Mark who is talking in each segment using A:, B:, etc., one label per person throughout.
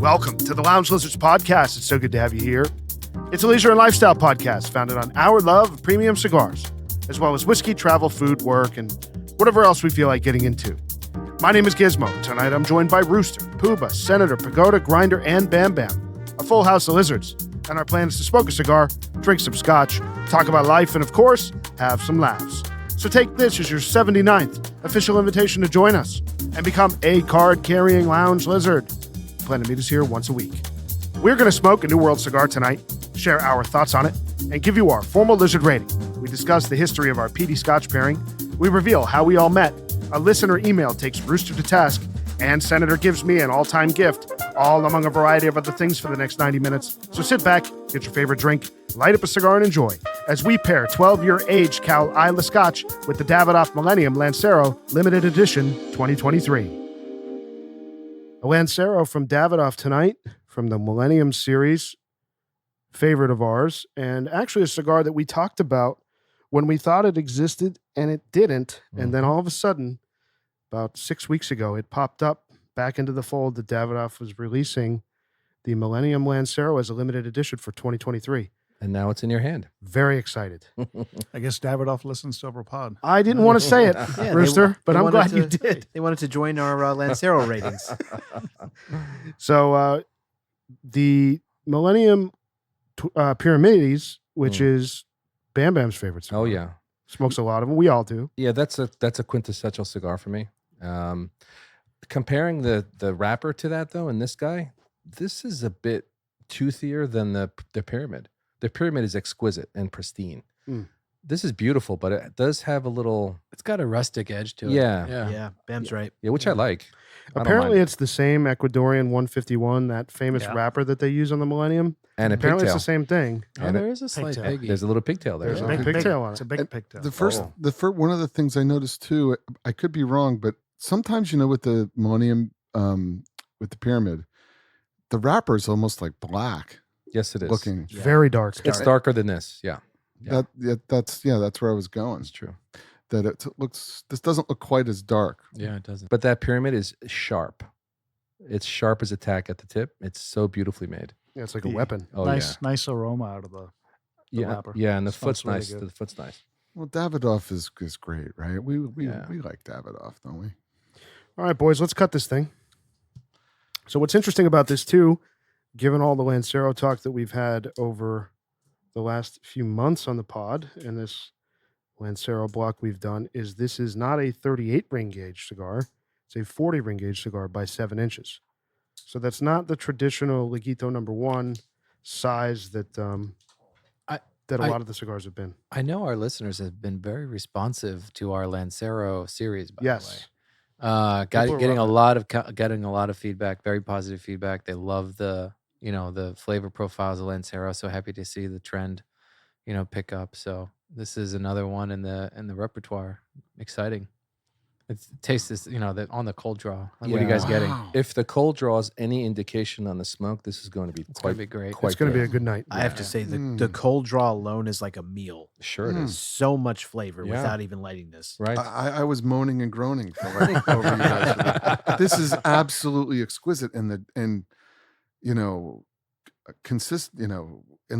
A: Welcome to the Lounge Lizards podcast. It's so good to have you here. It's a leisure and lifestyle podcast founded on our love of premium cigars, as well as whiskey, travel, food, work, and whatever else we feel like getting into. My name is Gizmo. Tonight I'm joined by Rooster, Pooba, Senator, Pagoda, Grinder, and Bam Bam. A full house of lizards. And our plan is to smoke a cigar, drink some scotch, talk about life, and of course, have some laughs. So take this as your 79th official invitation to join us and become a card-carrying lounge lizard. Plan to meet us here once a week. We're going to smoke a New World cigar tonight, share our thoughts on it, and give you our formal lizard rating. We discuss the history of our peaty scotch pairing. We reveal how we all met. A listener email takes Rooster to task, and Senator gives me an all-time gift, all among a variety of other things for the next 90 minutes. So sit back, get your favorite drink, light up a cigar, and enjoy as we pair 12-year aged Caol Isla Scotch with the Davidoff Millennium Lancero Limited Edition 2023. A Lancero from Davidoff tonight from the Millennium series, favorite of ours, and actually a cigar that we talked about when we thought it existed and it didn't. And then all of a sudden, about 6 weeks ago, it popped up back into the fold that Davidoff was releasing the Millennium Lancero as a limited edition for 2023.
B: And now it's in your hand.
A: Very excited.
C: I guess Davidoff listens to our pod.
A: I didn't want to say it, Rooster, but I'm glad you did.
D: They wanted to join our Lancero ratings.
A: So the Millennium Pyramides, which is Bam Bam's favorite cigar.
B: Oh, yeah.
A: Smokes a lot of them. We all do.
B: Yeah, that's a quintessential cigar for me. Comparing the wrapper to that, though, and this guy, this is a bit toothier than the Pyramid. The Pyramid is exquisite and pristine. This is beautiful, but it does have a little...
E: It's got a rustic edge to it.
B: Yeah.
D: Bam's right.
B: Yeah, which I like.
A: Apparently, it's the same Ecuadorian 151, that famous wrapper that they use on the Millennium.
B: And a
A: Apparently,
B: pigtail.
A: it's the same thing.
E: Oh, there is a slight
C: Pigtail.
E: piggy.
B: There's a little pigtail there.
A: There's a
B: isn't
A: big
B: there?
A: pigtail on it.
C: It's a big pigtail.
F: The first, one of the things I noticed too, I could be wrong, but sometimes, with the Millennium, with the Pyramid, the wrapper is almost like black
B: Yes, it is.
F: looking.
A: It's very dark.
B: It's darker than this. Yeah.
F: That's where I was going.
B: That's true.
F: That this doesn't look quite as dark.
E: Yeah, it doesn't.
B: But that Pyramid is sharp. It's sharp as a tack at the tip. It's so beautifully made.
A: Yeah, it's like a weapon.
B: Oh,
C: nice aroma out of the wrapper.
B: Yeah, and the
C: Smells
B: foot's
C: really
B: nice.
C: good.
B: The foot's nice.
F: Well, Davidoff is great, right? We like Davidoff, don't we?
A: All right, boys, let's cut this thing. So what's interesting about this, too, given all the Lancero talk that we've had over the last few months on the pod and this Lancero block we've done, is this is not a 38 ring gauge cigar. It's a 40 ring gauge cigar by 7 inches. So that's not the traditional Liguito #1 size that a lot of the cigars have been.
E: I know our listeners have been very responsive to our Lancero series, by
A: Yes.
E: the way.
A: People are
E: Getting a
A: loving
E: lot of feedback, very positive feedback. They love the flavor profiles of Lancero. So happy to see the trend, pick up. So this is another one in the repertoire. Exciting. It tastes this, on the cold draw. What are you guys getting?
F: Wow.
B: If the cold draws any indication on the smoke, this is going to be
E: It's going to be great.
A: It's going to be a good night.
D: I have to say, the cold draw alone is like a meal.
B: Sure it is.
D: So much flavor
B: Yeah.
D: without even lighting this.
B: Right?
F: I was moaning and groaning for like over you guys. This is absolutely exquisite, and in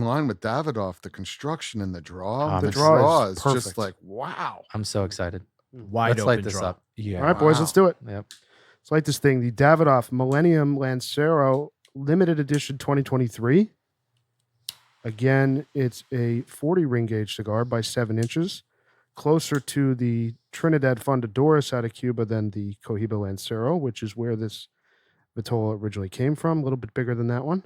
F: line with Davidoff, the construction and the draw.
E: The
A: draw is
F: is
A: perfect.
F: just like wow.
E: I'm so excited.
D: Wide
E: Let's
D: open
E: light this
D: draw.
E: up.
B: Yeah.
A: All right, boys, let's do it.
E: Yep.
A: Let's light this thing. The Davidoff Millennium Lancero Limited Edition 2023. Again, it's a 40 ring gauge cigar by 7 inches. Closer to the Trinidad Fundadores out of Cuba than the Cohiba Lancero, which is where this Vitola originally came from. A little bit bigger than that one.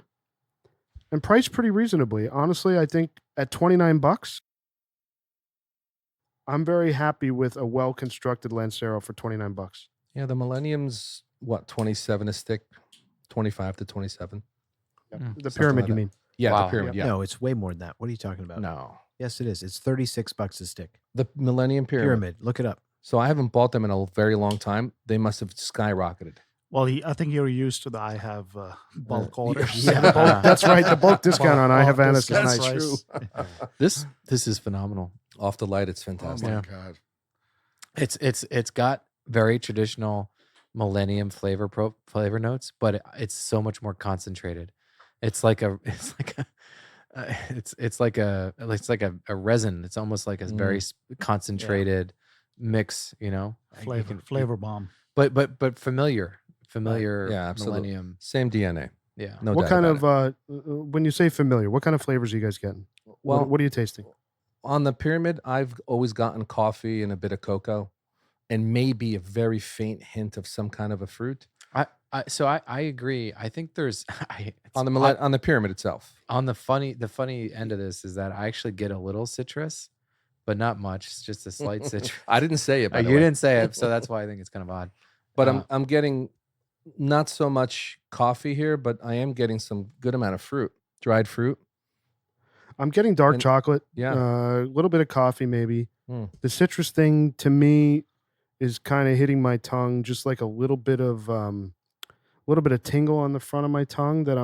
A: And priced pretty reasonably. Honestly, I think at $29, I'm very happy with a well-constructed Lancero for $29.
B: Yeah, the Millennium's, 27 a stick? 25 to 27?
A: The Pyramid,
B: like
A: you
B: that.
A: mean?
B: Yeah,
E: Wow.
B: the Pyramid, yeah.
D: No, it's way more than that. What are you talking about?
B: No.
D: Yes, it is. It's $36 a stick.
B: The Millennium
D: Pyramid. Look it up.
B: So I haven't bought them in a very long time. They must have skyrocketed.
C: Well, I think you're used to the I have bulk orders.
E: Yeah.
A: That's right. The bulk discount on I Have
C: Bulk
A: Anise is
C: discount
A: nice.
C: price.
E: This is phenomenal.
B: Off the light, it's
F: Oh
B: fantastic.
F: my
E: Yeah.
F: god.
E: It's got very traditional Millennium flavor notes, but it's so much more concentrated. It's like a it's like a resin. It's almost like a very concentrated mix. You know,
C: Flavor bomb.
E: but familiar
B: Yeah, absolutely.
E: Millennium.
B: Same DNA.
E: Yeah.
B: No
A: What
B: doubt
A: kind
B: about
A: of when you say familiar, what kind of flavors are you guys getting?
B: Well,
A: what are you tasting?
B: On the pyramid, I've always gotten coffee and a bit of cocoa, and maybe a very faint hint of some kind of a fruit
E: I agree. I think there's
B: on the pyramid itself.
E: on the funny end of this is that I actually get a little citrus, but not much. It's just a slight citrus.
B: I didn't say it. By the
E: You
B: way.
E: didn't say it, so that's why I think it's kind of odd.
B: But I'm getting not so much coffee here, but I am getting some good amount of fruit, dried fruit.
A: I'm getting dark
B: And-
A: chocolate.
B: Yeah.
A: A little bit of coffee, maybe.
B: Mm.
A: The citrus thing to me is kind of hitting my tongue, just like a little bit of tingle on the front of my tongue that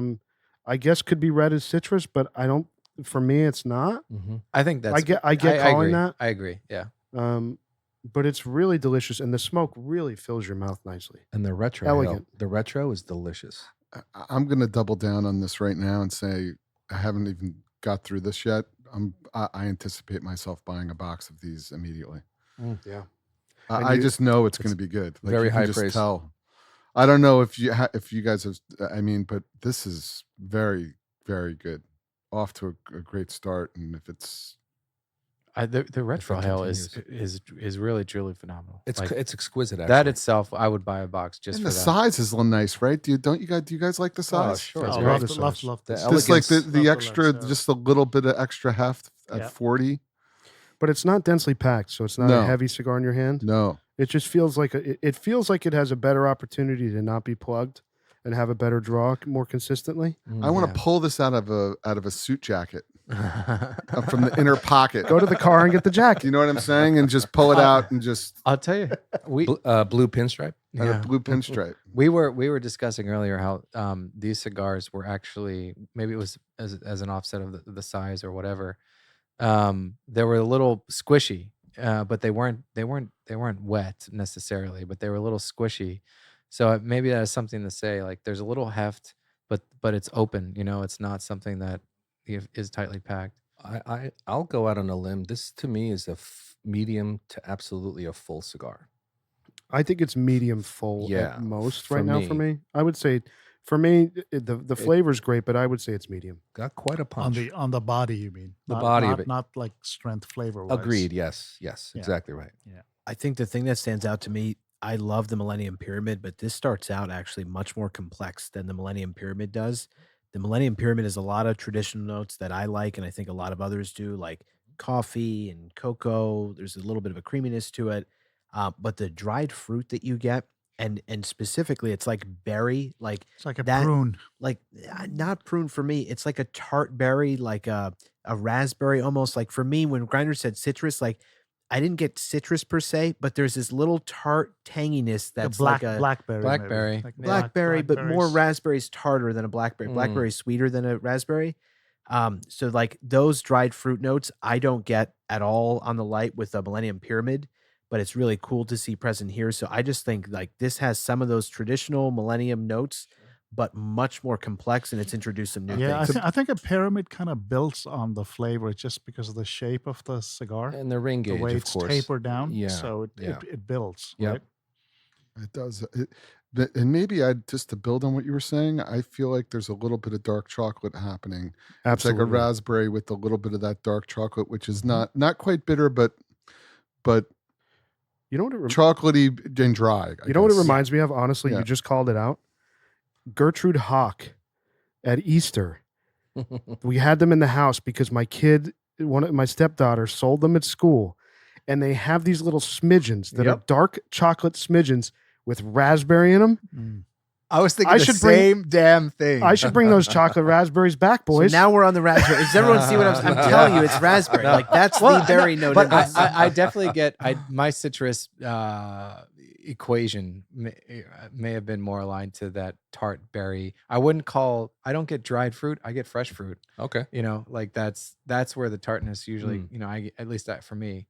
A: I guess could be read as citrus, but I don't. For me, it's not.
B: Mm-hmm.
E: I think that's.
A: I get calling
E: agree.
A: that.
E: I agree. Yeah.
A: But it's really delicious, and the smoke really fills your mouth nicely.
B: And the retro,
A: Elegant.
B: The retro is delicious.
F: I'm going to double down on this right now and say I haven't even got through this yet. I anticipate myself buying a box of these immediately.
A: Yeah.
F: I just know it's going to be good. Like,
B: very
F: you can
B: high
F: just
B: praise.
F: tell. I don't know if you guys have. I mean, but this is very, very good. Off to a great start, and if it's
E: The retro
B: it
E: hail is really truly phenomenal.
B: It's
E: Like,
B: it's exquisite. Actually.
E: that itself, I would buy a box just
F: and
E: for
F: the
E: that.
F: size is nice, right? Do you guys like the size?
B: sure.
C: Oh,
B: It's
A: great.
C: love
B: The
C: this.
F: Just like
B: elegance.
F: the
C: Love
F: extra,
C: Lancero.
F: just a little bit of extra heft at
C: Yeah.
F: 40.
A: But it's not densely packed, so it's not
F: No.
A: a heavy cigar in your hand.
F: No,
A: It just feels like it feels like it has a better opportunity to not be plugged and have a better draw more consistently.
F: I want to pull this out of a suit jacket from the inner pocket.
A: Go to the car and get the jacket.
F: You know what I'm saying? And just pull it out and just
E: I'll tell you, we
B: blue pinstripe.
F: and a blue pinstripe.
E: we were discussing earlier how these cigars were actually, maybe it was as an offset of the size or whatever. They were a little squishy, but they weren't wet necessarily, but they were a little squishy. So maybe that is something to say. Like there's a little heft, but it's open. You know, it's not something that is tightly packed.
B: I'll go out on a limb. This to me is a medium to absolutely a full cigar.
A: I think it's medium full
B: Yeah,
A: at most
B: for
A: right now for
B: me.
A: me. I would say for me the flavor's great, but I would say it's medium.
B: Got quite a punch.
C: On the body, you mean?
B: The
C: Not-
B: body
C: not,
B: of it.
C: not like strength flavor.
B: Agreed. Yes.
C: Yeah.
B: Exactly right.
D: I think the thing that stands out to me, I love the Millennium Pyramid, but this starts out actually much more complex than the Millennium Pyramid does. The Millennium Pyramid is a lot of traditional notes that I like, and I think a lot of others do, like coffee and cocoa. There's a little bit of a creaminess to it, but the dried fruit that you get, and specifically, it's like berry, like
C: It's like a
D: that-
C: prune.
D: like not prune for me. It's like a tart berry, like a raspberry almost. Like for me, when Grinder said citrus, like I didn't get citrus per se, but there's this little tart tanginess that's
C: black,
D: like a
C: blackberry. maybe.
E: Blackberry.
C: Like
D: blackberry, but more
C: blackberries.
D: raspberries tartar than a blackberry. Blackberry's sweeter than a raspberry. So like those dried fruit notes, I don't get at all on the light with the Millennium Pyramid, but it's really cool to see present here. So I just think like this has some of those traditional Millennium notes, but much more complex, and it's introduced some new
C: Yeah,
D: things.
C: I think a pyramid kind of builds on the flavor just because of the shape of the cigar,
B: And the ring
C: the
B: gauge,
C: way
B: of
C: it's
B: course.
C: tapered down.
B: Yeah,
C: So
B: yeah.
C: it builds.
B: Yep.
C: Right?
F: It does. And maybe just to build on what you were saying, I feel like there's a little bit of dark chocolate happening.
A: Absolutely.
F: It's like a raspberry with a little bit of that dark chocolate, which is not quite bitter, but
A: You know what
F: chocolatey and dry. I
A: You know what it
F: guess.
A: reminds me of? Honestly,
F: Yeah.
A: you just called it out. Gertrude Hawk at Easter. We had them in the house because my stepdaughter sold them at school, and they have these little smidgens that are
D: Yep.
A: dark chocolate smidgens with raspberry in them.
C: Mm.
E: I was thinking
A: I
E: the
A: should bring-
E: same damn thing.
A: I should bring those chocolate raspberries back, boys.
D: So now we're on the raspberry. Does everyone see what I'm telling you? It's raspberry. Like that's
E: Well,
D: the berry note.
E: But
D: in this.
E: I definitely get my citrus equation may have been more aligned to that tart berry. I don't get dried fruit. I get fresh fruit.
B: Okay.
E: You know, like that's where the tartness usually, you know, I at least that for me.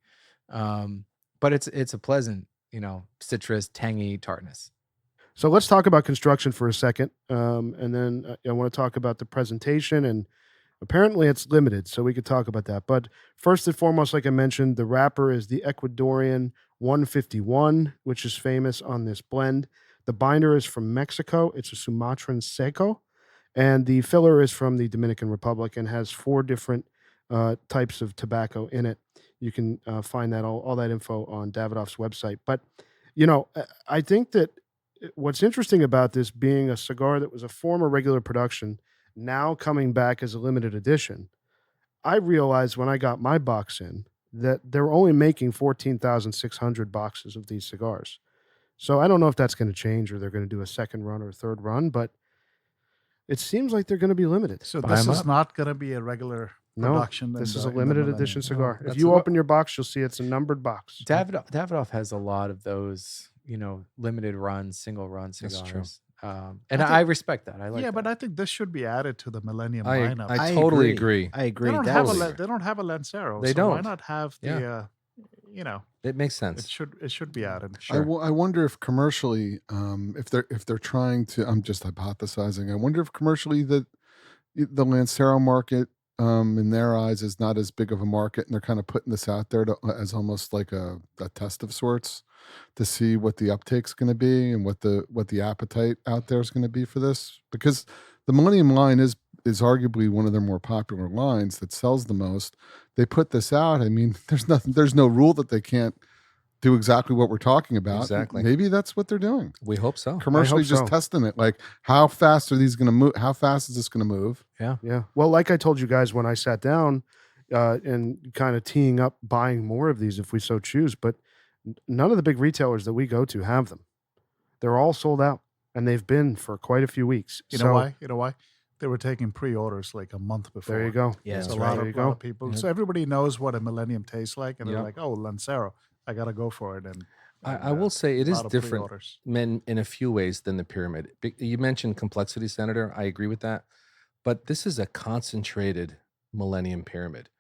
E: But it's a pleasant, you know, citrus tangy tartness.
A: So let's talk about construction for a second, and then I want to talk about the presentation. And apparently, it's limited, so we could talk about that. But first and foremost, like I mentioned, the wrapper is the Ecuadorian 151, which is famous on this blend. The binder is from Mexico. It's a Sumatran Seco, and the filler is from the Dominican Republic and has 4 different types of tobacco in it. You can find that all that info on Davidoff's website. But I think that what's interesting about this being a cigar that was a former regular production, now coming back as a limited edition, I realized when I got my box in that they're only making 14,600 boxes of these cigars. So I don't know if that's going to change or they're going to do a second run or a third run, but it seems like they're going to be limited.
C: So
B: Buy
C: this
B: 'em
C: is
B: up.
C: not going to be a regular
A: No,
C: production.
A: this
C: in
A: is a
C: the
A: limited
C: Millennium.
A: edition cigar. If
B: that's
A: you
B: what-
A: open your box, you'll see it's a numbered box.
E: Davidoff has a lot of those, limited runs, single run
B: That's
E: cigars.
B: true.
E: And
C: I
E: I
C: think-
E: respect that. I like
C: Yeah,
E: that.
C: but I think this should be added to the Millennium
B: I
C: lineup.
B: totally agree.
D: I agree.
C: They don't
D: That
C: have
D: was-
C: they don't have a Lancero.
B: They
C: so Why
B: don't.
C: not have the?
B: It makes
C: It
B: sense.
C: should be added.
F: I wonder if commercially, if they're trying to, I'm just hypothesizing. I wonder if commercially the Lancero market, in their eyes, is not as big of a market, and they're kind of putting this out there as almost like a test of sorts to see what the uptake's going to be and what the appetite out there is going to be for this. Because the Millennium line is arguably one of their more popular lines that sells the most. They put this out. I mean, there's no rule that they can't do exactly what we're talking about.
B: Exactly.
F: Maybe that's what they're doing.
B: We hope so.
F: Commercially,
A: hope
F: just
A: so.
F: testing it. Like, how fast are these going to move? How fast is this going to move?
A: Yeah. Well, like I told you guys when I sat down and kind of teeing up buying more of these if we so choose, but none of the big retailers that we go to have them. They're all sold out, and they've been for quite a few weeks.
C: You know why? You know why? They were taking pre-orders like a month before.
A: There you go.
D: Yeah,
C: So
D: that's
C: a
D: right.
C: lot of people.
B: Yep.
C: So everybody knows what a Millennium tastes like, and they're
B: Yep.
C: like, "Oh, Lancero, I gotta go for it." And
B: I will say it
C: a
B: is
C: lot of
B: different
C: pre-orders.
B: in a few ways than the pyramid. You mentioned complexity, Senator. I agree with that. But this is a concentrated Millennium pyramid.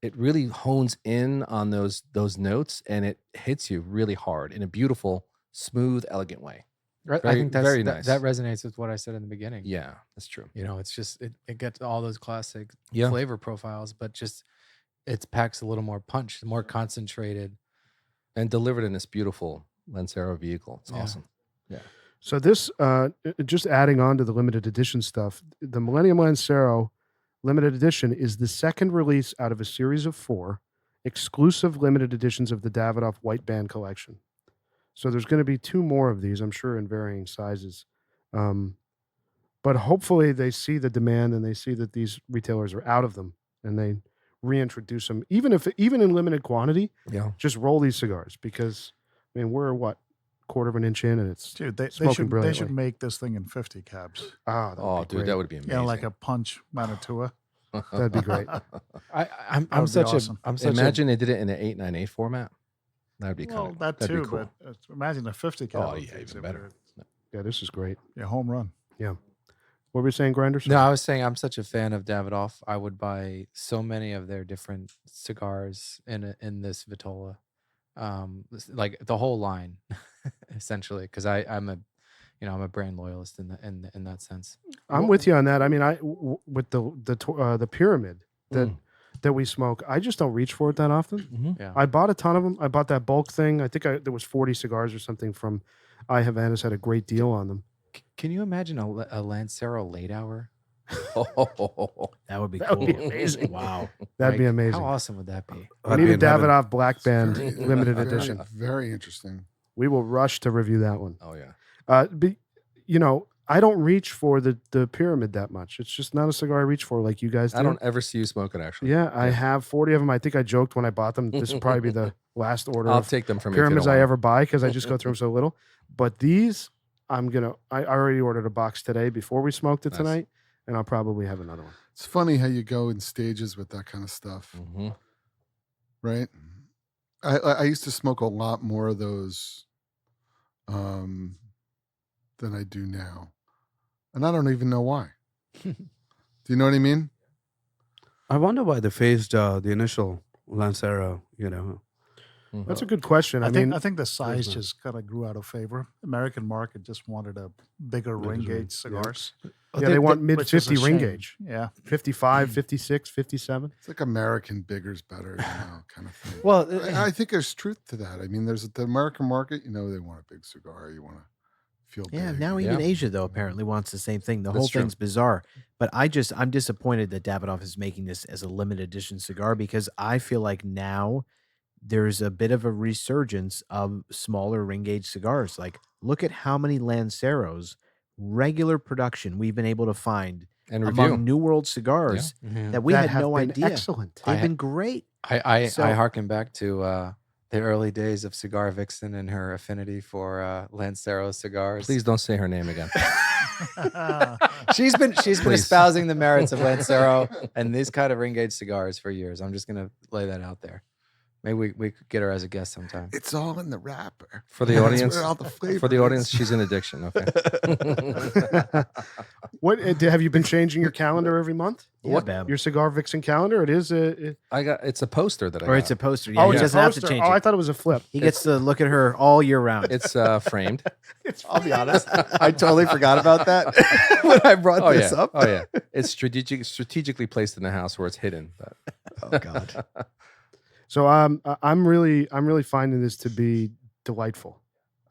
B: It really hones in on those notes, and it hits you really hard in a beautiful, smooth, elegant way.
E: I
B: Very-
E: think that's,
B: very
E: that,
B: nice.
E: that resonates with what I said in the beginning.
B: Yeah, that's true.
E: It's just it gets all those classic
B: Yeah.
E: flavor profiles, but just it packs a little more punch, more concentrated.
B: And delivered in this beautiful Lancero vehicle. It's
E: Yeah.
B: awesome.
A: So this, just adding on to the limited edition stuff, the Millennium Lancero limited edition is the second release out of a series of 4 exclusive limited editions of the Davidoff White Band collection. So there's going to be 2 more of these, I'm sure, in varying sizes. But hopefully they see the demand and they see that these retailers are out of them and they reintroduce them, even in limited quantity.
B: Yeah.
A: Just roll these cigars because, I mean, we're what, quarter of an inch in, and it's
C: Dude, they
A: smoking
C: should
A: brilliantly.
C: make this thing in 50 cabs.
A: that
B: Oh,
A: would be
B: dude,
A: great.
B: that would be amazing.
C: You know, like a punch Manitoua.
A: That'd be great.
E: I'm
C: would be
E: such
C: awesome.
E: a I'm such
B: Imagine they did it in an 898 format. That'd be
C: Well,
B: kind of
C: that
B: that'd
C: too,
B: be cool.
C: but imagine a 50 cab.
B: Oh,
C: of
B: yeah,
C: these.
B: even better.
A: Yeah, this is great.
C: Yeah, home run.
A: What were you saying, Grinders?
E: No, I was saying I'm such a fan of Davidoff. I would buy so many of their different cigars in this Vitola, like the whole line, essentially. Because I'm a brand loyalist in that sense.
A: I'm with you on that. I mean, with the pyramid that we smoke, I just don't reach for it that often.
B: Mhm.
E: Yeah,
A: I bought a ton of them. I bought that bulk thing. I think there was 40 cigars or something from I Havanas, had a great deal on them.
E: Can you imagine a Lancero late hour?
D: That would be
A: That
D: cool.
A: would be amazing.
D: Wow.
A: That'd be
E: Like,
A: amazing.
E: How awesome would that be?
A: We need a
G: I'd be in heaven.
A: Davidoff Black Band
F: Very-
A: limited
F: very-
A: edition.
F: Very interesting.
A: We will rush to review that one.
B: Oh yeah.
A: But I don't reach for the pyramid that much. It's just not a cigar I reach for like you guys do.
B: I don't ever see you smoke it actually.
A: Yeah, I have 40 of them. I think I joked when I bought them. This will probably be the last order
B: I'll
A: of
B: take them from you if you
A: pyramids
B: don't
A: I
B: want
A: ever buy because I just go through them so little. But these, I already ordered a box today before we smoked it
B: Nice.
A: tonight, and I'll probably have another one.
F: It's funny how you go in stages with that kind of stuff,
B: Mhm.
F: right? I used to smoke a lot more of those than I do now. And I don't even know why. Do you know what I mean?
G: I wonder why they phased the initial Lancero,
A: That's a good question. I
C: I
A: mean,
C: think the size
A: not.
C: just kind of grew out of favor. American market just wanted a bigger ring
A: ring,
C: gauge cigars.
A: yeah, they want mid
C: which is a
A: 50 ring
C: shame.
A: gauge.
C: Yeah.
A: 55, 56, 57.
F: It's like American bigger's better, kind of thing.
E: Well,
F: I think there's truth to that. I mean, there's the American market. They want a big cigar. You want to feel
D: Yeah,
F: big.
D: now even Asia though apparently wants the same thing. The
B: That's
D: whole
B: true.
D: thing's bizarre. But I'm disappointed that Davidoff is making this as a limited edition cigar because I feel like now there's a bit of a resurgence of smaller ring gauge cigars. Like look at how many Lanceros regular production we've been able to find
B: And review.
D: among New World cigars that we
A: That
D: had
A: have
D: no
A: been
D: idea.
A: excellent.
D: They've been great.
E: I
D: So-
E: harken back to the early days of Cigar Vixen and her affinity for Lancero cigars.
B: Please don't say her name again.
E: She's been
B: Please.
E: espousing the merits of Lancero and these kind of ring gauge cigars for years. I'm just gonna lay that out there. Maybe we could get her as a guest sometime.
F: It's all in the wrapper.
B: For the
F: That's
B: audience,
F: where all the flavor
B: for the
F: is.
B: audience, she's an addiction. Okay.
A: What have you been changing your calendar every month?
D: Yeah, Bab.
A: Your Cigar Vixen calendar? It is
B: It's a poster that I
D: Or
B: got.
D: it's a poster. Yeah,
A: oh,
D: he
A: it's a
D: doesn't have to
A: poster.
D: change
A: Oh, I
D: it.
A: thought it was a flip.
D: He gets to look at her all year round.
B: It's framed.
E: I'll be honest. I totally forgot about that when I brought
B: Oh
E: this
B: yeah.
E: up.
B: Oh yeah. It's strategically placed in the house where it's hidden. But
E: Oh God.
A: So I'm really finding this to be delightful,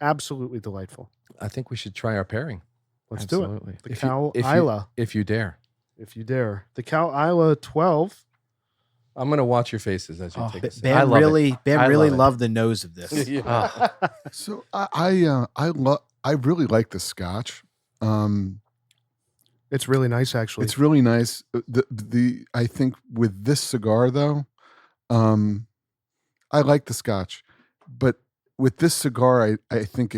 A: absolutely delightful.
B: I think we should try our pairing.
A: Let's do
E: Absolutely.
A: it. The Caol Isla,
B: if you dare.
A: if you dare. The Caol Isla 12.
B: I'm gonna watch your faces as you
E: Oh,
B: take
D: Ba-
B: a sip.
D: Bam
E: I love it.
D: really, Bam
E: I
D: really
E: love it.
D: loved the nose of this.
E: Oh,
F: So I really like the Scotch.
A: It's really nice, actually.
F: It's really nice. I think with this cigar though, I like the Scotch, but with this cigar, I think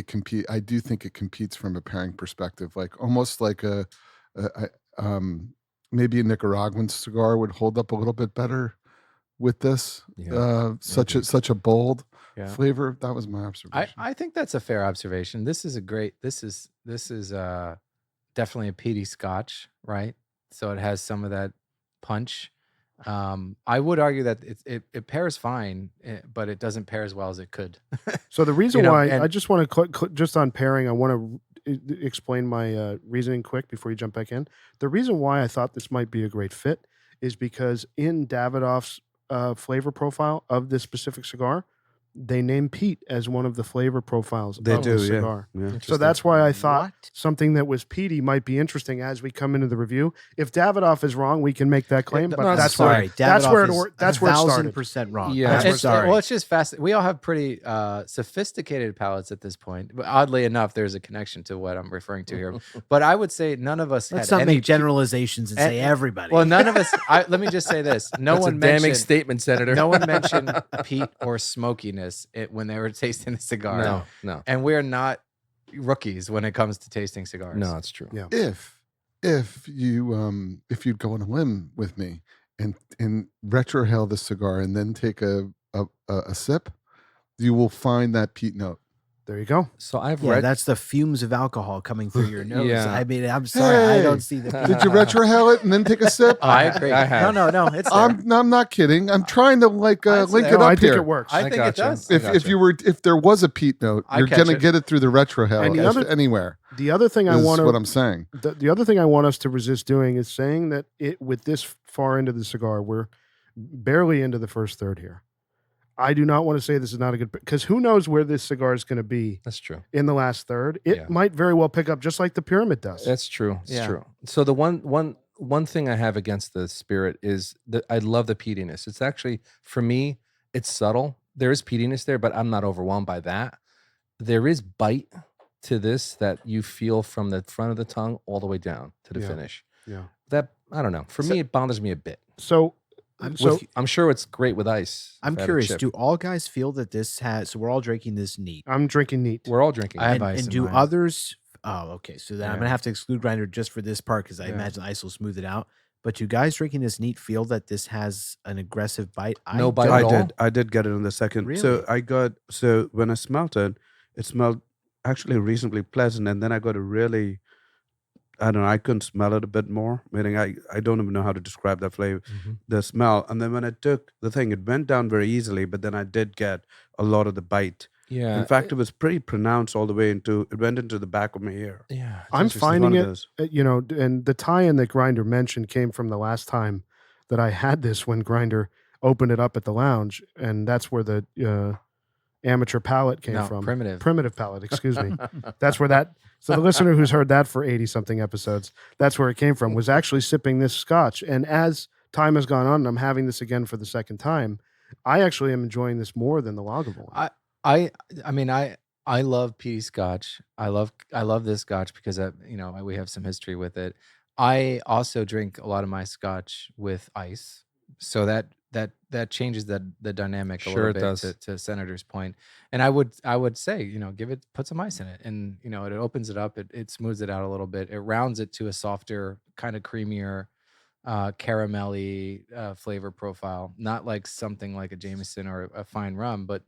F: I do think it competes from a pairing perspective, like almost like maybe a Nicaraguan cigar would hold up a little bit better with this.
B: Yeah,
F: Such a bold
E: yeah.
F: flavor. That was my observation.
E: I think that's a fair observation. This is definitely a peaty Scotch, right? So it has some of that punch. I would argue that it pairs fine, but it doesn't pair as well as it could.
A: So the reason
E: You know,
A: why
E: and-
A: I just want to just on pairing, I want to explain my reasoning quick before you jump back in. The reason why I thought this might be a great fit is because in Davidoff's flavor profile of this specific cigar, they name peat as one of the flavor profiles
G: They
A: of
G: do,
A: the
G: yeah.
A: cigar.
G: Yeah.
A: So that's why I thought
D: What?
A: something that was peaty might be interesting as we come into the review. If Davidoff is wrong, we can make that claim.
B: no,
A: But
B: it's
A: that's
B: fine.
A: where that's where it
D: Davidoff
A: or-
D: is
A: that's where it started.
D: 1,000% wrong.
B: Yeah.
D: That's
E: It's-
D: sorry.
E: Well, it's just fast. We all have pretty sophisticated palates at this point. But oddly enough, there's a connection to what I'm referring to here. But I would say none of us
D: Let's
E: had
D: not
E: any
D: make generalizations and say
E: and-
D: everybody.
E: Well, none of us. Let me just say this: no
B: That's
E: one
B: a damning
E: mentioned.
B: statement, Senator.
E: No one mentioned peat or smokiness when they were tasting the cigar.
B: No.
E: And we're not rookies when it comes to tasting cigars.
B: No, it's true.
A: Yeah.
F: If you'd go on a limb with me and retrohale the cigar and then take a sip, you will find that peat note.
A: There you go.
B: So I've
D: yeah,
B: read
D: that's the fumes of alcohol coming through your nose.
B: Yeah.
D: I mean, I'm sorry, I
F: Hey.
D: don't see the.
F: Did you retrohale it and then take a sip?
E: I agree.
B: I have.
D: No, it's there.
F: I'm not kidding. I'm trying to link
E: I'd
F: it
E: say-
A: No,
F: up
A: I think
F: here.
A: it works.
E: I think it
B: gotcha.
E: does.
B: I
F: If
B: gotcha.
F: if there was a peat note,
E: I
F: you're
E: catch
F: gonna
E: it.
F: get it through the retrohale
A: And the other-
F: anywhere.
A: The other thing I
F: Is
A: want
F: what
A: to
F: I'm saying.
A: the other thing I want us to resist doing is saying that it with this far into the cigar, we're barely into the first third here. I do not want to say this is not a good because who knows where this cigar is going to be
B: That's true.
A: in the last third. It
B: Yeah.
A: might very well pick up just like the pyramid does.
B: That's true. It's
E: Yeah.
B: true. So the one thing I have against the spirit is that I love the peatiness. It's actually for me, it's subtle. There is peatiness there, but I'm not overwhelmed by that. There is bite to this that you feel from the front of the tongue all the way down to the
A: Yeah.
B: finish.
A: Yeah.
B: That I don't know. For me, it bothers me a bit.
A: So
B: So I'm sure it's great with ice.
D: I'm
B: if I had a
D: curious.
B: chip.
D: Do all guys feel that this has? So we're all drinking this neat.
A: I'm drinking neat.
B: We're all drinking.
E: I have
D: and,
E: ice
D: and
E: in
D: do
E: mine.
D: others? Oh, okay. So then I'm
E: Yeah.
D: gonna have to exclude grinder just for this part because I
E: Yeah.
D: imagine ice will smooth it out. But do guys drinking this neat feel that this has an aggressive bite?
B: No bite
D: don't.
B: at all?
G: I did get it in the second.
D: Really?
G: So when I smelled it smelled actually reasonably pleasant, and then I got a really I don't know. I couldn't smell it a bit more. Meaning, I don't even know how to describe that flavor, the smell. And then when I took the thing, it went down very easily. But then I did get a lot of the bite.
B: Yeah.
G: In fact, it was pretty pronounced all the way into. It went into the back of my ear.
B: Yeah.
A: I'm
B: interesting.
A: finding
G: one of
A: it,
G: those.
A: and the tie-in that Grinder mentioned came from the last time that I had this when Grinder opened it up at the lounge, and that's where the amateur palate came
E: No,
A: from.
E: primitive
A: Palate, excuse me. That's where that. So the listener who's heard that for 80 something episodes, that's where it came from. Was actually sipping this Scotch, and as time has gone on, and I'm having this again for the second time, I actually am enjoying this more than the Lagavulin.
E: I mean, I love peaty Scotch. I love this Scotch because we have some history with it. I also drink a lot of my Scotch with ice, so that changes the dynamic a
B: Sure,
E: little
B: it
E: bit.
B: does.
E: To Senator's point, and I would say put some ice in it, and it opens it up, it smooths it out a little bit, it rounds it to a softer, kind of creamier, caramelly flavor profile, not like something like a Jameson or a fine rum, but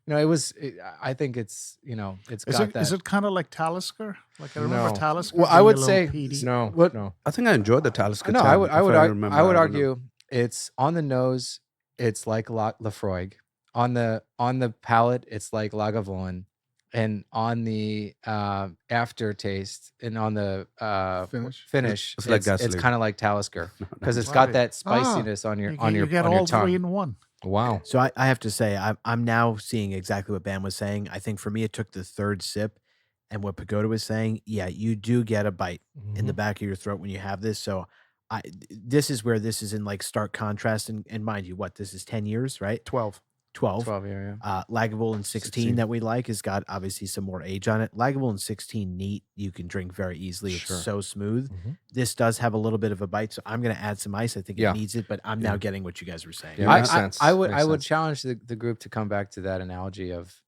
E: I think it's got that.
C: Is it kind of like Talisker? Like I remember
B: No.
C: Talisker.
E: Well, I
C: being
E: would
C: a little
E: say
C: peaty.
B: No.
E: What-
B: No.
G: I think I enjoyed the Talisker.
E: No,
G: tab,
E: I would
G: if remember.
E: I would
G: don't know.
E: argue it's on the nose, it's like Lafroig. On the palate, it's like Lagavulin, and on the aftertaste and on the finish,
G: It's like
E: it's
G: gasoline.
E: kind of like Talisker because it's
C: Right.
E: got that spiciness on your
C: You get
E: on your
C: all
E: tongue.
C: three in one.
B: Wow.
D: So I have to say, I'm now seeing exactly what Bam was saying. I think for me, it took the third sip, and what Pagoda was saying. Yeah, you do get a bite in the back of your throat when you have this. So this is where this is in like stark contrast. And mind you, what this is 10 years, right?
A: 12.
D: 12.
E: 12, yeah.
D: Lagavulin 16 that we like has got obviously some more age on it. Lagavulin 16 neat, you can drink very easily. It's
B: Sure.
D: so smooth.
B: Mhm.
D: This does have a little bit of a bite, so I'm going to add some ice. I think
B: Yeah.
D: it needs it, but I'm now getting what you guys were saying.
B: Yeah, makes sense.
E: I would
B: Makes sense.
E: challenge the group to come back to that analogy of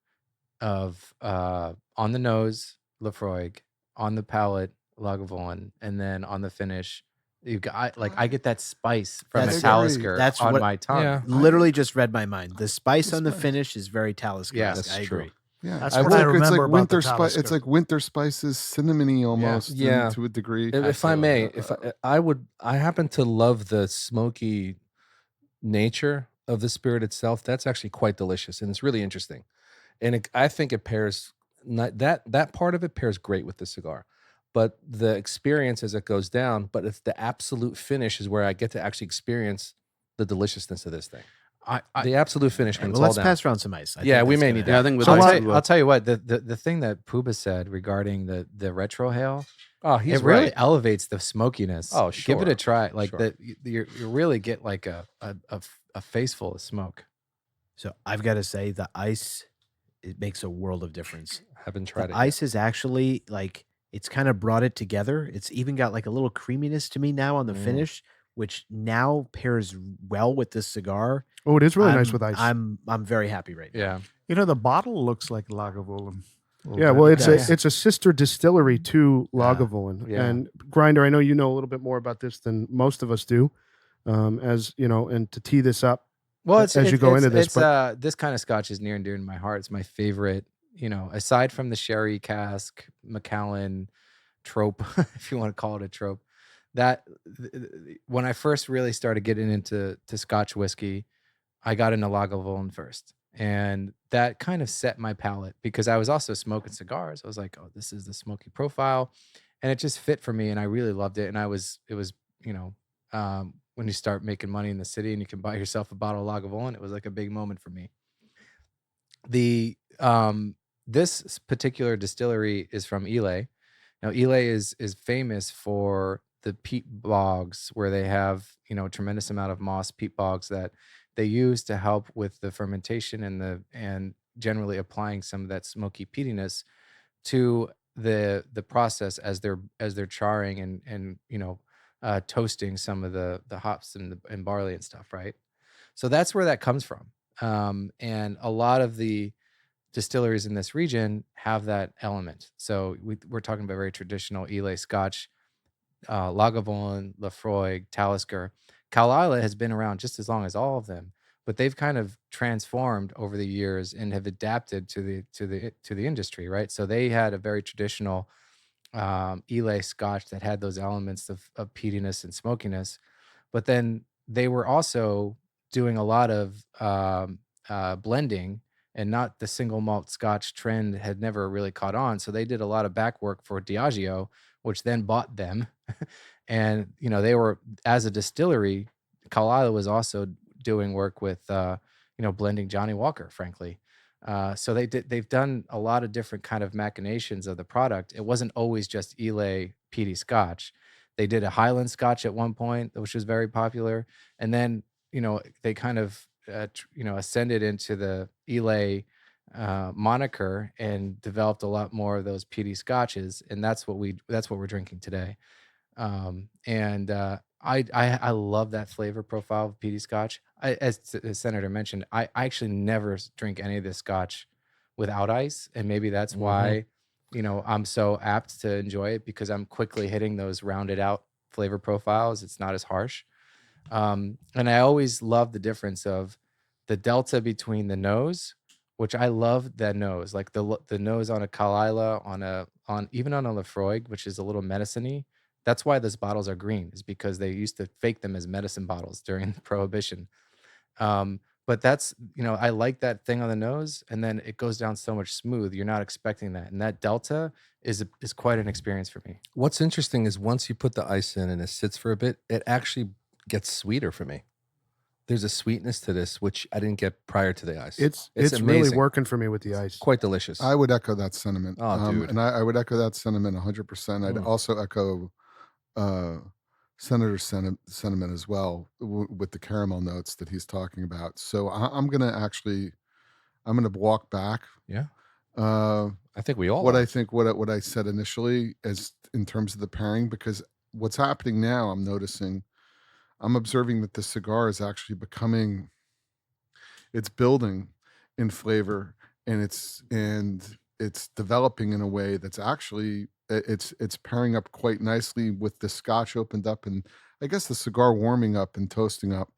E: on the nose Lafroig, on the palate Lagavulin, and then on the finish you got I get that spice from a
D: That's-
E: Talisker
D: that's
E: on
D: what-
E: my tongue.
B: Yeah.
D: Literally just read my mind. The spice
F: The
D: on the
F: spice.
D: finish is very Talisker.
E: Yeah,
B: that's
D: I
B: true.
D: agree.
F: Yeah,
C: That's
F: it's
C: what I
F: like,
C: remember
F: it's like
C: about
F: winter
C: the
F: spice. It's
C: Talisker.
F: like winter spices, cinnamony almost.
B: Yeah.
F: To a degree.
B: If I may, I happen to love the smoky nature of the spirit itself. That's actually quite delicious, and it's really interesting. And I think it pairs that part of it pairs great with the cigar, but the experience as it goes down. But it's the absolute finish is where I get to actually experience the deliciousness of this thing. The absolute finish when
D: Well,
B: it's all
D: let's
B: down.
D: pass around some ice. I
B: Yeah,
D: think
B: we
D: that's
B: may
D: gonna
B: need
G: Yeah, I
B: that.
G: think with
A: So
G: ice
A: why-
G: as well.
E: I'll tell you what, the thing that Puba said regarding the retro hail,
B: Oh, he's
E: it really
B: right.
E: elevates the smokiness.
B: Oh,
E: Give it
B: sure.
E: a try. Like
B: Sure.
E: that, you really get like a face full of smoke.
D: So I've got to say the ice, it makes a world of difference.
B: Haven't tried
D: The
B: it.
D: ice is actually like it's kind of brought it together. It's even got like a little creaminess to me now on the finish, which now pairs well with this cigar.
A: Oh, it is really nice
D: I'm-
A: with ice.
D: I'm very happy right now.
E: Yeah.
C: You know, the bottle looks like Lagavulin. a little
A: Yeah,
C: bit.
A: well, it's
E: does.
A: it's a sister distillery to
D: Yeah.
A: Lagavulin.
E: Yeah.
A: And Grinder, I know you know a little bit more about this than most of us do. As you know, and to tee this up,
E: Well,
A: as you go into this,
E: this kind of Scotch is near and dear to my heart. It's my favorite. Aside from the sherry cask, Macallan trope, if you want to call it a trope, when I first really started getting into Scotch whiskey, I got into Lagavulin first, and that kind of set my palate because I was also smoking cigars. I was like, oh, this is the smoky profile, and it just fit for me, and I really loved it. And it was when you start making money in the city and you can buy yourself a bottle of Lagavulin, it was like a big moment for me. This particular distillery is from Ely. Now, Ely is famous for the peat bogs, where they have a tremendous amount of moss peat bogs that they use to help with the fermentation and generally applying some of that smoky peatiness to the process as they're charring and toasting some of the hops and barley and stuff, right? So that's where that comes from. And a lot of the distilleries in this region have that element. So we're talking about very traditional Ely Scotch, Lagavulin, Lafroig, Talisker. Caol has been around just as long as all of them, but they've kind of transformed over the years and have adapted to the industry, right? So they had a very traditional Elay Scotch that had those elements of peatiness and smokiness. But then they were also doing a lot of blending, and not the single malt Scotch trend had never really caught on. So they did a lot of back work for Diageo, which then bought them. And they were, as a distillery, Caol was also doing work with blending Johnny Walker, frankly. So they've done a lot of different kind of machinations of the product. It wasn't always just Elay peaty Scotch. They did a Highland Scotch at one point, which was very popular, and then they kind of ascended into the Elay moniker and developed a lot more of those peaty Scotches, and that's what we're drinking today. And I love that flavor profile of peaty Scotch. As the Senator mentioned, I actually never drink any of this Scotch without ice, and maybe that's why I'm so apt to enjoy it, because I'm quickly hitting those rounded out flavor profiles. It's not as harsh. And I always love the difference of the delta between the nose, which I love that nose, like the nose on a Kalila, on even on a Lafroig, which is a little medicine-y. That's why those bottles are green, is because they used to fake them as medicine bottles during Prohibition. But that's, I like that thing on the nose, and then it goes down so much smooth. You're not expecting that. And that delta is quite an experience for me.
B: What's interesting is once you put the ice in and it sits for a bit, it actually gets sweeter for me. There's a sweetness to this, which I didn't get prior to the ice.
A: It's
B: amazing.
A: really working for me with the ice.
B: Quite delicious.
F: I would echo that sentiment.
B: Oh, dude.
F: And I would echo that sentiment 100%. I'd also echo Senator's sentiment as well with the caramel notes that he's talking about. So I'm going to walk back.
B: Yeah. I think we all
F: what
B: are.
F: I think what I said initially as in terms of the pairing, because what's happening now, I'm observing that the cigar is actually it's building in flavor, and it's developing in a way that's actually it's pairing up quite nicely with the Scotch opened up, and I guess the cigar warming up and toasting up,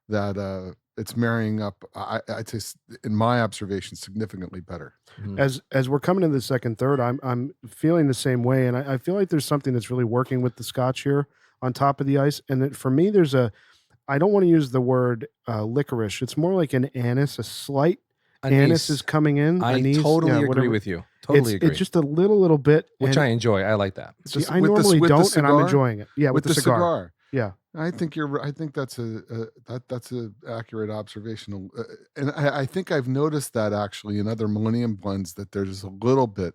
F: that it's marrying up, I'd say, in my observation, significantly better.
A: As we're coming into the second third, I'm feeling the same way, and I feel like there's something that's really working with the Scotch here on top of the ice. And that for me, I don't want to use the word licorice. It's more like an anise, a slight anise is coming in.
B: I
A: anise,
B: totally agree with you. Totally agree.
A: It's just a little bit.
B: Which I enjoy. I like that.
A: See, I normally don't, and I'm enjoying it. Yeah,
F: with the cigar.
A: Yeah.
F: I think I think that's that's a accurate observation, and I think I've noticed that actually in other Millennium blends, that there's a little bit,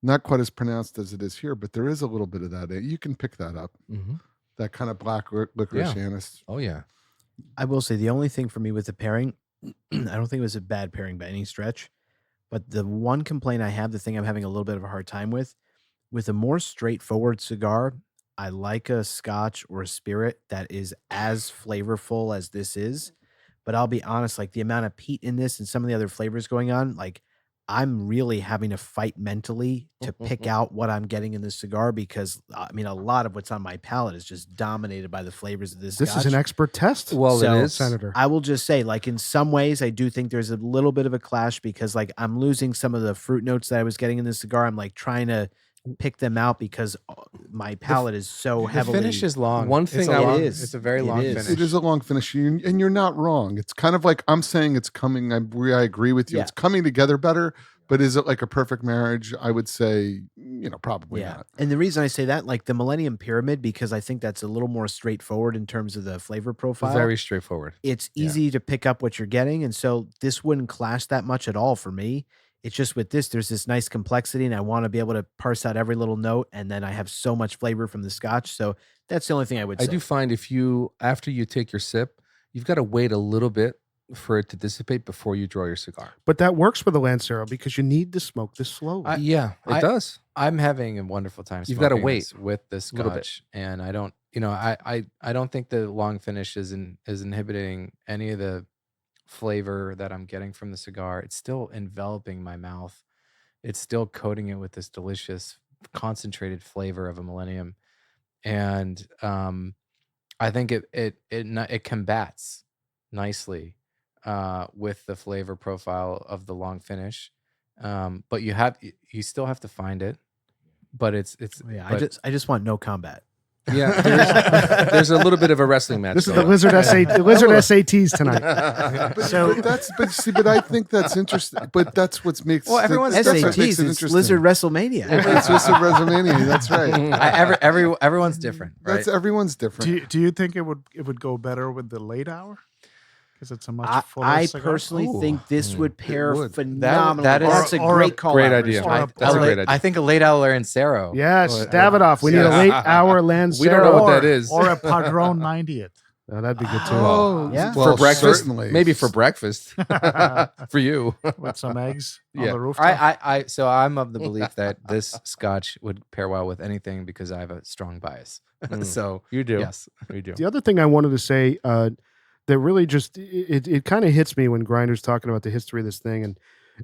F: not quite as pronounced as it is here, but there is a little bit of that. You can pick that up, that kind of black licorice anise.
B: Oh yeah.
D: I will say the only thing for me with the pairing, I don't think it was a bad pairing by any stretch, but the one complaint I have, the thing I'm having a little bit of a hard time with a more straightforward cigar, I like a Scotch or a spirit that is as flavorful as this is. But I'll be honest, like the amount of peat in this and some of the other flavors going on, like I'm really having to fight mentally to pick out what I'm getting in this cigar, because I mean, a lot of what's on my palate is just dominated by the flavors of this
A: This
D: Scotch.
A: is an expert test.
B: Well,
D: So,
B: it is.
A: Senator.
D: I will just say, like, in some ways, I do think there's a little bit of a clash, because, like, I'm losing some of the fruit notes that I was getting in this cigar. I'm, like, trying to pick them out because my palate is so heavily.
E: The finish is long.
B: One
E: It's
B: thing
E: a
B: I
E: long-
B: want-
E: It's a very
D: It
E: long
D: is.
E: finish.
F: It is a long finish, and you're not wrong. It's kind of like I'm saying it's coming. I agree with you.
D: Yeah.
F: It's coming together better. But is it like a perfect marriage? I would say, probably not.
D: And the reason I say that, like the Millennium Pyramid, because I think that's a little more straightforward in terms of the flavor profile.
B: Very straightforward.
D: It's easy to pick up what you're getting. And so this wouldn't clash that much at all for me. It's just with this, there's this nice complexity, and I want to be able to parse out every little note. And then I have so much flavor from the Scotch. So that's the only thing I would say.
B: I do find after you take your sip, you've got to wait a little bit for it to dissipate before you draw your cigar.
A: But that works for the Lancero because you need to smoke this slowly.
B: Yeah, it does.
E: I'm having a wonderful time.
B: You've gotta
E: smoking
B: wait
E: this with the
B: little bit.
E: Scotch, and I don't, I don't think the long finish is inhibiting any of the flavor that I'm getting from the cigar. It's still enveloping my mouth. It's still coating it with this delicious concentrated flavor of a Millennium, and I think it combats nicely with the flavor profile of the long finish. But you still have to find it. but it's
D: Yeah,
E: but
D: I just want no combat.
B: Yeah, there's a little bit of a wrestling match.
A: This is the
B: going
A: Lizard
B: on.
A: SATs tonight.
F: But I think that's interesting. But that's what makes that's what makes
D: SATs.
F: it
D: It's
F: interesting.
D: Lizard WrestleMania.
F: It's just a WrestleMania. That's right.
E: everyone's different, right?
F: That's everyone's different.
C: Do you think it would go better with the late hour? Because it's a much fuller
D: I
C: cigar?
D: personally think this would pair
F: would.
D: phenomenally.
E: That is-
D: That's a
C: or
D: great
C: a-
D: call.
B: Great
D: out,
B: idea.
D: Rich.
B: That's a great idea.
E: I think a late hour Lancero.
A: Yes, Davidoff. We need a late hour Lancero.
B: We don't know what that is.
C: Or a Padron 90th.
A: Oh, that'd be good too.
F: Oh,
D: yeah.
F: well,
B: For breakfast,
F: certainly.
B: maybe for breakfast for you.
C: With some eggs on
B: Yeah.
C: the rooftop.
E: So I'm of the belief that this Scotch would pair well with anything because I have a strong bias. So
B: You do.
E: yes,
B: We do.
A: The other thing I wanted to say that really just it kind of hits me when Grinder's talking about the history of this thing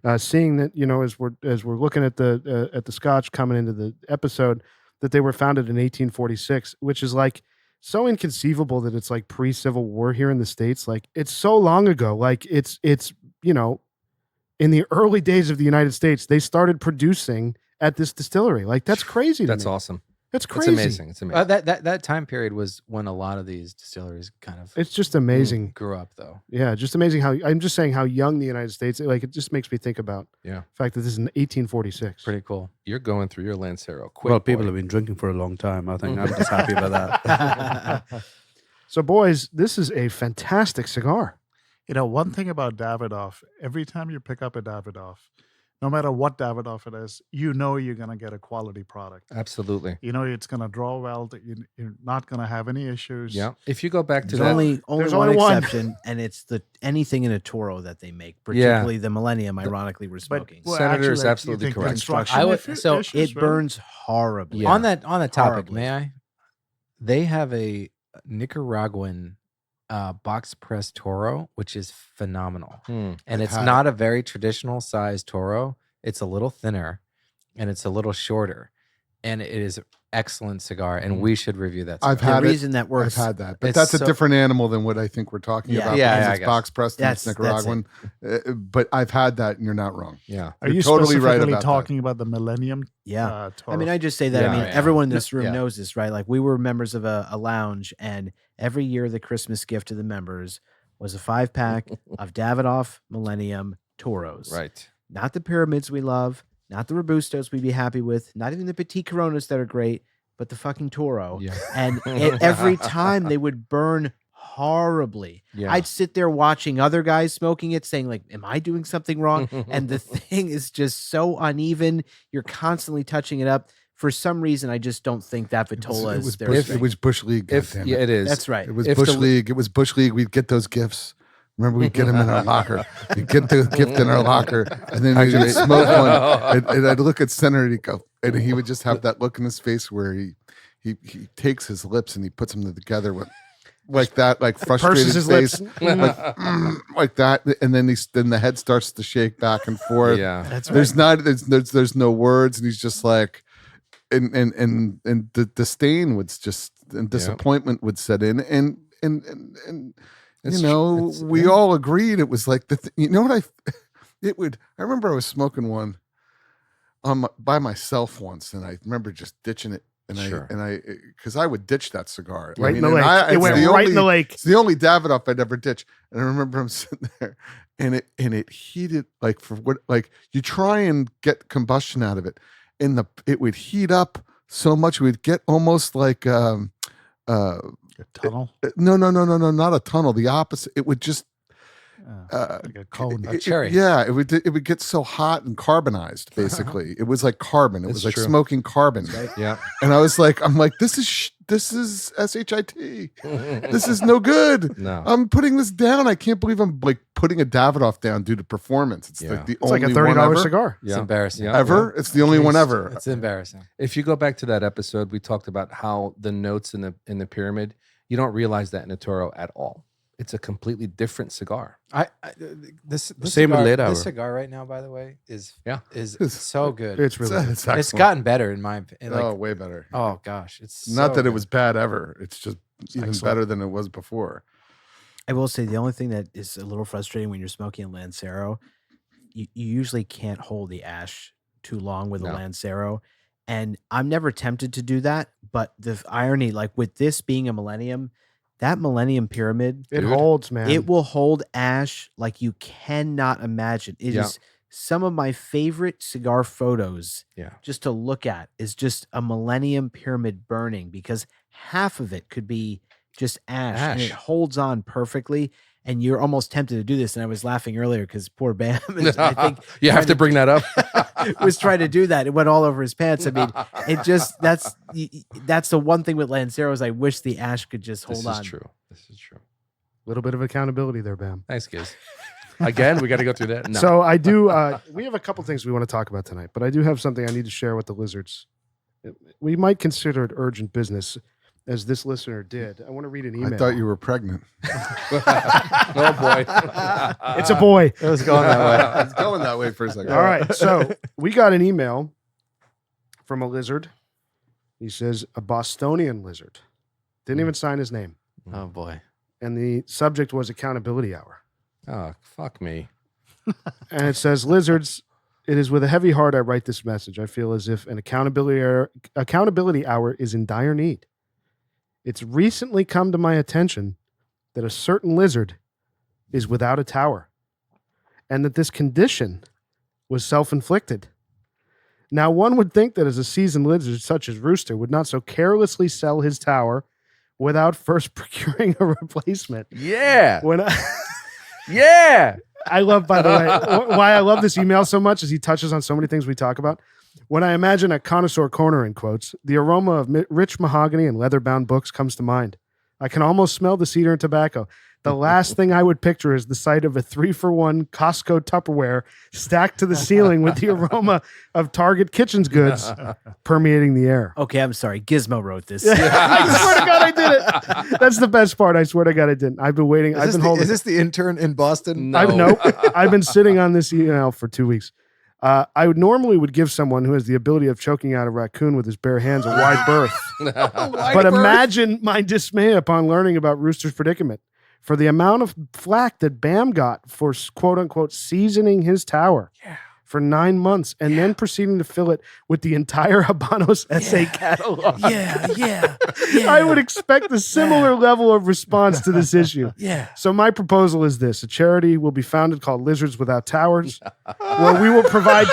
A: and seeing that, you know, as we're looking at the Scotch coming into the episode, that they were founded in 1846, which is like so inconceivable that it's like pre-Civil War here in the States. Like it's so long ago. Like it's you know, in the early days of the United States, they started producing at this distillery. Like that's crazy. To
B: That's
A: me.
B: awesome.
A: That's
B: It's
A: crazy.
B: amazing. It's amazing.
E: that time period was when a lot of these distilleries kind of
A: It's just amazing.
E: grew up, though.
A: Yeah, just amazing how I'm just saying how young the United States. Like it just makes me think about
B: Yeah.
A: the fact that this is in 1846.
E: Pretty cool.
B: You're going through your Lancero quick.
G: Well, people
B: boy.
G: have been drinking for a long time. I think I'm just happy about that.
A: So, boys, this is a fantastic cigar.
C: You know, one thing about Davidoff, every time you pick up a Davidoff, no matter what Davidoff it is, you know you're going to get a quality product.
B: Absolutely.
C: You know it's going to draw well. That you're not going to have any issues.
B: Yeah. If you go back to
D: There's
B: that,
D: only
A: there's
D: one
A: only one.
D: exception, and it's anything in a Toro that they make, particularly the Millennium. Ironically, we're smoking.
B: Senator is
C: you
B: absolutely
C: think
B: correct.
C: construction
E: I would-
C: issues,
E: so
C: issues,
D: it
C: really?
D: burns horribly.
B: Yeah.
E: On that topic,
D: Horribly.
E: may I? They have a Nicaraguan box press Toro, which is phenomenal, and
F: I've
E: it's
F: had
E: not a very traditional size Toro. It's a little thinner, and it's a little shorter, and it is an excellent cigar. And we should review that cigar.
F: I've
D: The
F: had it.
D: reason that
F: I've
D: works.
F: had that, but
E: It's
F: that's a
E: so-
F: different animal than what I think we're talking
D: Yeah.
F: about.
E: Yeah,
F: because
E: yeah, I
F: it's
E: guess.
F: box pressed and it's
D: That's it.
F: Nicaraguan. But I've had that, and you're not wrong.
B: yeah.
C: Are
F: You're
C: you
F: totally right
C: specifically
F: about that.
C: talking about the Millennium?
D: Yeah.
C: Toro?
D: I mean, I just say that. I
B: Yeah,
D: mean,
E: yeah.
D: everyone in this room
E: Yeah.
D: knows this, right? Like, we were members of a lounge, and every year the Christmas gift to the members was a 5-pack of Davidoff Millennium Toros.
B: Right.
D: Not the pyramids we love, not the Robustos we'd be happy with, not even the Petit Coronas that are great, but the fucking Toro.
B: Yeah.
D: And every time they would burn horribly.
B: Yeah.
D: I'd sit there watching other guys smoking it, saying, like, am I doing something wrong? And the thing is just so uneven. You're constantly touching it up. For some reason, I just don't think that Vitola is their
F: Bush,
D: strength.
F: it was Bush League.
B: If
F: goddammit.
B: yeah, it is.
D: That's right.
F: It was
B: If
F: Bush
B: the-
F: League. It was Bush League. We'd get those gifts. Remember, we'd get them in our locker. We'd get the gift in our locker, and then we would smoke one. And I'd look at Senator, and he'd go, and he would just have that look in his face where he takes his lips and he puts them together with like that, like frustrated
A: Purses his
F: face,
A: lips.
F: like that, and then then the head starts to shake back and forth.
B: Yeah.
D: That's
F: There's no words, and he's just like, and the disdain would just and disappointment would set in, and
B: It's
F: you know,
B: tr- it's-
F: we
B: yeah.
F: all agreed it was like you know what I remember I was smoking one by myself once, and I remember just ditching it, and
B: Sure.
F: because I would ditch that cigar
A: Right in the
F: and
A: lake. It
F: it's
A: went
F: the
A: right in the
F: only-
A: lake.
F: It's the only Davidoff I'd ever ditch, and I remember him sitting there, and it heated like for what like you try and get combustion out of it, and it would heat up so much we'd get almost like
C: A tunnel,
F: no, not a tunnel. The opposite. It would just
C: like a cone.
E: cherry.
F: Yeah, it would get so hot and carbonized. Basically, it was like carbon. It
B: It's
F: was like
B: true.
F: smoking carbon.
B: Yeah.
F: And I'm like, this is shit. This is no good.
B: No.
F: I'm putting this down. I can't believe I'm like putting a Davidoff down due to performance. It's
B: Yeah.
F: like the
A: It's like
F: only
A: a $30
F: one ever.
A: cigar.
E: It's
B: Yeah.
E: embarrassing.
B: Yeah.
F: Ever? It's the only one ever.
E: It's embarrassing.
B: If you go back to that episode, we talked about how the notes in the pyramid, you don't realize that in a Toro at all. It's a completely different cigar.
E: This
G: Same with
E: cigar,
G: late hour.
E: This cigar right now, by the way, is so good.
A: It's really good.
F: It's
E: It's
F: excellent.
E: gotten better in my opinion.
F: oh,
E: Like,
F: way better.
E: oh gosh, it's
F: Not
E: so
F: that it
E: good.
F: was bad ever. It's just even
C: excellent.
F: better than it was before.
D: I will say the only thing that is a little frustrating when you're smoking a Lancero, you usually can't hold the ash too long with a
B: No.
D: Lancero. And I'm never tempted to do that. But the irony, like with this being a Millennium, that Millennium Pyramid,
A: It holds, man.
D: it will hold ash like you cannot imagine. It is some of my favorite cigar photos just to look at is just a Millennium Pyramid burning, because half of it could be just ash. And it holds on perfectly. And you're almost tempted to do this. And I was laughing earlier because poor Bam is, I think,
B: you have to bring that up.
D: was trying to do that. It went all over his pants. I mean, it just, that's the one thing with Lancero is I wish the ash could just hold on.
B: This is true. This is true.
A: A little bit of accountability there, Bam.
B: Thanks, Giz. Again, we got to go through that. No.
A: So I do, we have a couple things we want to talk about tonight, but I do have something I need to share with the lizards. We might consider it urgent business, as this listener did. I want to read an email.
F: I thought you were pregnant.
B: Oh, boy.
A: It's a boy.
E: It was going that way.
F: It's going that way for a second.
A: All right. So we got an email from a lizard. He says, a Bostonian lizard. Didn't even sign his name.
E: Oh boy.
A: And the subject was accountability hour.
B: Oh, fuck me.
A: And it says, lizards, it is with a heavy heart I write this message. I feel as if an accountability hour is in dire need. It's recently come to my attention that a certain lizard is without a tower, and that this condition was self-inflicted. Now, one would think that as a seasoned lizard such as Rooster would not so carelessly sell his tower without first procuring a replacement.
B: Yeah.
A: When
B: Yeah.
A: I love, by the way, why I love this email so much is he touches on so many things we talk about. When I imagine a connoisseur corner, in quotes, the aroma of rich mahogany and leather-bound books comes to mind. I can almost smell the cedar and tobacco. The last thing I would picture is the sight of a 3-for-1 Costco Tupperware stacked to the ceiling with the aroma of Target Kitchen's goods permeating the air.
D: Okay, I'm sorry. Gizmo wrote this.
A: I swear to God I did it. That's the best part. I swear to God I didn't. I've been waiting. I've been holding.
H: Is this the intern in Boston?
B: No.
A: Nope. I've been sitting on this email for 2 weeks. I would normally give someone who has the ability of choking out a raccoon with his bare hands a wide berth. But imagine my dismay upon learning about Rooster's predicament. For the amount of flack that Bam got for quote unquote seasoning his tower for 9 months and then proceeding to fill it with the entire Habanos essay catalog.
D: Yeah.
A: I would expect a similar level of response to this issue.
D: Yeah.
A: So my proposal is this. A charity will be founded called Lizards Without Towers, where we will provide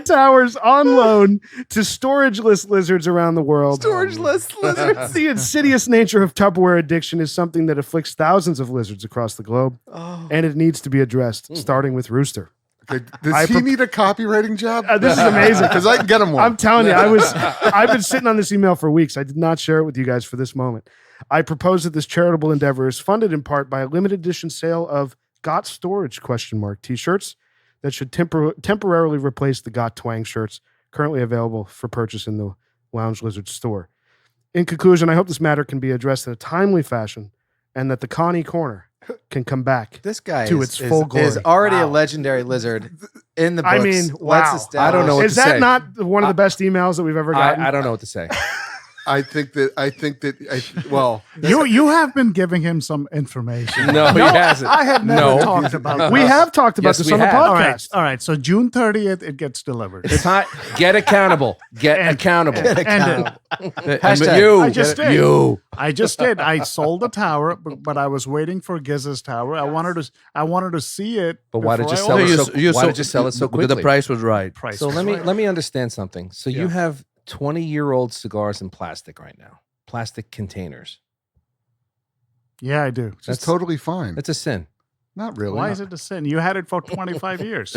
A: towers on loan to storageless lizards around the world.
H: Storageless lizards.
A: The insidious nature of Tupperware addiction is something that afflicts thousands of lizards across the globe, and it needs to be addressed, starting with Rooster.
F: Okay, does he need a copywriting job?
A: This is amazing.
F: Because I can get him one.
A: I'm telling you, I've been sitting on this email for weeks. I did not share it with you guys for this moment. I propose that this charitable endeavor is funded in part by a limited edition sale of Got Storage ? T-shirts that should temporarily replace the Got Twang shirts currently available for purchase in the Lounge Lizard store. In conclusion, I hope this matter can be addressed in a timely fashion and that the Connie Corner can come back
H: This guy
A: to
H: is,
A: its full glory.
E: Is already a legendary lizard in the books.
A: I mean, wow.
E: Let's establish.
B: I don't know what
A: Is
B: to
A: that
B: say.
A: not one of the best emails that we've ever gotten?
B: I don't know what to say.
F: I think that, well,
C: You have been giving him some information.
B: No, he hasn't.
C: I have never
B: No.
C: talked about
A: We
C: this.
A: have talked about
B: Yes,
A: this
B: we
A: on the
B: have.
A: podcast.
C: All right. So June 30th, it gets delivered.
B: It's not. Get accountable. Get accountable.
C: And
E: Hashtag.
B: You.
C: I just did.
B: You.
C: I just did. I sold the tower, but I was waiting for Giz's tower. I wanted to see it.
B: But why did
C: before
B: you
C: I
B: sell
C: ordered
B: it so? Why did you sell it so
G: Because
B: quickly?
G: the price was right.
C: Price
B: So
C: was
B: let
C: right.
B: me understand something. So you have 20-year-old cigars in plastic right now, plastic containers.
C: Yeah, I do.
F: it's totally fine.
B: That's a sin.
F: Not really.
C: Why is it a sin? You had it for 25 years.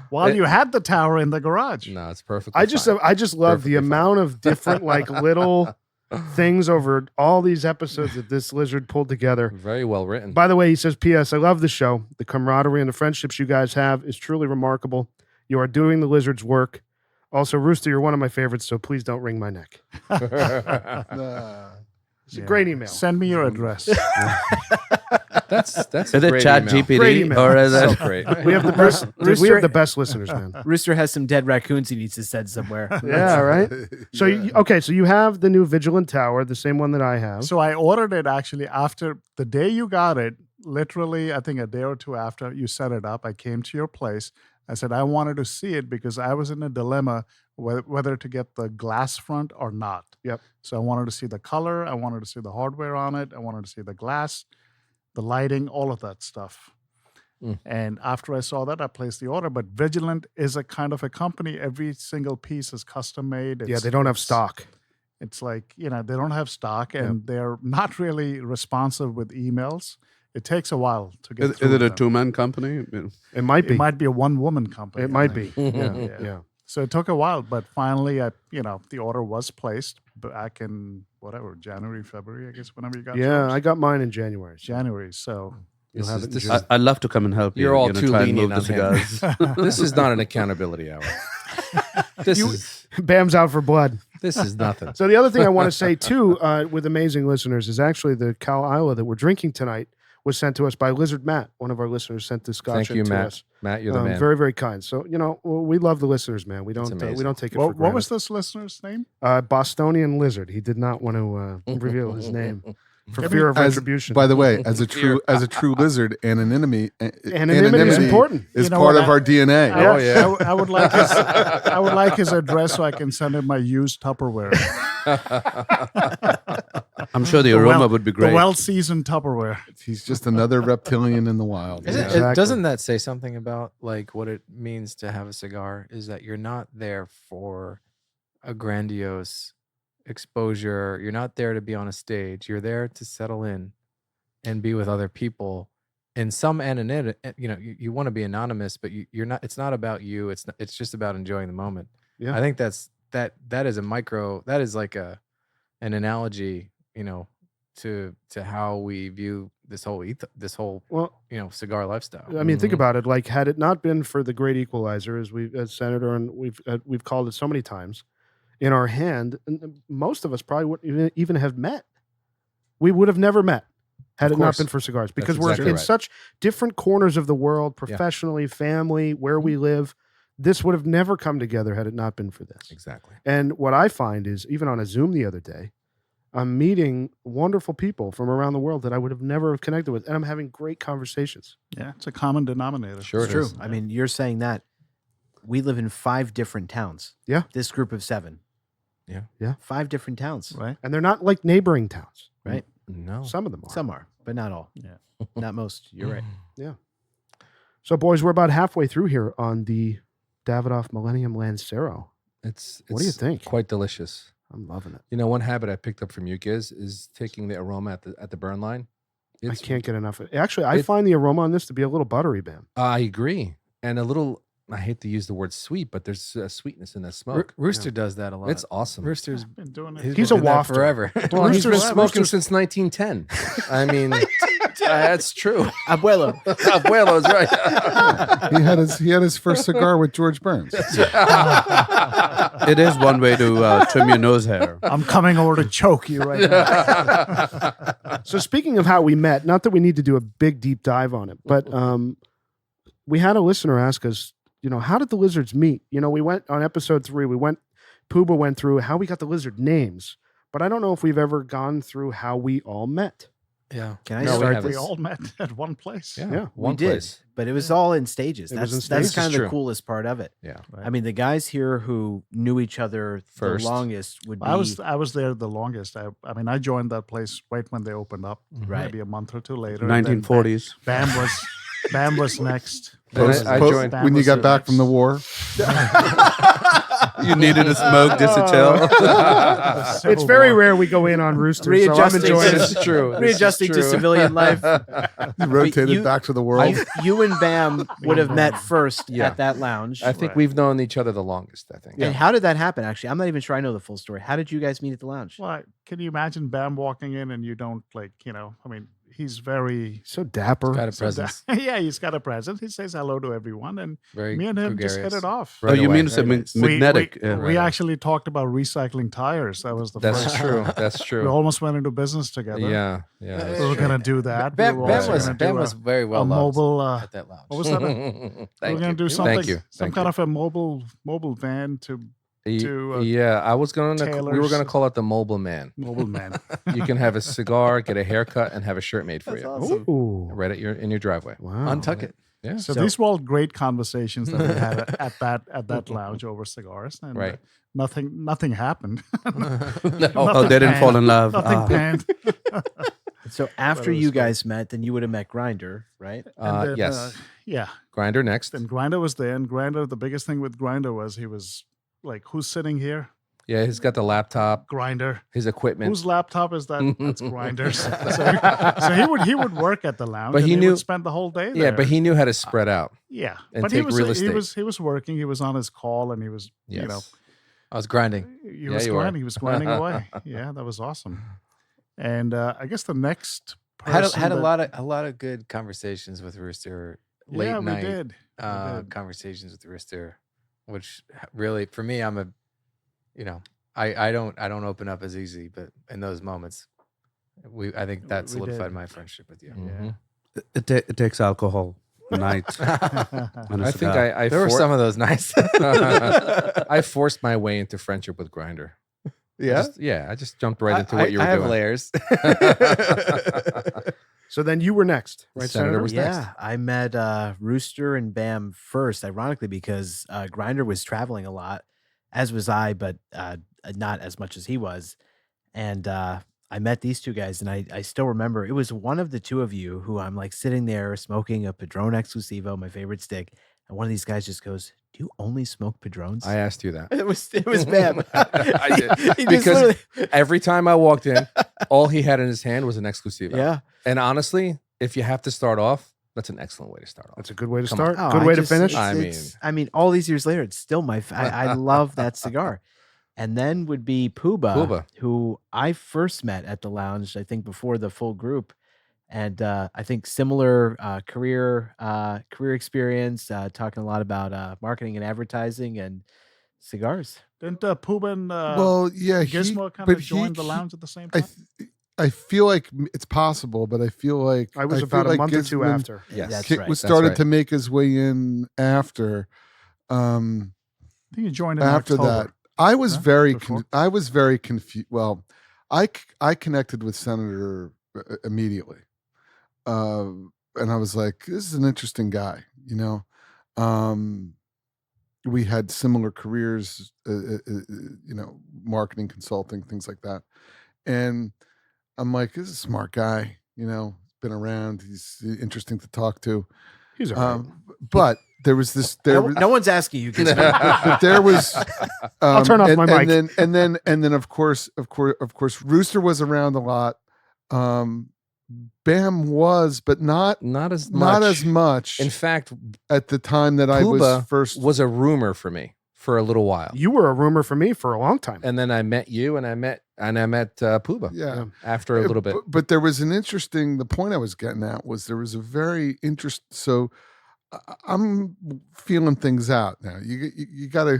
C: While you had the tower in the garage.
B: No, it's perfect.
A: I just love the amount of different like little things over all these episodes that this lizard pulled together.
B: Very well written.
A: By the way, he says, P.S. I love the show. The camaraderie and the friendships you guys have is truly remarkable. You are doing the lizard's work. Also, Rooster, you're one of my favorites, so please don't wring my neck. It's a great email.
C: Send me your address.
B: That's
G: Is
B: a
G: it
B: great
G: Chat
B: email.
A: Great
G: GPT
A: email.
G: or is
B: So
G: it?
B: great.
A: We have the best. We have the best listeners, man.
D: Rooster has some dead raccoons he needs to send somewhere.
A: Yeah, right. So so you have the new Vigilant Tower, the same one that I have.
C: So I ordered it actually after the day you got it. literally, I think a day or two after you set it up, I came to your place. I said I wanted to see it because I was in a dilemma whether to get the glass front or not.
A: Yep.
C: So I wanted to see the color. I wanted to see the hardware on it. I wanted to see the glass, the lighting, all of that stuff. And after I saw that, I placed the order. But Vigilant is a kind of a company. Every single piece is custom made.
A: Yeah, they don't have stock.
C: It's like, they don't have stock, and they're not really responsive with emails. It takes a while to get
G: Is
C: through
G: it a
C: them.
G: two-man company?
A: It might be.
C: It might be a one-woman company.
A: It
C: I
A: might
C: think.
A: be. Yeah.
C: So it took a while, but finally, the order was placed back in January, February, I guess, whenever you got
A: Yeah,
C: yours.
A: I got mine in January. So
C: January. So
A: you'll have it in
B: this
A: June.
G: I'd love to come and help you.
B: You're all
G: you know,
B: too
G: try and
B: lenient
G: move the
B: on him.
G: cigars.
B: This is not an accountability hour.
A: Bam's out for blood.
B: This is nothing.
A: So the other thing I want to say too, with amazing listeners, is actually the Caol that we're drinking tonight was sent to us by Lizard Matt. One of our listeners sent this scotch
B: Thank you,
A: to
B: Matt.
A: us.
B: Matt, you're the man.
A: Very, very kind. So we love the listeners, man. We don't take it for
C: what
A: granted.
C: was this listener's name?
A: Bostonian Lizard. He did not want to reveal his name for
C: Give
A: fear
C: me-
A: of
F: As-
A: retribution.
F: By the way, as a true lizard, anonymity
A: Anonymity is important.
F: is
C: You know
F: part
C: what,
F: of our DNA.
C: I would like his, I would like his address so I can send him my used Tupperware.
G: I'm sure the aroma would be great.
C: The well-seasoned Tupperware.
F: He's just another reptilian in the wild.
E: Isn't-
A: Exactly.
E: Doesn't that say something about like what it means to have a cigar? Is that you're not there for a grandiose exposure. You're not there to be on a stage. You're there to settle in and be with other people. In some anonymity, you want to be anonymous, but you're not. It's not about you. It's just about enjoying the moment.
A: Yeah.
E: I think that is a micro. That is like an analogy, to how we view this whole
A: Well,
E: cigar lifestyle.
A: I mean, think about it. Like, had it not been for the great equalizer, as Senator, and we've called it so many times, in our hand, and most of us probably wouldn't even have met. We would have never met had it not
B: course.
A: been for cigars, because
B: That's
A: we're
B: exactly
A: in
B: right.
A: such different corners of the world, professionally, family, where we live. This would have never come together had it not been for this.
B: Exactly.
A: And what I find is, even on a Zoom the other day, I'm meeting wonderful people from around the world that I would have never have connected with, and I'm having great conversations.
C: Yeah, it's a common denominator.
B: Sure
D: It's
B: it
D: true.
B: is.
D: I mean, you're saying that we live in 5 different towns.
A: Yeah.
D: This group of 7.
B: Yeah.
A: Yeah.
D: 5 different towns.
C: Right?
A: And they're not like neighboring towns.
D: Right.
B: No.
A: Some of them are.
D: Some are, but not all.
C: Yeah.
D: Not most. You're right.
A: So, boys, we're about halfway through here on the Davidoff Millennium Lancero.
B: It's
A: What do you think?
B: Quite delicious.
A: I'm loving it.
B: One habit I picked up from you guys is taking the aroma at the burn line.
A: I can't get enough of it. Actually, I
B: it-
A: find the aroma on this to be a little buttery, Bam.
B: I agree, and a little. I hate to use the word sweet, but there's a sweetness in that smoke.
E: Rooster does that a lot.
B: It's awesome.
E: Rooster's
C: Been doing it.
A: He's a
E: been there
A: wafter.
E: forever.
B: Well, he's been
A: Rooster's-
B: smoking
A: Rooster's-
B: since 1910. I mean, that's true.
D: Abuelo.
B: Abuelo's right.
F: He had his first cigar with George Burns.
G: It is one way to trim your nose hair.
C: I'm coming over to choke you right now.
A: So, speaking of how we met, not that we need to do a big deep dive on it, but we had a listener ask us, how did the lizards meet? We went on episode 3. Pooba went through how we got the lizard names, but I don't know if we've ever gone through how we all met.
E: Yeah.
D: Can I
B: No, we
D: start
B: haven't.
C: We
D: this?
C: all met at one place.
A: Yeah,
D: We
B: one
D: did,
B: place.
D: but it was all in stages.
A: It was in
D: That's
A: stages.
D: kind of the
B: True.
D: coolest part of it.
B: Yeah.
D: I mean, the guys here who knew each other
B: First.
D: the longest would be
C: I was there the longest. I mean, I joined that place right when they opened up,
D: Right.
C: maybe a month or two later. and then
G: 1940s.
C: Bam was next.
B: Then I
F: Post-
B: joined.
C: Bam
F: when you
C: was
F: got
C: the
F: back from the
C: next.
F: war.
G: You needed a smoke just to chill.
A: It's very rare we go in on roosters, so I'm
D: Readjusting
A: enjoying
D: to-
A: it.
B: It's true. This is
D: readjusting to
B: true.
D: civilian life.
F: He rotated
D: you-
F: back to the world.
D: You and Bam would have met first
B: Yeah.
D: at that lounge.
B: I think
C: Right.
B: we've known each other the longest. I think.
D: And how did that happen? Actually, I'm not even sure I know the full story. How did you guys meet at the lounge?
C: Well, can you imagine Bam walking in and you don't I mean, he's very.
A: So dapper.
E: Got a
C: so
E: presence.
C: yeah, he's got a presence. He says hello to everyone, and
E: Very
C: me and him just hit
E: gregarious.
C: it off.
G: Oh, you
B: away.
G: mean to say
B: Very nice.
G: magnetic?
C: We,
G: yeah.
C: we actually talked about recycling tires. That was the
B: That's
C: first.
B: true. That's
C: We
B: true.
C: almost went into business together.
B: Yeah. Yeah. that's
C: We were
B: true.
C: going to do that.
E: Bam,
C: we were
E: Bam
C: also
E: was
C: gonna
E: Bam
C: do
E: was very
C: a
E: well loved
C: mobile.
E: at that lounge.
C: What was that? We
B: Thank
C: were going
B: you.
C: to do something.
B: Thank you.
C: Some
B: Thank
C: kind
B: you.
C: of a mobile van to to
B: Yeah, I was going to. We were
C: tailors.
B: going to call it the mobile man.
C: Mobile Man.
B: You can have a cigar, get a haircut, and have a shirt made for
E: That's
B: you
E: awesome.
A: Ooh.
B: right in your driveway.
A: Wow.
E: Untuck it.
B: Yeah.
C: So,
D: So-
C: these were all great conversations that we had at that lounge over cigars, and
B: Right.
C: nothing happened.
G: Oh, they didn't fall in love.
C: Nothing
G: Ah.
C: panned.
D: So after
C: it was
D: you
C: great.
D: guys met, then you would have met Grinder, right?
C: And then,
B: Yes.
C: yeah.
B: Grinder next.
C: Then Grinder was there, and Grinder. The biggest thing with Grinder was he was like, "Who's sitting here?"
B: Yeah, he's got the laptop,
C: Grinder.
B: his equipment.
C: Whose laptop is that? That's Grinder's. So he would work at the lounge,
B: But
C: and
B: he
C: he
B: knew-
C: would spend the whole day there.
B: Yeah, but he knew how to spread out.
C: yeah,
B: and
C: but
B: take real
C: he
B: estate.
C: was working. He was on his call, and he was
B: Yes.
C: you know
E: I was grinding.
C: he
B: Yeah,
C: was
B: you were.
C: grinding. He was grinding away. Yeah, that was awesome. And I guess the next
E: Had
C: person
E: a
C: that-
E: lot of good conversations with Rooster. Late
C: yeah,
E: night
C: we did.
E: conversations with Rooster, which really for me, I'm a, I don't open up as easy, but in those moments, I think that
C: We
E: solidified
C: did.
E: my friendship with you.
B: Mhm.
G: It takes alcohol night. and a
B: I think
G: cigar.
B: I
E: There were
B: for-
E: some of those nights.
B: I forced my way into friendship with Grinder. I just jumped right into what you were
E: I have
B: doing.
E: layers.
A: So then you were next, right,
B: Senator
A: Senator?
B: was
D: Yeah,
B: next.
D: I met Rooster and Bam first, ironically, because Grinder was traveling a lot, as was I, but not as much as he was. And I met these two guys, and I still remember it was one of the two of you who I'm like sitting there smoking a Padron Exclusivo, my favorite stick, and one of these guys just goes, "Do you only smoke Padrones?"
B: I asked you that.
D: It was Bam.
B: I did.
D: He just
B: Because
D: literally-
B: every time I walked in, all he had in his hand was an Exclusivo.
D: yeah.
B: And honestly, if you have to start off, that's an excellent way to start off.
A: That's a good way to
B: Come on.
A: start.
D: Oh,
A: Good
D: I
A: way
D: just-
A: to finish.
B: I mean-
D: all these years later, it's still I love that cigar. And then would be
B: Puba.
D: who I first met at the lounge, I think before the full group. And I think similar career experience, talking a lot about marketing and advertising and cigars.
C: Didn't Pooh and
F: well, yeah,
C: Gizmo kind
F: but
C: of joined the lounge at the same
F: I
C: time?
F: I feel like it's possible, but I feel like
A: I was
F: feel
A: about a
F: like
A: month or two
F: Gizman
A: after.
B: Yes.
D: That's
F: ki-
D: right.
F: was
B: That's
F: started
B: right.
F: to make his way in after.
C: I think you joined in
F: After
C: October.
F: that, I was
C: Huh?
F: very
C: Before?
F: I was very confused. Well, I connected with Senator immediately, and I was like, "This is an interesting guy," you know. We had similar careers, marketing, consulting, things like that, and I'm like, "This is a smart guy," you know. Been around. He's interesting to talk to.
A: He's all right.
F: But there was this.
D: No one's asking you. Gizmo.
F: But there was.
A: I'll turn off my mic.
F: And then of course, Rooster was around a lot. Bam was, but not
B: Not
F: not
B: as
F: as much
B: In fact,
F: at the time that I was
B: Puba
F: first.
B: was a rumor for me for a little while.
A: You were a rumor for me for a long time.
B: And then I met you, and I met Puba.
F: Yeah.
B: After a little bit.
F: But there was an interesting. The point I was getting at was there was a very interest. So I'm feeling things out now. You got to,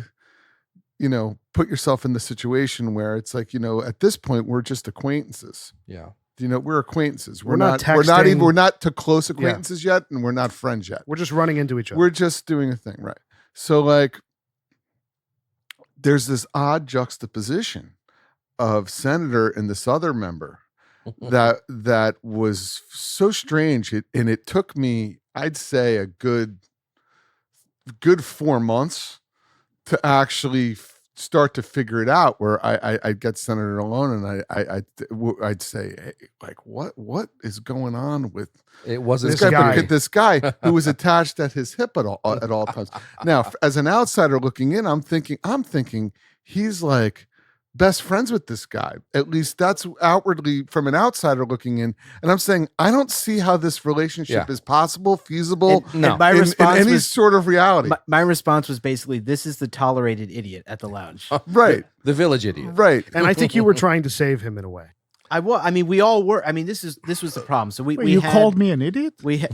F: put yourself in the situation where it's like, at this point we're just acquaintances.
B: Yeah.
F: We're acquaintances.
A: We're not
F: We're not even.
A: texting.
F: We're not to close acquaintances yet, and we're not friends yet.
A: We're just running into each other.
F: We're just doing a thing, right? So like, there's this odd juxtaposition of Senator and this other member that was so strange, and it took me, I'd say, a good 4 months to actually start to figure it out. Where I'd get Senator alone, and I'd say, hey, like, what is going on with
B: It wasn't
F: this
A: This
F: guy?
A: guy.
F: This guy who was attached at his hip at all times. Now, as an outsider looking in, I'm thinking he's like best friends with this guy. At least that's outwardly from an outsider looking in. And I'm saying, I don't see how this relationship
B: Yeah.
F: is possible, feasible,
B: No.
D: And my
F: in
D: response
F: any
D: was
F: sort of reality.
D: my response was basically, "This is the tolerated idiot at the lounge."
F: Right,
B: the village idiot.
F: right.
A: and I think you were trying to save him in a way.
D: I mean, we all were. I mean, this was the problem. So we
C: Wait, you
D: had,
C: called me an idiot?
D: we had,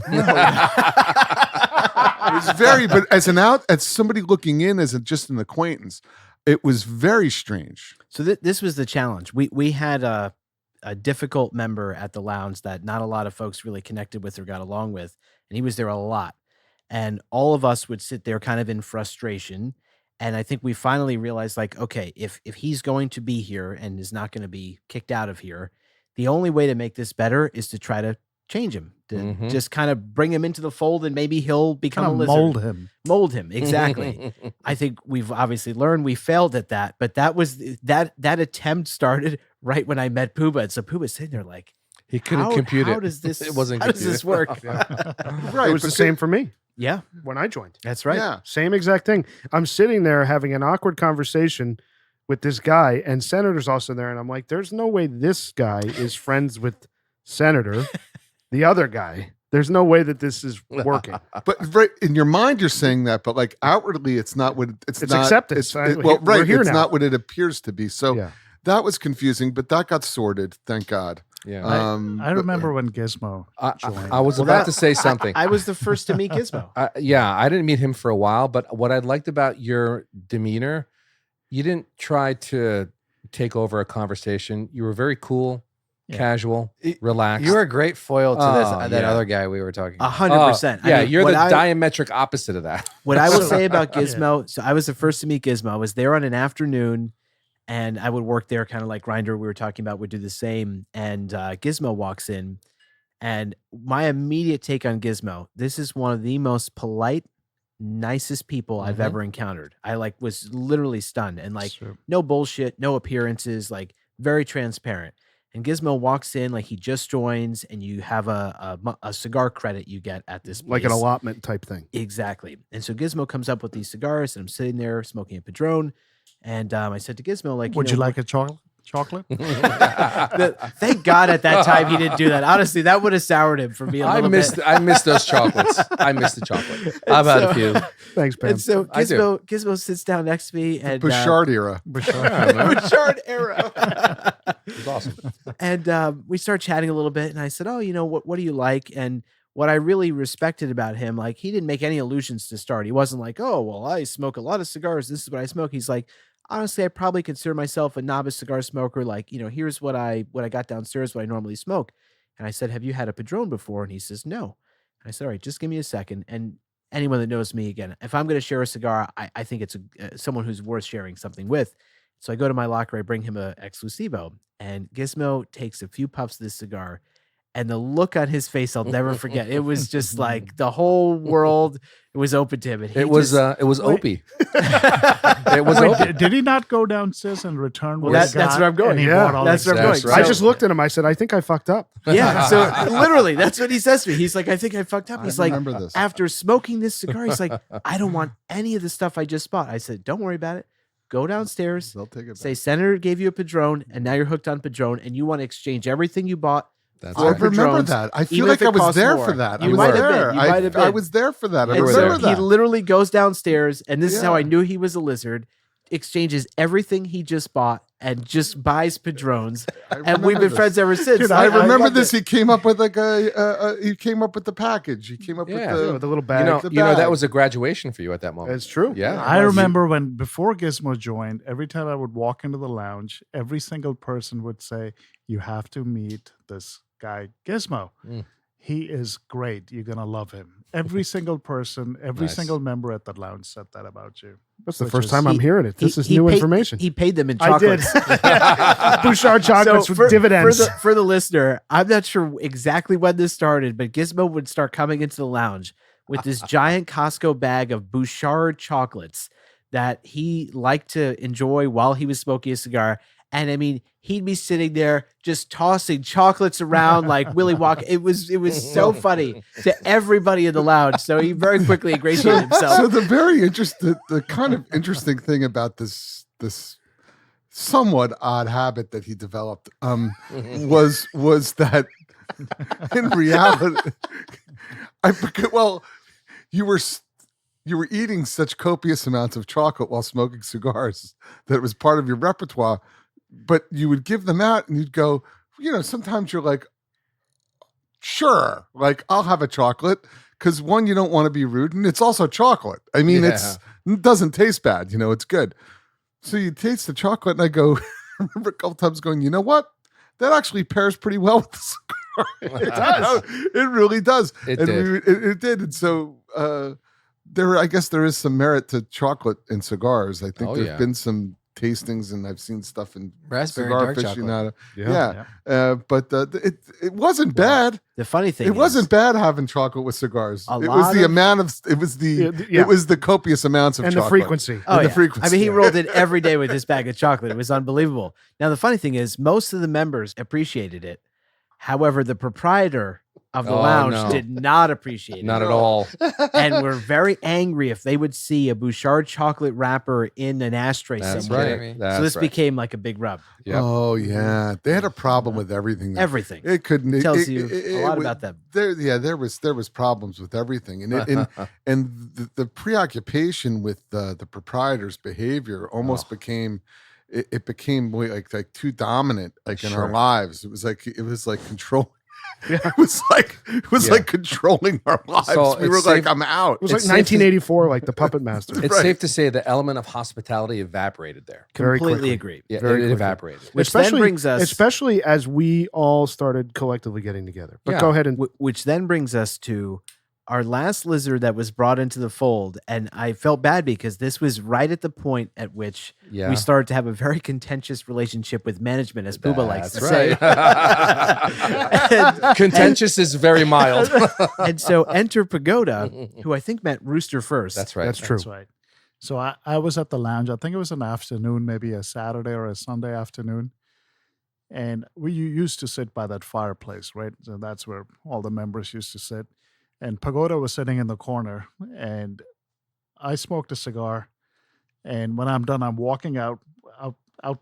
F: It's very, but as somebody looking in as just an acquaintance, it was very strange.
D: So this was the challenge. We had a difficult member at the lounge that not a lot of folks really connected with or got along with, and he was there a lot. And all of us would sit there kind of in frustration. And I think we finally realized, like, okay, if he's going to be here and is not going to be kicked out of here, the only way to make this better is to try to change him, to just kind of bring him into the fold, and maybe he'll become a lizard. Mold him, exactly. I think we've obviously learned we failed at that, but that was that attempt started right when I met Puba. And so Puba's sitting there like,
B: he couldn't compute it.
D: How does this?
B: It wasn't.
D: How does this work?
A: Right. It was the same for me.
D: Yeah,
A: when I joined.
D: That's right.
F: Yeah.
A: Same exact thing. I'm sitting there having an awkward conversation with this guy, and Senator's also there, and I'm like, there's no way this guy is friends with Senator, the other guy. There's no way that this is working.
F: But right in your mind, you're saying that, but like outwardly, it's not what it's not.
A: Acceptance.
F: Right.
A: Here
F: it's
A: now.
F: not what it appears to be. So that was confusing, but that got sorted. Thank God.
B: Yeah.
C: I remember when Gizmo joined.
B: I was about to say something.
D: I was the first to meet Gizmo.
B: I didn't meet him for a while, but what I liked about your demeanor, you didn't try to take over a conversation. You were very cool, casual, relaxed.
E: You were a great foil to that other guy we were talking about.
D: 100%.
B: Yeah, you're the diametric opposite of that.
D: What I will say about Gizmo, so I was the first to meet Gizmo. I was there on an afternoon, and I would work there kind of like Grindr we were talking about would do the same. And Gizmo walks in, and my immediate take on Gizmo, this is one of the most polite, nicest people I've ever encountered. I was literally stunned, and no bullshit, no appearances, like very transparent. And Gizmo walks in like he just joins, and you have a cigar credit you get at this place.
A: Like an allotment type thing.
D: Exactly. And so Gizmo comes up with these cigars, and I'm sitting there smoking a Padron. And I said to Gizmo, like,
C: would you like a chocolate?
D: Thank God at that time he didn't do that. Honestly, that would have soured him for me a little bit.
B: I missed those chocolates. I missed the chocolate.
E: I've had a few.
A: Thanks, Pam.
D: And so Gizmo sits down next to me, and
F: Bouchard era.
D: Bouchard era.
B: It was awesome.
D: And we started chatting a little bit, and I said, "Oh, what do you like?" And what I really respected about him, like, he didn't make any allusions to start. He wasn't like, "Oh, well, I smoke a lot of cigars. This is what I smoke." He's like, honestly, I probably consider myself a novice cigar smoker. Like, here's what I got downstairs, what I normally smoke. And I said, "Have you had a Padron before?" And he says, "No." And I said, "All right, just give me a second." And anyone that knows me, again, if I'm going to share a cigar, I think it's someone who's worth sharing something with. So I go to my locker, I bring him a Exclusivo, and Gizmo takes a few puffs of this cigar, and the look on his face, I'll never forget. It was just like the whole world was open to him. And
B: it was Opie. It was Opie.
C: Did he not go downstairs and return?
D: Well, that's where I'm going. That's where I'm going.
B: Right.
A: I just looked at him. I said, "I think I fucked up."
D: Yeah. So literally, that's what he says to me. He's like, "I think I fucked up." He's like,
F: remember this.
D: after smoking this cigar, he's like, "I don't want any of the stuff I just bought." I said, "Don't worry about it. Go downstairs.
F: They'll take it
D: Say
F: back.
D: Senator gave you a Padron, and now you're hooked on Padron, and you want to exchange everything you bought."
F: I remember that. I feel like I was there for that.
D: You might have been.
F: I was there for that. I
D: And
F: remember
D: so he
F: that.
D: literally goes downstairs, and this is how I knew he was a lizard, exchanges everything he just bought and just buys Padrones. And we've been friends ever since.
C: Dude,
F: I remember
C: love
F: this. He came up with like he came up with the package. He came up with
A: with a little bag.
B: That was a graduation for you at that moment.
A: It's true.
B: Yeah.
C: I remember before Gizmo joined, every time I would walk into the lounge, every single person would say, "You have to meet this guy, Gizmo. He is great. You're going to love him." Every single person, every single member at the lounge said that about you.
A: That's the first time I'm hearing it. This is new information.
D: He paid them in chocolates.
A: I did. Bouchard chocolates with dividends.
D: For the listener, I'm not sure exactly when this started, but Gizmo would start coming into the lounge with this giant Costco bag of Bouchard chocolates that he liked to enjoy while he was smoking a cigar. And I mean, he'd be sitting there just tossing chocolates around like Willy Wonka. It was so funny to everybody in the lounge. So he very quickly ingratiated himself.
F: So the kind of interesting thing about this somewhat odd habit that he developed was that in reality, you were eating such copious amounts of chocolate while smoking cigars that it was part of your repertoire. But you would give them out and you'd go, sometimes you're like, sure, like I'll have a chocolate because one, you don't want to be rude, and it's also chocolate. I mean, it doesn't taste bad, it's good. So you taste the chocolate, and I go, I remember a couple times going, you know what? That actually pairs pretty well with the cigar.
B: It does.
F: It really does.
B: It
F: and
B: did.
F: It did. And so I guess there is some merit to chocolate in cigars. I think
B: Oh,
F: there's
B: yeah.
F: been some tastings, and I've seen stuff in
E: Raspberry
F: cigar
E: dark chocolate.
F: aficionado.
A: Yeah.
F: Yeah, but it wasn't bad.
D: The funny thing
F: It wasn't bad having chocolate with cigars.
D: A
F: It was
D: lot
F: the
D: of-
F: amount of it was the copious amounts of
A: And
F: chocolate.
A: the frequency.
D: Oh,
F: the
D: yeah.
F: frequency.
D: I mean, he rolled it every day with this bag of chocolate. It was unbelievable. Now, the funny thing is, most of the members appreciated it. However, the proprietor of the
B: Oh,
D: lounge
B: no.
D: did not appreciate it.
B: Not at all.
D: And were very angry if they would see a Bouchard chocolate wrapper in an ashtray
B: That's
D: somewhere.
B: right.
E: That's
D: So this
B: right.
D: became like a big rub.
B: Yep.
F: Oh yeah, they had a problem with everything.
D: Everything.
F: It couldn't
D: Tells you a lot
F: was-
D: about them.
F: There was problems with everything, and the preoccupation with the proprietor's behavior almost became. It became like too dominant, like in our
B: Sure.
F: lives. It was like control. It was like controlling our lives.
B: So
F: we were
B: it's
F: like,
B: safe-
F: I'm out.
A: It was like
B: It's safe to-
A: 1984, like the Puppet Master.
B: It's
F: Right.
B: safe to say the element of hospitality evaporated there.
A: Very
D: Completely
A: quickly.
D: agree.
B: Yeah,
A: Very
B: it
A: quickly.
B: evaporated.
D: Which then brings us,
A: especially as we all started collectively getting together. But
B: Yeah.
A: go ahead and
D: which then brings us to our last lizard that was brought into the fold. And I felt bad because this was right at the point at which
B: Yeah.
D: we started to have a very contentious relationship with management, as Booba likes to
B: That's
D: say.
B: right. Contentious is very mild.
D: And so enter Pagoda, who I think meant Rooster first.
B: That's right.
A: That's true.
C: That's right. So I was at the lounge. I think it was an afternoon, maybe a Saturday or a Sunday afternoon. And we used to sit by that fireplace, right? So that's where all the members used to sit. And Pagoda was sitting in the corner. And I smoked a cigar. And when I'm done, I'm walking out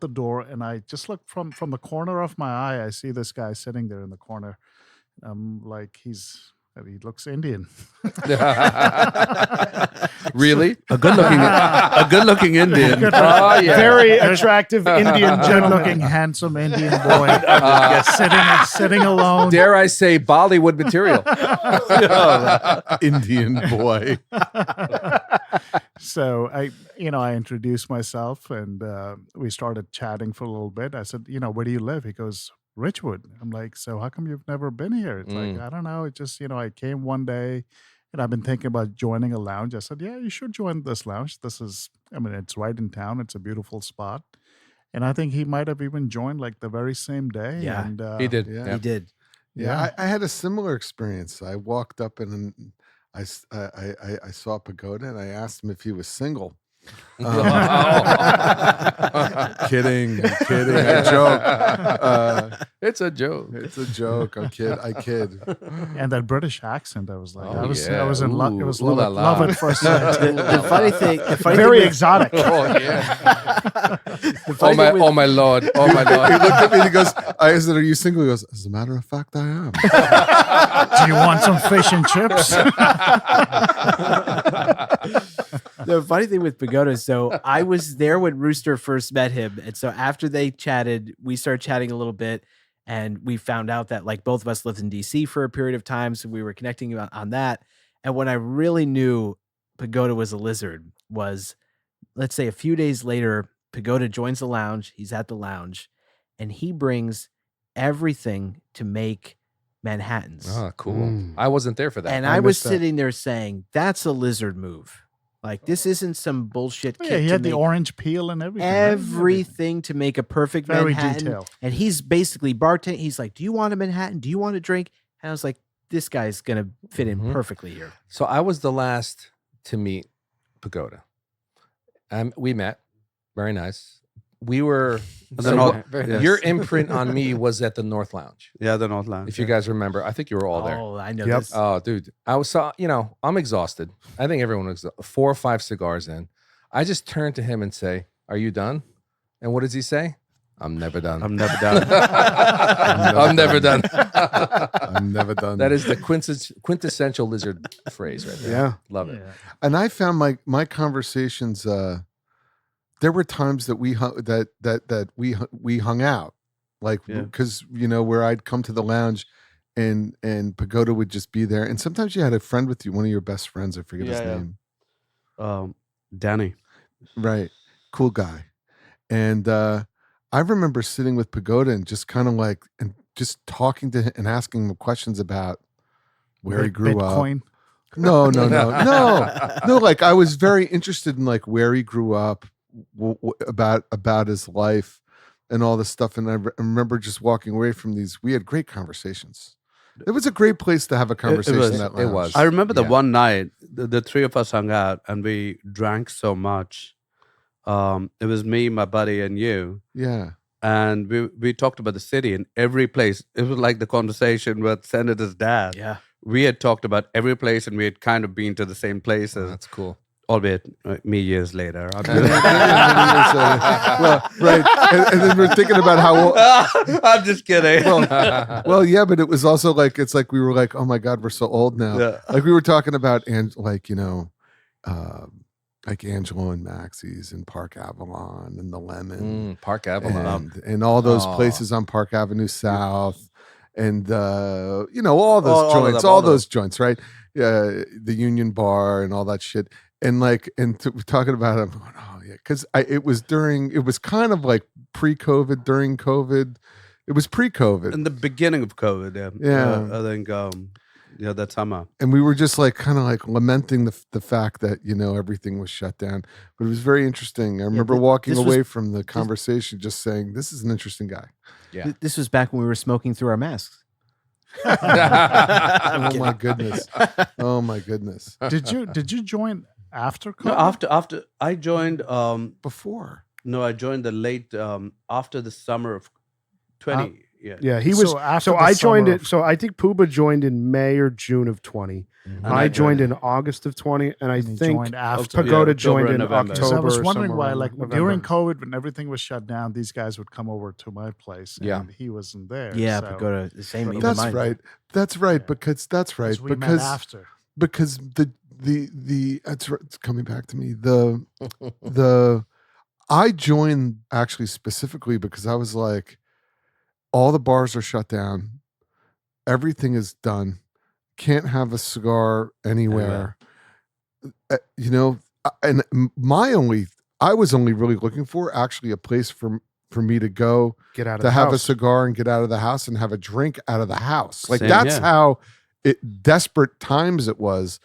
C: the door. And I just look from the corner of my eye. I see this guy sitting there in the corner. I'm like, he looks Indian.
B: Really?
G: A good-looking Indian.
B: Oh, yeah.
A: Very attractive Indian
C: Good
A: gentleman.
C: looking, handsome Indian boy sitting alone.
B: Dare I say Bollywood material?
F: Indian boy.
C: So I introduced myself and we started chatting for a little bit. I said, where do you live? He goes, Richwood. I'm like, so how come you've never been here? It's like, I don't know. It just, I came one day and I've been thinking about joining a lounge. I said, yeah, you should join this lounge. It's right in town. It's a beautiful spot. And I think he might have even joined like the very same day.
D: Yeah,
C: and,
B: He did.
F: Yeah.
D: He did.
F: Yeah, I had a similar experience. I walked up and I saw Pagoda and I asked him if he was single. Kidding. I joke.
B: It's a joke.
F: It's a joke. I kid.
C: And that British accent, I was like,
B: Oh,
C: I was
B: yeah.
C: in love. It was
B: Ooh la la.
C: love at first sight.
D: The funny thing,
A: Very exotic.
B: Oh, yeah.
D: the funny thing with-
B: Oh, my Lord. Oh, my
F: He
B: Lord.
F: looked at me and he goes, I said, are you single? He goes, as a matter of fact, I am.
C: Do you want some fish and chips?
D: The funny thing with Pagoda, so I was there when Rooster first met him. And so after they chatted, we started chatting a little bit. And we found out that like both of us lived in DC for a period of time. So we were connecting on that. And when I really knew Pagoda was a lizard was, let's say a few days later, Pagoda joins the lounge. He's at the lounge and he brings everything to make Manhattans.
B: Oh, cool. I wasn't there for that.
D: And
A: I
D: I was
A: missed that.
D: sitting there saying, that's a lizard move. Like, this isn't some bullshit kit
C: Yeah, he
D: to
C: had the
D: make
C: orange peel and everything. right?
D: everything to make a perfect
C: Very
D: Manhattan.
C: detailed.
D: And he's basically bartending. He's like, do you want a Manhattan? Do you want a drink? And I was like, this guy's going to fit in
B: Mhm.
D: perfectly here.
B: So I was the last to meet Pagoda. We met. Very nice. We were.
G: And
B: so
G: then all-
B: what-
E: Very
G: yes.
B: Your imprint on me was at the North Lounge.
G: Yeah, the North Lounge.
B: If you guys remember, I think you were all there.
D: Oh, I know
A: Yep.
D: this.
B: Oh, dude. I was, I'm exhausted. I think everyone was 4 or 5 cigars in. I just turned to him and say, are you done? And what does he say? I'm never done.
G: I'm never done.
B: I'm never done.
F: I'm never done.
B: That is the quintessential lizard phrase right there.
F: Yeah.
B: Love it.
C: Yeah.
F: And I found my conversations. There were times that we hung out, like
G: Yeah.
F: because where I'd come to the lounge, and Pagoda would just be there. And sometimes you had a friend with you, one of your best friends. I forget his
G: Yeah, yeah.
F: name.
G: Danny.
F: Right, cool guy. And I remember sitting with Pagoda and just kind of like and just talking to him and asking him questions about where he grew up.
C: Bitcoin.
F: No. Like I was very interested in like where he grew up, about his life, and all this stuff. And I remember just walking away from these. We had great conversations. It was a great place to have a conversation.
G: was.
F: That lounge.
B: It was.
G: I remember the
B: Yeah.
G: one night the three of us hung out and we drank so much. It was me, my buddy, and you.
F: Yeah.
G: And we talked about the city and every place. It was like the conversation with Senator's dad.
D: Yeah.
G: We had talked about every place and we had kind of been to the same places,
B: That's cool.
G: albeit me years later.
F: Well, right. And then we're thinking about how.
G: I'm just kidding.
F: Well, yeah, but it was also like it's like we were like, oh my God, we're so old now.
G: Yeah.
F: Like we were talking about, and like like Angelo and Maxie's and Park Avalon and the Lemon.
B: Park Avalon.
F: And all those
B: Aw.
F: places on Park Avenue South, and all those
G: All of
F: joints,
G: them,
F: all
G: all
F: those joints, right? The Union Bar and all that shit, and like, talking about it, I'm going, oh yeah, because it was kind of like pre-COVID, during COVID, it was pre-COVID,
G: In the beginning of COVID,
F: Yeah.
G: I think, that summer.
F: and we were just like kind of like lamenting the fact that everything was shut down. But it was very interesting. I remember walking
D: this was-
F: away from the conversation just saying, this is an interesting guy.
B: Yeah.
D: This was back when we were smoking through our masks.
F: Oh my goodness. Oh my goodness.
C: Did you join after COVID?
G: No, after I joined.
F: Before.
G: No, I joined the late after the summer of 20.
A: Yeah, he was.
C: So after
A: So
C: the
A: I joined
C: summer
A: it. So I think Puba joined in May or June of 20.
B: Mhm.
G: And
A: I
G: I
A: joined in August of 20, and I
C: and he
A: think
C: joined after.
G: October.
A: Pagoda
G: Yeah,
A: joined
G: October
A: in
G: and November.
A: October.
C: So I was
A: or
C: wondering
A: somewhere
C: why,
A: in
C: like
A: November.
C: during COVID, when everything was shut down, these guys would come over to my place, and
B: Yeah.
C: he wasn't there.
D: Yeah,
C: so,
D: Pagoda, the same. even
F: That's
D: mine.
F: right. That's right.
C: Yeah.
F: Because that's right.
C: we met
F: Because
C: after.
F: because the it's coming back to me. The I joined actually specifically because I was like, all the bars are shut down. Everything is done. Can't have a cigar anywhere. And I was only really looking for actually a place for me to go
A: Get out of
F: to
A: the
F: have a
A: house.
F: cigar and get out of the house and have a drink out of the house. Like
G: Same,
F: that's
G: yeah.
F: how desperate times it was,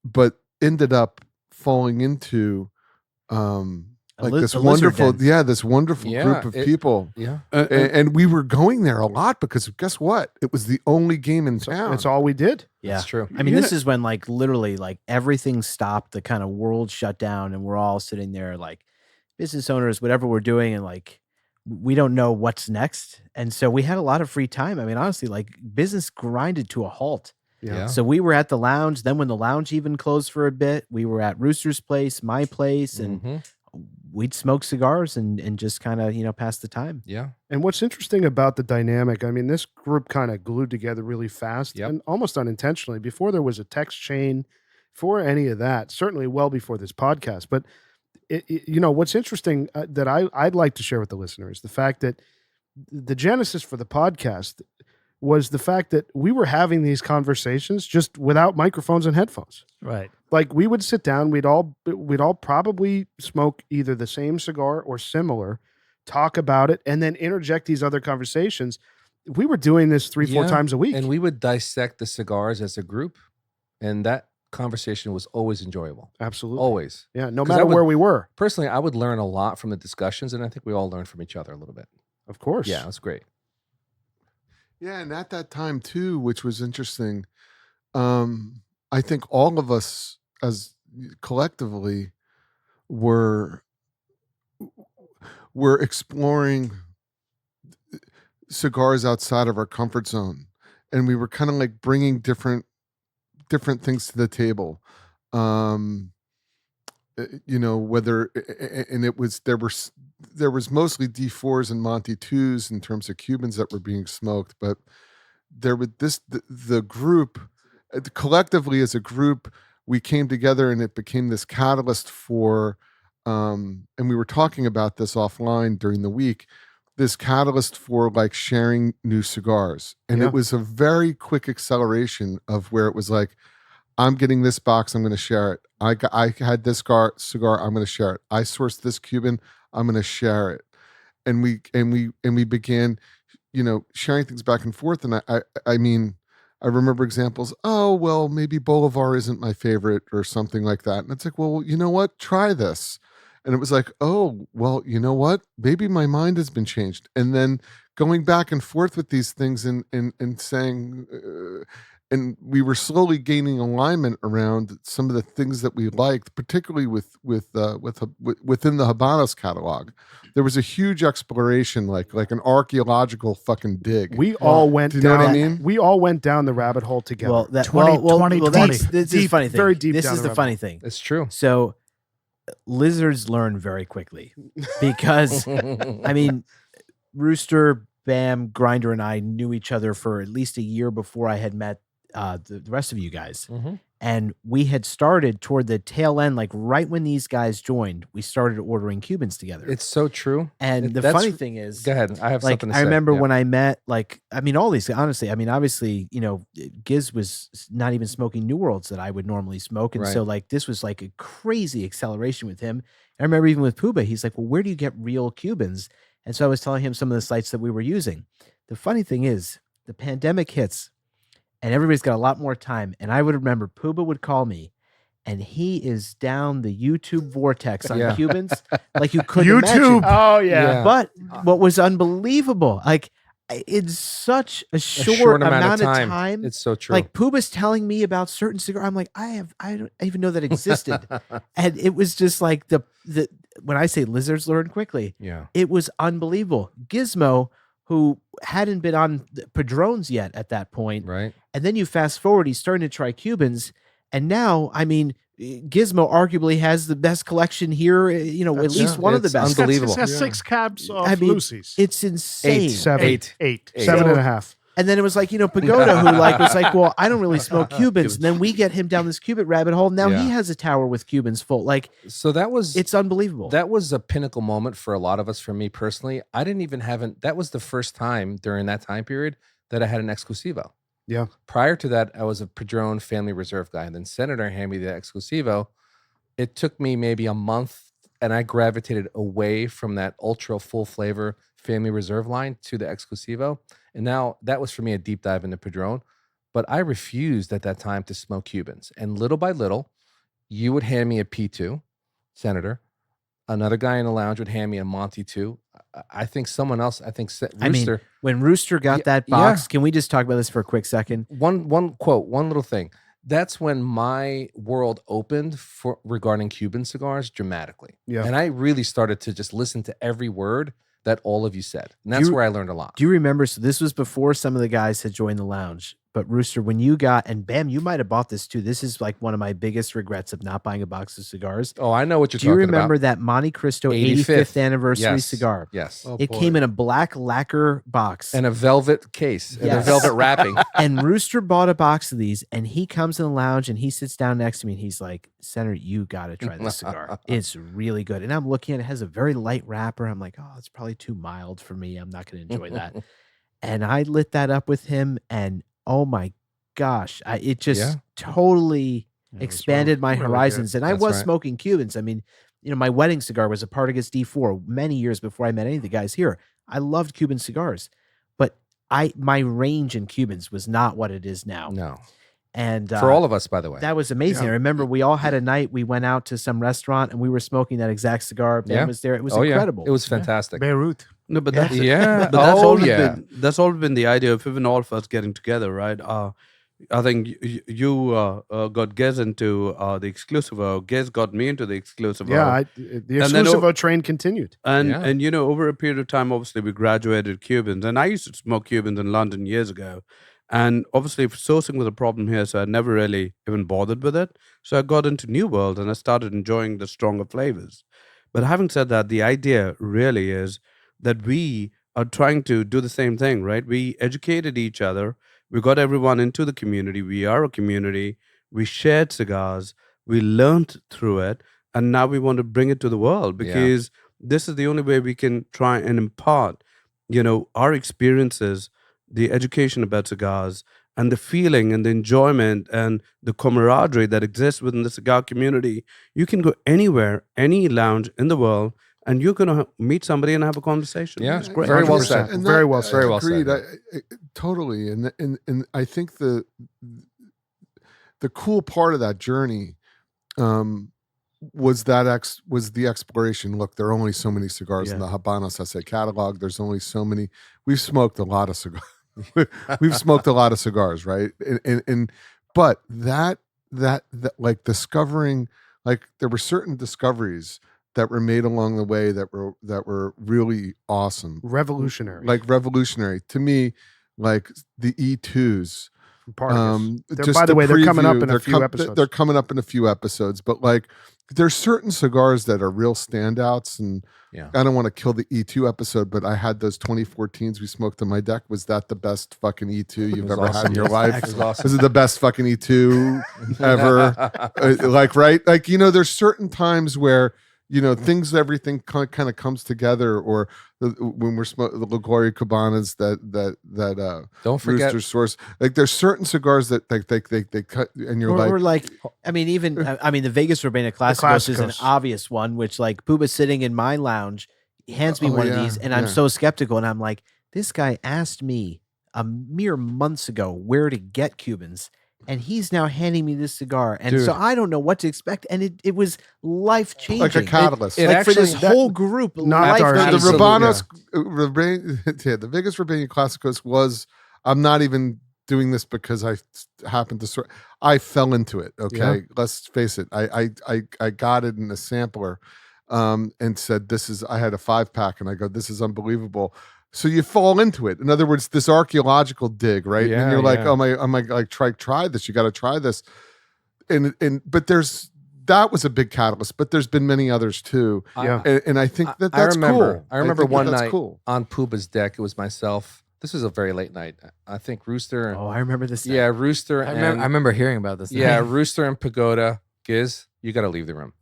F: but ended up falling into like this
D: a lizard
F: wonderful,
D: den.
F: this wonderful
B: Yeah,
F: group of people.
B: Yeah.
F: And we were going there a lot because guess what? It was the only game in town.
A: It's all we did.
D: Yeah.
B: That's true.
D: I mean, this is when like literally like everything stopped, the kind of world shut down, and we're all sitting there like business owners, whatever we're doing, and like we don't know what's next. And so we had a lot of free time. I mean, honestly, like business grinded to a halt.
B: Yeah.
D: So we were at the lounge. Then when the lounge even closed for a bit, we were at Rooster's place, my place, and
B: Mhm.
D: we'd smoke cigars and just kind of, pass the time.
B: Yeah.
A: And what's interesting about the dynamic, I mean, this group kind of glued together really fast
B: Yep.
A: and almost unintentionally before there was a text chain, before any of that, certainly well before this podcast. But, what's interesting that I'd like to share with the listeners, the fact that the genesis for the podcast was the fact that we were having these conversations just without microphones and headphones.
C: Right.
A: Like we would sit down, we'd all probably smoke either the same cigar or similar, talk about it, and then interject these other conversations. We were doing this 3-4
B: Yeah,
A: times a week.
B: And we would dissect the cigars as a group, and that conversation was always enjoyable.
A: Absolutely.
B: Always.
A: Yeah. No
B: 'Cause I
A: matter
B: would-
A: where we were,
B: Personally, I would learn a lot from the discussions, and I think we all learned from each other a little bit.
A: of course.
B: Yeah, it was great.
F: Yeah, and at that time too, which was interesting, I think all of us as collectively were exploring cigars outside of our comfort zone, and we were kind of like bringing different things to the table. Whether and it was there was mostly D4s and Monty 2s in terms of Cubans that were being smoked, but there was the group collectively as a group, we came together and it became this catalyst for and we were talking about this offline during the week, this catalyst for like sharing new cigars. And
A: Yeah.
F: it was a very quick acceleration of where it was like, I'm getting this box, I'm going to share it. I had this cigar, I'm going to share it. I sourced this Cuban, I'm going to share it. And we began, sharing things back and forth. And I mean, I remember examples. Oh, well, maybe Bolivar isn't my favorite or something like that. And it's like, well, you know what? Try this. And it was like, oh, well, you know what? Maybe my mind has been changed. And then going back and forth with these things and saying, and we were slowly gaining alignment around some of the things that we liked, particularly within the Habanos catalog. There was a huge exploration, like an archaeological fucking dig.
A: We all went
F: do you know
A: down.
F: what I mean?
A: We all went down the rabbit hole together.
D: Well, that
C: 20,
D: well,
C: 20,
D: well,
C: 20.
D: this is the funny thing.
A: Very deep
D: This
A: down
D: is
A: the
D: the funny
A: rabbit
D: thing.
B: It's true.
D: So lizards learn very quickly because I mean, Rooster, Bam, Grinder, and I knew each other for at least a year before I had met the rest of you guys. And we had started toward the tail end, like right when these guys joined, we started ordering Cubans together.
B: It's so true.
D: And the
B: That's-
D: funny thing is,
B: Go ahead. I have
D: like,
B: something to say.
D: I remember
B: Yeah.
D: when I met, like, I mean, all these, honestly, I mean, obviously, you know, Giz was not even smoking New Worlds that I would normally smoke. And so,
B: Right.
D: like, this was like a crazy acceleration with him. I remember even with Puba, he's like, well, where do you get real Cubans? And so I was telling him some of the sites that we were using. The funny thing is, the pandemic hits and everybody's got a lot more time. And I would remember Puba would call me and he is down the YouTube vortex on
B: Yeah.
D: Cubans like you couldn't imagine.
C: YouTube.
A: Oh yeah.
B: Yeah.
D: But what was unbelievable, like in such a short amount of time,
B: It's so true.
D: like Puba's telling me about certain cigar. I'm like, I don't even know that existed. And it was just like the when I say lizards learn quickly,
B: yeah.
D: it was unbelievable. Gizmo, who hadn't been on the Padrones yet at that point,
B: Right.
D: and then you fast forward, he's starting to try Cubans, and now, I mean, Gizmo arguably has the best collection here, you know, at least one of the
B: it's
D: best.
B: unbelievable.
C: It's got 6 cabs of
D: I mean,
C: Lucy's.
D: It's insane.
A: 7,
B: Eight.
C: 8.
A: 7 and a half.
D: And then it was like, you know, Pagoda, who like was like, well, I don't really smoke Cubans. And then we get him down this Cuban rabbit hole. Now
B: Yeah.
D: he has a tower with Cubans full. Like,
B: So that was
D: it's unbelievable.
B: that was a pinnacle moment for a lot of us. For me personally, I didn't even have an. That was the first time during that time period that I had an Exclusivo.
A: Yeah.
B: Prior to that, I was a Padron Family Reserve guy, and then Senator handed me the Exclusivo. It took me maybe a month, and I gravitated away from that ultra full flavor Family Reserve line to the Exclusivo. And now that was for me a deep dive into Padron. But I refused at that time to smoke Cubans. And little by little, you would hand me a P2, Senator. Another guy in the lounge would hand me a Monty 2. I think someone else, Rooster.
D: I mean, when Rooster got
B: Yeah,
D: that box, can we just talk about this for a quick second?
B: one quote, one little thing. That's when my world opened for regarding Cuban cigars dramatically.
A: Yeah.
B: And I really started to just listen to every word that all of you said. And
D: Do
B: that's
D: you-
B: where I learned a lot.
D: Do you remember? So this was before some of the guys had joined the lounge. But Rooster, when you got, and Bam, you might have bought this too. This is like one of my biggest regrets of not buying a box of cigars.
B: Oh, I know what you're
D: Do you
B: talking
D: remember
B: about.
D: that Monte Cristo 85th anniversary
B: Yes.
D: cigar?
B: Yes.
F: Oh,
D: It
F: boy.
D: came in a black lacquer box.
B: And a velvet case and a
D: Yes.
B: velvet wrapping.
D: And Rooster bought a box of these, and he comes in the lounge and he sits down next to me and he's like, Senator, you got to try this cigar. It's really good. And I'm looking at it, it has a very light wrapper. I'm like, oh, it's probably too mild for me. I'm not going to enjoy that. And I lit that up with him, and oh my gosh, it just
B: Yeah.
D: totally
C: Yeah, it was
D: expanded my
C: really good.
D: horizons. And I
B: That's
D: was
B: right.
D: smoking Cubans. I mean, you know, my wedding cigar was a Partagas D4 many years before I met any of the guys here. I loved Cuban cigars, but my range in Cubans was not what it is now.
B: No.
D: And
B: For all of us, by the way.
D: that was amazing. I remember we all had a night. We went out to some restaurant and we were smoking that exact cigar. Ben
B: Yeah.
D: was there. It was
B: Oh,
D: incredible.
B: Yeah. It was fantastic.
C: Beirut.
G: No, but
D: Yeah.
G: that's
B: Yeah.
G: But that's
B: Oh,
G: always
B: yeah.
G: been that's always been the idea of even all of us getting together, right? I think you got Gez into the Exclusivo. Gez got me into the Exclusivo.
A: Yeah, the
G: And then
A: Exclusivo train continued.
G: And
B: Yeah.
G: and you know, over a period of time, obviously we graduated Cubans, and I used to smoke Cubans in London years ago. And obviously sourcing was a problem here, so I never really even bothered with it. So I got into New World and I started enjoying the stronger flavors. But having said that, the idea really is that we are trying to do the same thing, right? We educated each other. We got everyone into the community. We are a community. We shared cigars. We learned through it. And now we want to bring it to the world
B: Yeah.
G: because this is the only way we can try and impart, you know, our experiences, the education about cigars, and the feeling and the enjoyment and the camaraderie that exists within the cigar community. You can go anywhere, any lounge in the world, and you're going to meet somebody and have a conversation.
B: Yeah,
G: It's great.
B: very well
A: 100%.
B: said.
F: And
A: Very well said.
B: Very well said,
F: agreed. Totally. And I think the cool part of that journey was the exploration. Look, there are only so many cigars in the Habanos SA catalog. There's only so many. We've smoked a lot of cigars. We've smoked a lot of cigars, right? But that like discovering, like there were certain discoveries that were made along the way that were really awesome,
A: Revolutionary.
F: like revolutionary to me, like the E2s.
A: Partagas. By the way, they're coming up in a few episodes.
F: They're coming up in a few episodes, but like there's certain cigars that are real standouts, and I don't want to kill the E2 episode, but I had those 2014s we smoked on my deck. Was that the best fucking E2 you've ever had in your life? Was it the best fucking E2 ever? Like, right? Like, there's certain times where everything kind of comes together, or when we're smoking the Liguori Cabanas that
B: don't forget
F: Rooster source. Like there's certain cigars that they cut, and you're
D: the Vegas Urbana Clásicos is an obvious one, which like Puba's sitting in my lounge, he hands me one of these, and I'm so skeptical, and I'm like, this guy asked me a mere months ago where to get Cubans, and he's now handing me this cigar, and so I don't know what to expect, and it was life changing,
F: like a catalyst.
D: For this whole group.
F: The Rabanos, the Vegas Urbana Clásicos was. I'm not even doing this because I happened to. I fell into it. Okay, let's face it. I got it in a sampler, and said, "This is." I had a 5-pack, and I go, "This is unbelievable." So you fall into it. In other words, this archaeological dig, right?
B: Yeah,
F: and you're like, "Oh my, like try this. You got to try this." But that was a big catalyst. But there's been many others too. And I think that's cool.
B: I remember one night on Puba's deck. It was myself. This was a very late night. I think Rooster.
D: Oh, I remember this.
B: Yeah, Rooster.
E: I remember hearing about this.
B: Yeah, Rooster and Pagoda. Giz, you got to leave the room.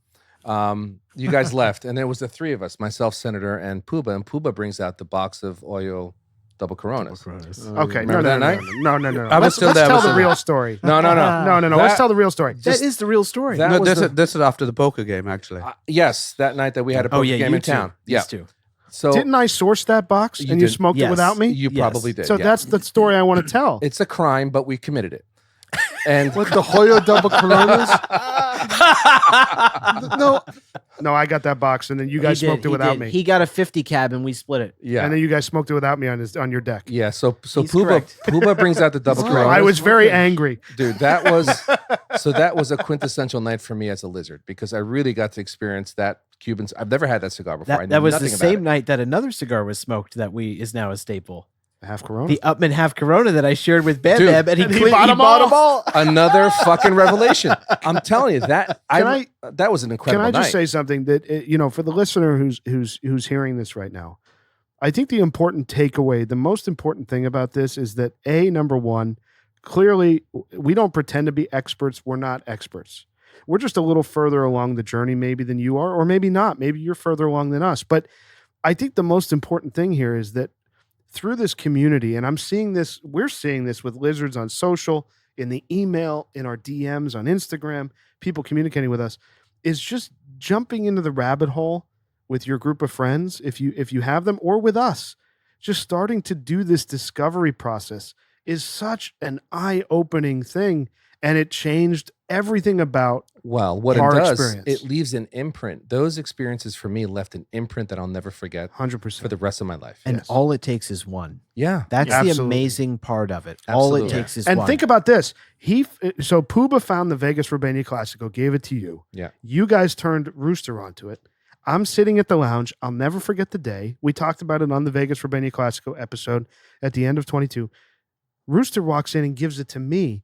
B: You guys left, and there was the three of us, myself, Senator, and Puba brings out the box of Oyo double Coronas.
A: Okay,
B: no.
A: Let's tell the real story.
B: No.
A: Let's tell the real story.
D: That is the real story.
G: This is after the poker game, actually.
B: Yes, that night that we had a poker game in town.
D: Yeah, too.
B: So
A: didn't I source that box and you smoked it without me?
B: You probably did.
A: So that's the story I want to tell.
B: It's a crime, but we committed it. And
F: what, the Hoyo double Coronas?
A: No, I got that box, and then you guys smoked it without me.
D: He got a 50 cab, and we split it.
B: Yeah,
A: and then you guys smoked it without me on your deck.
B: Yeah, so Puba brings out the double Coronas.
A: I was very angry,
B: dude. That was a quintessential night for me as a lizard, because I really got to experience that Cubans. I've never had that cigar before.
D: That was the same night that another cigar was smoked that is now a staple.
A: Half Corona?
D: The Upman Half Corona that I shared with Bam Bam, and he bought them all.
B: Another fucking revelation. I'm telling you, that was an incredible night.
A: Can I just say something that, for the listener who's hearing this right now, I think the important takeaway, the most important thing about this is that number one, clearly we don't pretend to be experts. We're not experts. We're just a little further along the journey maybe than you are, or maybe not. Maybe you're further along than us. But I think the most important thing here is that through this community, and we're seeing this with lizards on social, in the email, in our DMs on Instagram, people communicating with us, is just jumping into the rabbit hole with your group of friends, if you have them, or with us. Just starting to do this discovery process is such an eye-opening thing, and it changed everything about
B: what
A: our
B: it does,
A: experience.
B: It leaves an imprint. Those experiences for me left an imprint that I'll never forget
A: 100%
B: for the rest of my life.
D: And all it takes is one.
B: Yeah.
D: That's the
A: absolutely.
D: Amazing part of it.
B: Absolutely.
D: All it takes is
A: and
D: one.
A: think about this. So Puba found the Vegas Urbana Clásico, gave it to you.
B: Yeah.
A: You guys turned Rooster onto it. I'm sitting at the lounge. I'll never forget the day. We talked about it on the Vegas Urbana Clásico episode at the end of 22. Rooster walks in and gives it to me.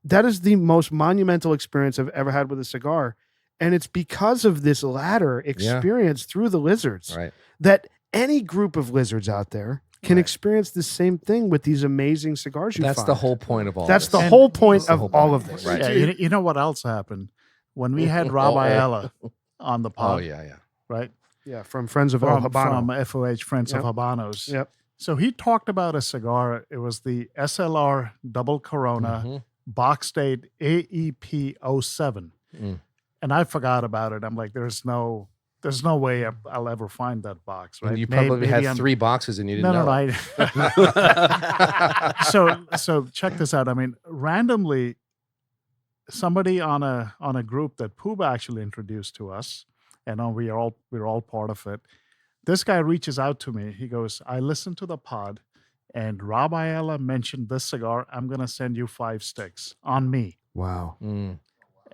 A: That is the most monumental experience I've ever had with a cigar. And it's because of this ladder experience through the lizards that any group of lizards out there can experience the same thing with these amazing cigars you
B: That's
A: find.
B: the whole point of all
A: That's
B: this.
A: the whole point of all of this.
B: Right.
C: Yeah, you know what else happened? When we had Rafaela on the pod.
B: Oh, yeah.
C: Right?
A: Yeah, from Friends of
C: From
A: Habano.
C: FOH Friends of Habanos.
A: Yep.
C: So he talked about a cigar. It was the SLR Double Corona box date AEP 07. And I forgot about it. I'm like, there's no There's no way I'll ever find that box, right?
B: And you
C: Maybe
B: probably had
C: I'm-
B: 3 boxes and you didn't
C: No,
B: know.
C: so check this out. I mean, randomly, somebody on a group that Pooba actually introduced to us, and we're all part of it. This guy reaches out to me. He goes, "I listened to the pod, and Rob Ayala mentioned this cigar. I'm gonna send you 5 sticks on me."
A: Wow.
B: Mm.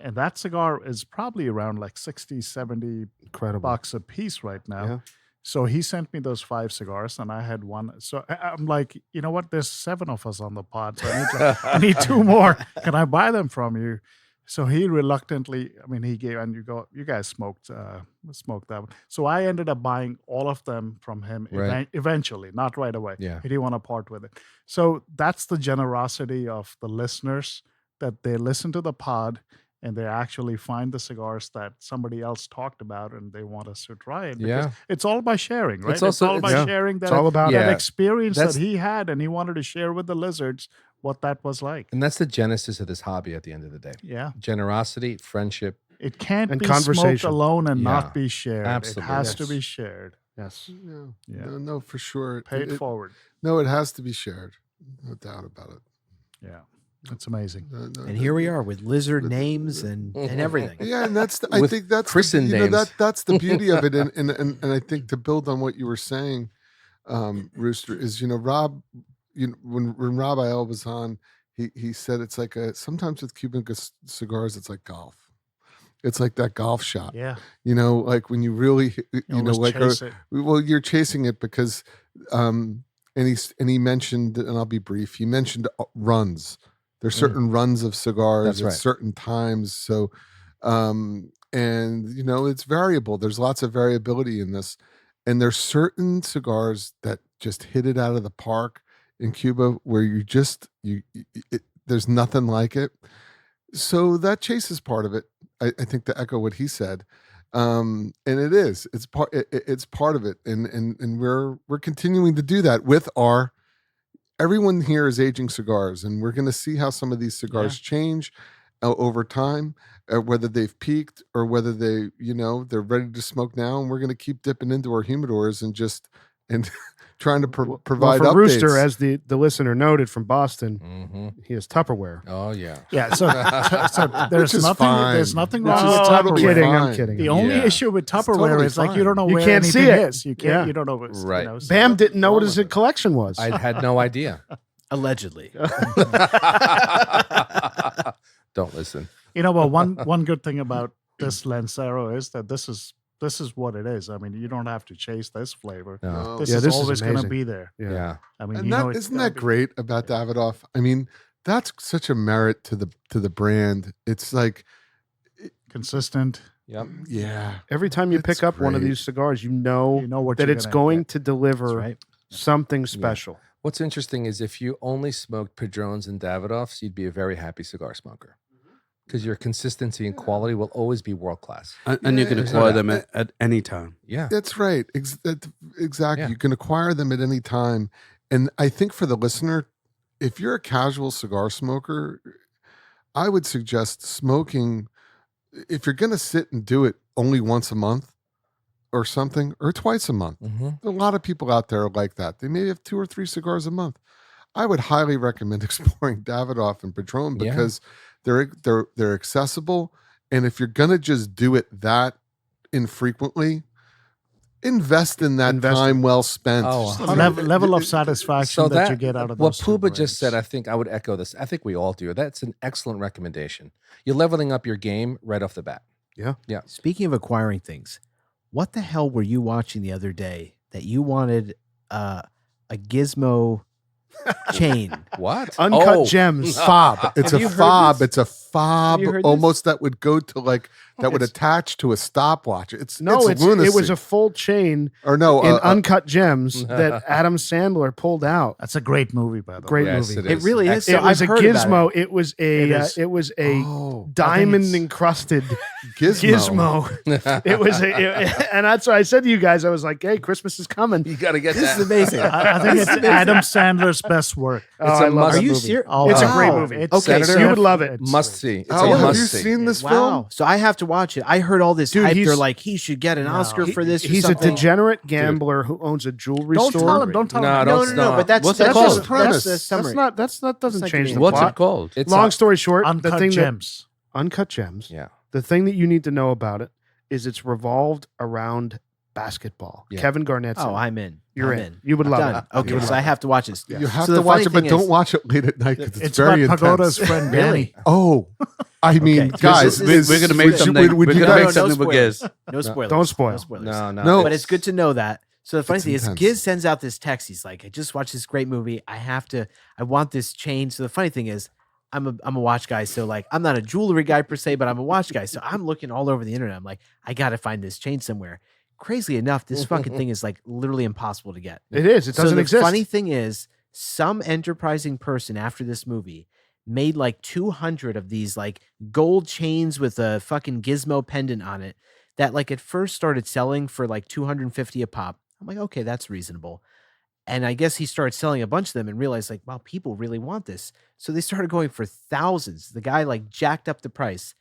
C: And that cigar is probably around like 60, 70
A: Incredible.
C: bucks a piece right now.
A: Yeah.
C: So he sent me those 5 cigars, and I had one. So I'm like, you know what? There's 7 of us on the pod. So I need 2 more. Can I buy them from you? So he reluctantly, I mean, he gave, and you guys smoked that one. So I ended up buying all of them from him
B: Right.
C: eventually, not right away.
B: Yeah.
C: He didn't want to part with it. So that's the generosity of the listeners, that they listen to the pod and they actually find the cigars that somebody else talked about and they want us to try it. Because
B: Yeah.
C: it's all by sharing, right?
B: It's also-
C: all about
A: yeah.
C: sharing that,
A: It's all about
C: that
B: Yeah.
C: experience
B: That's-
C: that he had, and he wanted to share with the lizards what that was like.
B: And that's the genesis of this hobby at the end of the day.
C: Yeah.
B: Generosity, friendship.
C: It can't
A: And
C: be smoked
A: conversation.
C: alone and
B: Yeah.
C: not be shared.
B: Absolutely.
C: It has to
A: Yes.
C: be shared.
A: Yes.
F: Yeah.
C: Yeah.
F: No, for sure.
C: Pay it forward.
F: No, it has to be shared. No doubt about it.
C: Yeah. It's amazing.
D: And here we are with lizard names and everything.
F: Yeah, and that's I
B: With
F: think that's
B: christened
F: you know,
B: names.
F: that's the beauty of it, and I think to build on what you were saying, Rooster, is Rob, when Rob Ayala was on, he said it's like sometimes with Cuban cigars it's like golf. It's like that golf shot.
C: Yeah.
F: Like when you really
C: Always
F: like
C: chase it.
F: well, you're chasing it because and he mentioned, and I'll be brief, he mentioned runs. There's certain runs of cigars
B: That's
F: at
B: right.
F: certain times. So and it's variable. There's lots of variability in this. And there's certain cigars that just hit it out of the park in Cuba where there's nothing like it. So that chase is part of it. I think, to echo what he said. And it's part of it. And we're continuing to do that with everyone here is aging cigars, and we're going to see how some of these cigars change over time, whether they've peaked or whether they're ready to smoke now. And we're going to keep dipping into our humidors and trying to provide
A: for
F: updates.
A: Rooster, as the listener noted from Boston,
B: Mhm.
A: he has Tupperware.
B: Oh, yeah.
C: Yeah. So there's
F: Which is
C: nothing.
F: fine.
C: There's nothing
F: Which
C: wrong
F: is
C: with
F: totally
C: Tupperware.
A: kidding. I'm
F: fine.
A: kidding.
C: The only
B: Yeah.
C: issue with Tupperware
F: totally
C: is like you
F: fine.
C: don't know
A: You
C: where
A: can't see
C: anything
A: it.
C: is. You can't.
A: Yeah.
C: You don't know. What's,
B: Right.
C: so
A: Bam didn't know what
F: wrong
A: his
F: with it.
A: collection was.
B: I had no idea.
D: Allegedly.
B: Don't listen.
C: But one good thing about this Lancero is that this is what it is. I mean, you don't have to chase this flavor.
B: No.
F: No.
C: This
A: Yeah,
C: is
A: this is
C: always going to
A: amazing.
C: be there.
B: Yeah.
C: I mean,
F: And
C: it's
F: isn't
C: gonna
F: that
C: be-
F: great about Davidoff? I mean, that's such a merit to the brand. It's like,
C: consistent.
B: Yep.
F: yeah.
A: Every time you
F: It's
A: pick up one of
F: great.
A: these cigars, you know,
C: You know what
A: that
C: you're
A: it's
C: gonna
A: going
C: get.
A: to deliver
D: That's right.
A: something special.
B: What's interesting is if you only smoked Padrones and Davidoffs, you'd be a very happy cigar smoker because your consistency and quality will always be world class.
G: And you can
F: Yeah.
G: acquire them at any time.
B: Yeah.
F: That's right. Exactly.
B: Yeah.
F: You can acquire them at any time. And I think for the listener, if you're a casual cigar smoker, I would suggest smoking. If you're going to sit and do it only once a month or something, or twice a month,
B: Mm-hmm.
F: a lot of people out there are like that. They may have 2 or 3 cigars a month. I would highly recommend exploring Davidoff and Padron
B: Yeah.
F: because they're accessible. And if you're going to just do it that infrequently, invest in that
A: Invest in-
F: time well spent.
B: Oh,
C: The level of satisfaction
B: So
C: that you get out of
B: what
C: those two
B: Pooba just said,
C: brands.
B: I think I would echo this. I think we all do. That's an excellent recommendation. You're leveling up your game right off the bat.
D: Speaking of acquiring things, what the hell were you watching the other day that you wanted a gizmo chain?
B: What?
A: Uncut
B: Oh.
A: gems.
F: Fob. It's
D: Have
F: a
D: you heard
F: fob.
D: this?
F: It's a fob
D: you heard this?
F: almost that would go to that would
A: It's-
F: attach to a stopwatch. It's
A: No,
F: it's
A: it
F: lunacy.
A: was a full chain
F: or no
A: in Uncut Gems that Adam Sandler pulled out.
C: That's a great movie, by the
A: Great
C: way.
B: Yes,
A: movie.
B: it
D: It
B: is.
D: really is. So
A: It was a
D: I've heard about
A: gizmo. It was
C: It
A: a
C: is.
A: it was a
F: oh,
A: diamond
C: it's-
A: encrusted
F: gizmo.
A: gizmo. It was and that's what I said to you guys. I was like, "Hey, Christmas is coming."
B: You got to get
D: This
B: that.
D: is amazing.
C: I think it's Adam Sandler's best work.
A: Oh,
B: It's a
A: I love
B: must-
A: that
D: Are you
A: movie.
D: serious?
C: Oh,
A: It's a
C: wow.
A: great movie.
C: It's-
D: Okay,
C: it's
D: so
A: you would love it.
C: it's-
B: Must see. It's
F: Oh,
B: a
F: have
B: must
F: you
B: see.
F: seen this
D: Wow.
F: film?
D: So I have to watch it. I heard all this
A: Dude,
D: hype. They're
A: he's-
D: like, he should get an Oscar for this. Or
A: He's a
D: something.
A: degenerate gambler who owns a jewelry
C: Don't
A: store.
C: tell him. Don't tell
B: No,
C: him.
B: don't
D: No.
B: stop.
D: But that's
G: What's it
D: that's
G: called?
D: just-
F: Premise.
D: That's the summary.
A: That doesn't
D: That's not
A: change
D: gonna
A: the
D: be-
G: What's
A: plot.
G: it called?
B: It's
A: Long
B: not-
A: story short, the
C: Uncut
A: thing
C: gems.
A: that Uncut Gems.
B: Yeah.
A: The thing that you need to know about it is it's revolved around basketball.
B: Yeah.
A: Kevin Garnett's
D: Oh,
A: in it.
D: I'm in.
A: You're
D: I'm
A: in. You would
D: I'm
A: love
D: done.
A: it.
D: Okay,
A: You would
D: so
A: love
D: I
A: it.
D: have to watch this.
F: You have
D: So
F: to
D: the
F: watch
D: funny
F: it, but
D: thing
F: don't
D: is-
F: watch it late at night because
C: It's
F: very
C: about Pagoda's
F: intense.
C: friend
D: Really?
C: Danny.
F: Oh, I mean,
D: Okay.
F: guys,
D: This is-
G: We're gonna make something.
F: would
G: We're
F: you
G: gonna
F: guys?
G: make something with
D: spoilers.
G: Giz.
D: No spoilers.
A: Don't spoil.
D: No spoilers.
B: No.
F: No.
D: But it's good to know that. So the funny
F: It's
D: thing is,
F: intense.
D: Giz sends out this text. He's like, I just watched this great movie. I want this chain. So the funny thing is, I'm a watch guy. So like, I'm not a jewelry guy per se, but I'm a watch guy. So I'm looking all over the internet. I'm like, I got to find this chain somewhere. Crazily enough, this fucking thing is like literally impossible to get.
A: It is. It doesn't
D: so the
A: exist.
D: funny thing is, some enterprising person after this movie made like 200 of these like gold chains with a fucking gizmo pendant on it that like at first started selling for like 250 a pop. I'm like, okay, that's reasonable. And I guess he started selling a bunch of them and realized like, wow, people really want this. So they started going for thousands. The guy like jacked up the price.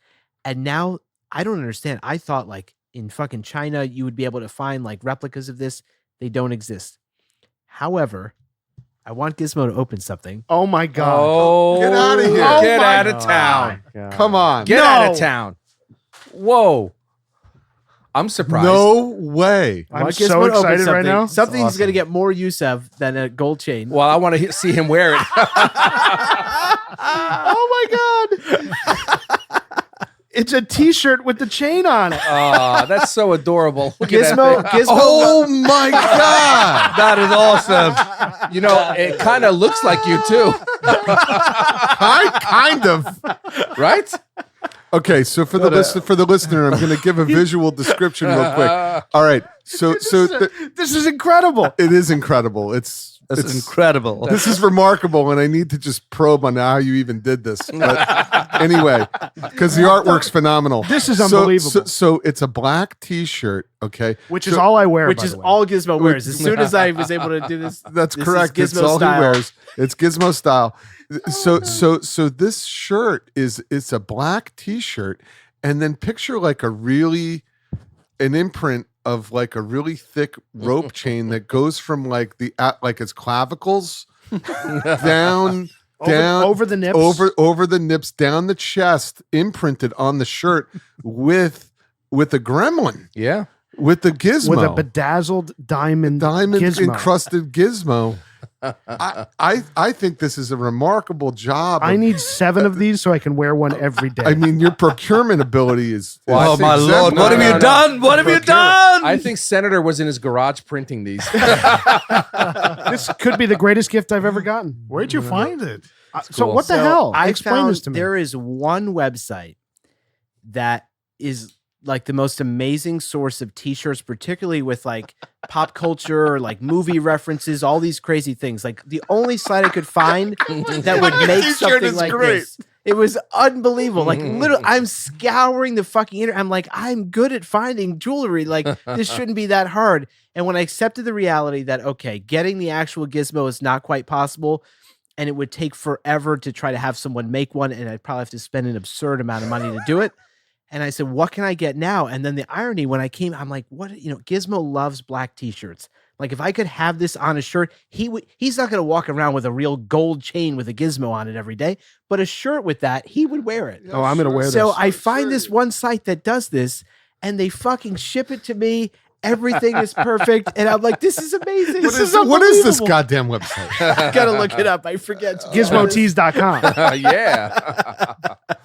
D: And now I don't understand. I thought like in fucking China, you would be able to find like replicas of this. They don't exist. However, I want Gizmo to open something.
A: Oh my god.
B: Oh,
F: Get outta here.
B: Get
A: Oh my
B: out of town.
F: Come on.
B: Get out
A: No.
B: of town. Whoa. I'm surprised.
F: No way.
A: I'm
D: Want
A: so
D: Gizmo to open
A: excited right
D: something-
A: now.
D: Something he's
B: awesome.
D: going to get more use of than a gold chain.
B: Well, I want to see him wear it.
A: Oh my god. It's a t-shirt with the chain on it.
B: Oh, that's so adorable. Look at that
D: Gizmo,
B: thing.
D: Gizmo.
F: Oh my God.
B: That is awesome. You know, it kind of looks like you too,
F: Kind of.
B: right?
F: Okay, so for the listener, I'm going to give a visual description real quick. All right, so
A: This is incredible.
F: it is incredible. It's
G: incredible.
F: This is remarkable, and I need to just probe on how you even did this. But anyway, because the artwork's phenomenal.
A: This is
F: So-
A: unbelievable.
F: So it's a black T-shirt, okay,
A: Which is all I wear,
D: Which
A: by
D: is
A: the way.
D: all Gizmo wears. As soon as I was able to do this,
F: That's
D: this is
F: correct. It's
D: Gizmo
F: all
D: style.
F: he wears. It's Gizmo style. So this shirt it's a black T-shirt, and then picture like an imprint of like a really thick rope chain that goes from like like its clavicles down
A: over the nips.
F: over the nips down the chest, imprinted on the shirt with a gremlin,
B: Yeah.
F: with the gizmo,
A: with a bedazzled diamond gizmo.
F: encrusted gizmo. I think this is a remarkable job.
A: I need 7 of these so I can wear one every day.
F: I mean, your procurement ability is.
B: Well, I
G: Oh
B: think
G: my lord!
B: No,
G: What have
B: no,
G: you
B: no.
G: done? What have you done?
B: I think Senator was in his garage printing these.
A: This could be the greatest gift I've ever gotten.
C: Where'd you find it?
A: So
B: cool.
A: what the
D: So
A: hell?
D: I
A: Explain
D: found
A: this to me.
D: there is one website that is like the most amazing source of t-shirts, particularly with like pop culture or like movie references, all these crazy things. Like the only site I could find that would make
F: T-shirt
D: something
F: is
D: like
F: great.
D: this. It was unbelievable. Like literally, I'm scouring the fucking internet. I'm like, I'm good at finding jewelry. Like this shouldn't be that hard. And when I accepted the reality that, okay, getting the actual gizmo is not quite possible, and it would take forever to try to have someone make one, and I'd probably have to spend an absurd amount of money to do it. And I said, what can I get now? And then the irony when I came, I'm like, what, Gizmo loves black t-shirts. Like if I could have this on a shirt, he's not going to walk around with a real gold chain with a gizmo on it every day, but a shirt with that, he would wear it.
A: Oh, I'm gonna wear this.
D: So I find this one site that does this, and they fucking ship it to me. Everything is perfect, and I'm like, this is amazing.
F: What is this goddamn website?
D: I gotta look it up. I forget.
A: Gizmotees.com.
B: Yeah.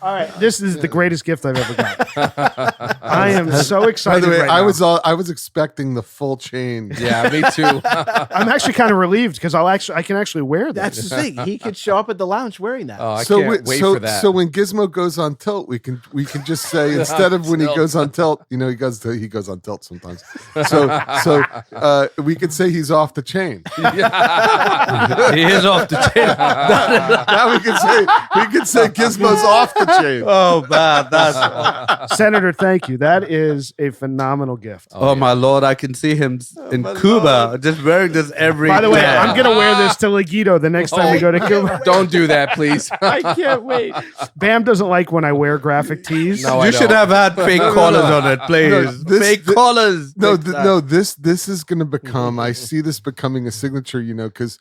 A: All right, this is the greatest gift I've ever got. I am so
F: By
A: excited.
F: the way,
A: right
F: I
A: now.
F: was expecting the full chain.
B: Yeah, me too.
A: I'm actually kind of relieved because I can actually wear this.
D: That's the thing. He could show up at the lounge wearing that.
B: Oh, I
F: So
B: can't wait for that.
F: So when Gizmo goes on tilt, we can just say instead of when he
B: Tilt.
F: goes on tilt, he goes on tilt sometimes. So we could say he's off the chain.
G: He is off the chain.
F: Now we could say Gizmo's off the chain.
G: Oh man, that's
A: Senator, thank you. That is a phenomenal gift.
G: oh,
B: yeah.
G: my lord! I can see him in
H: my
G: Cuba
H: Lord.
G: just wearing this every
A: By the way,
G: day.
A: I'm going to wear this to Leguido the next time we go to Cuba.
B: Don't do that, please.
A: I can't wait. Bam doesn't like when I wear graphic tees.
B: No, I
G: You should
B: don't.
G: have had fake collars on it, please. Fake collars.
F: No,
G: Fix that.
F: no. This is going to become. I see this becoming a signature. Because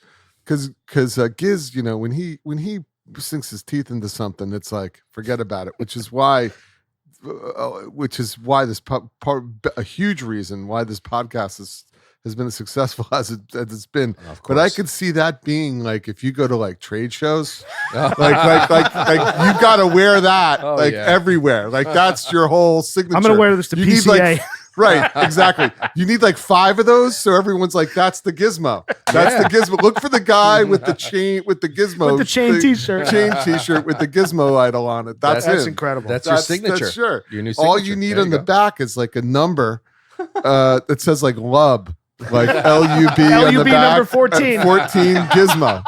F: Giz, when he sinks his teeth into something, it's like forget about it. Which is why this a huge reason why this podcast has been as successful as it's been.
B: Of
F: But I
B: course.
F: could see that being like if you go to like trade shows,
B: Oh.
F: like you got to wear that
B: Oh,
F: like
B: yeah.
F: everywhere. Like that's your whole signature.
A: I'm going to wear this to
F: You need,
A: PCA.
F: like, right, exactly. You need like 5 of those, so everyone's like, "That's the gizmo. That's the gizmo." Look for the guy with the chain, with the gizmo,
A: With the chain t-shirt.
F: chain T-shirt with the gizmo idol on it. That's
A: That's
F: him.
A: incredible.
B: That's your signature.
F: That's sure.
B: Your new
F: All
B: signature.
F: you need
B: There
F: on the
B: go.
F: back is like a number that says like "lub," like LUB on the
A: LUB
F: back.
A: number 14.
F: 14 gizmo.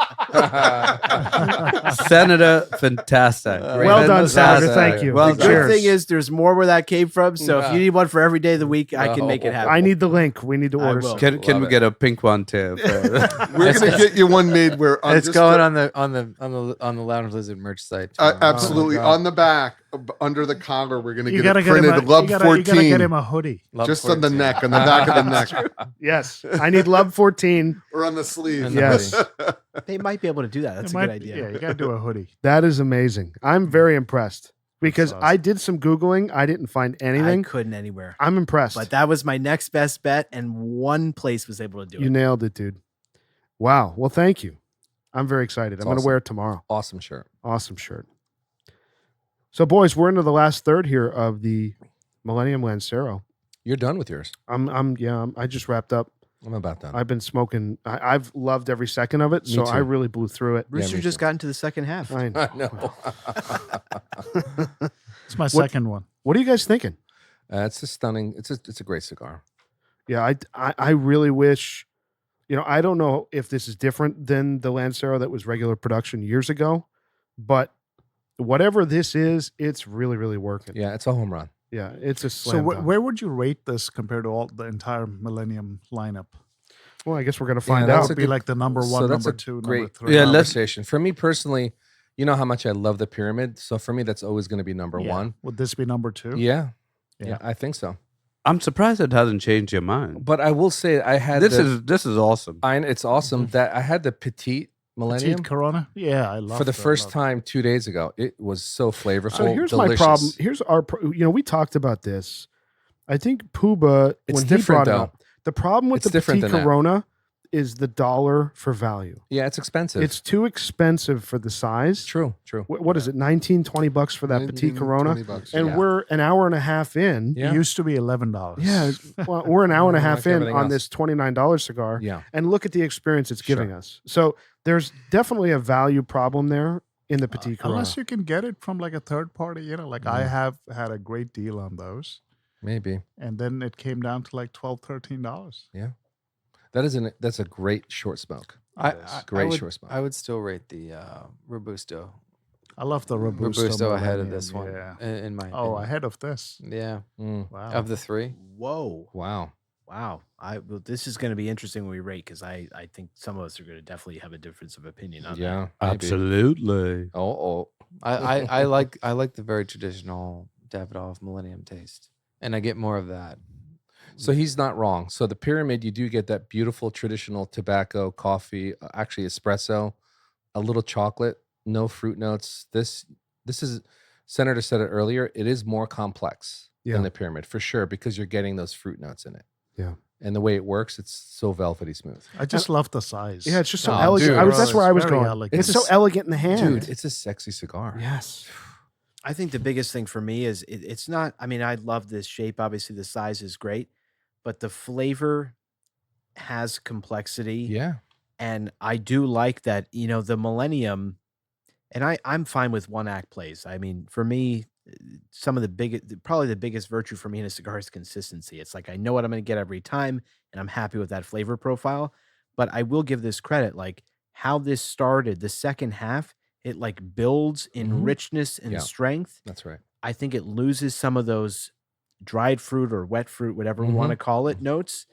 G: Senator, fantastic.
A: Well done, Senator. Thank you.
G: Well
D: The
G: done.
D: good
A: Cheers.
D: thing is there's more where that came from. So if you need one for every day of the week, I can make it happen.
A: I need the link. We need to
D: I
A: order
D: will.
A: some.
G: Can
B: Love
G: we
B: it.
G: get a pink one too?
F: We're gonna get you one made where on
E: It's
F: just
E: going
F: the-
E: on the Lounge Lizard merch site.
F: absolutely
E: Oh my God.
F: on the back under the collar. We're gonna
C: You
F: get
C: gotta
F: it
C: get him
F: printed.
C: a,
F: Lub
C: you gotta
F: 14,
C: get him a hoodie.
E: Love
F: just on the
E: 14.
F: neck, on the back of the neck,
A: Yes. I need Love 14.
F: or on the sleeve.
E: And the
A: Yes.
E: hoodie.
D: They might be able to do that. That's
C: It
D: a
C: might-
D: good idea.
C: Yeah, you gotta do a hoodie.
A: That is amazing. I'm very impressed because
C: awesome.
A: I did some Googling. I didn't find
D: I
A: anything.
D: couldn't anywhere.
A: I'm impressed.
D: But that was my next best bet, and one place was able to do
A: You
D: it.
A: nailed it, dude. Wow. Well, thank you. I'm very excited.
B: It's
A: I'm going to
B: awesome.
A: wear it tomorrow.
B: Awesome shirt.
A: Awesome shirt. So, boys, we're into the last third here of the Millennium Lancero.
B: You're done with yours.
A: I just wrapped up.
B: I'm about done.
A: I've been smoking. I've loved every second of it.
B: Me
A: So
B: too.
A: I really blew through it.
D: Rooster
B: me
D: just
B: too.
D: got into the second half.
A: I know.
B: I know.
C: It's my second one.
A: What are you guys thinking?
B: It's a stunning. It's a great cigar.
A: Yeah, I really wish, I don't know if this is different than the Lancero that was regular production years ago, but whatever this is, it's really, really working.
B: Yeah, it's a home run.
A: Yeah, it's a
C: So
A: slam dunk.
C: where would you rate this compared to all the entire Millennium lineup?
A: Well, I guess we're going to
B: Yeah,
A: find
B: that's
A: out.
C: Would be like the number one,
B: so that's
C: number
B: a
C: two,
B: great
C: number three.
G: Yeah, let's-
B: conversation. For me personally, you know how much I love the pyramid. So for me, that's always going to be number
C: Yeah.
B: one.
C: Would this be number two?
B: Yeah.
C: Yeah.
B: Yeah, I think so.
G: I'm surprised it hasn't changed your mind.
B: But I will say I had
G: This is awesome.
B: it's awesome that I had the petite Millennium
C: Petite Corona? Yeah, I love
B: for the
C: that,
B: first
C: love
B: time 2 days ago. It was so flavorful.
A: So here's
B: delicious.
A: my problem. Here's our, we talked about this. I think Puba,
B: It's
A: when he
B: different,
A: brought it
B: though.
A: up, the problem with
B: It's
A: the
B: different
A: Petite
B: than that.
A: Corona is the dollar for value.
B: Yeah, it's expensive.
A: It's too expensive for the size.
B: true.
A: What is it? 19, 20 bucks for that Petite Corona?
F: $20,
A: And
B: Yeah.
A: we're an hour and a half in.
B: Yeah.
C: It used to be $11.
A: Yeah. Well, we're an hour and a half
B: Like
A: in
B: everything
A: on
B: else.
A: this $29 cigar.
B: Yeah.
A: And look at the experience it's giving
B: Sure.
A: us. So there's definitely a value problem there in the Petite Corona.
C: Unless you can get it from like a third party, like I have had a great deal on those.
B: Maybe.
C: And then it came down to like $12, $13.
B: That's a great short smoke. Great
E: would,
B: short smoke.
E: I would still rate the Robusto.
C: I love the Robusto.
E: ahead of
C: Millennium,
E: this one.
C: Yeah.
E: In my
C: Oh,
E: opinion.
C: ahead of this.
E: Yeah.
B: Mm,
C: Wow.
E: Of the three.
D: Whoa.
B: wow.
D: Wow. Well, this is going to be interesting when we rate because I think some of us are going to definitely have a difference of opinion on that.
B: Yeah. maybe.
G: Absolutely.
B: Oh.
E: I like the very traditional Davidoff Millennium taste, and I get more of that.
B: So he's not wrong. So the pyramid, you do get that beautiful traditional tobacco, coffee, actually espresso, a little chocolate, no fruit notes. This is, Senator said it earlier, it is more complex
A: Yeah.
B: than the pyramid for sure because you're getting those fruit notes in it.
A: Yeah.
B: And the way it works, it's so velvety smooth.
C: I just love the size.
A: Yeah, it's just so
B: Oh,
A: elegant.
B: dude.
A: That's where I was
C: It's very
A: going.
C: elegant.
A: It's so elegant in the hand.
B: Dude, it's a sexy cigar.
A: Yes.
D: I think the biggest thing for me is it's not, I mean, I love this shape. Obviously, the size is great, but the flavor has complexity.
B: Yeah.
D: And I do like that, the Millennium, and I'm fine with one act plays. I mean, for me, probably the biggest virtue for me in a cigar is consistency. It's like I know what I'm going to get every time, and I'm happy with that flavor profile. But I will give this credit, like how this started, the second half, It like builds in
B: Mhm.
D: richness and
B: Yeah.
D: strength.
B: That's right.
D: I think it loses some of those dried fruit or wet fruit, whatever we want to call it, notes,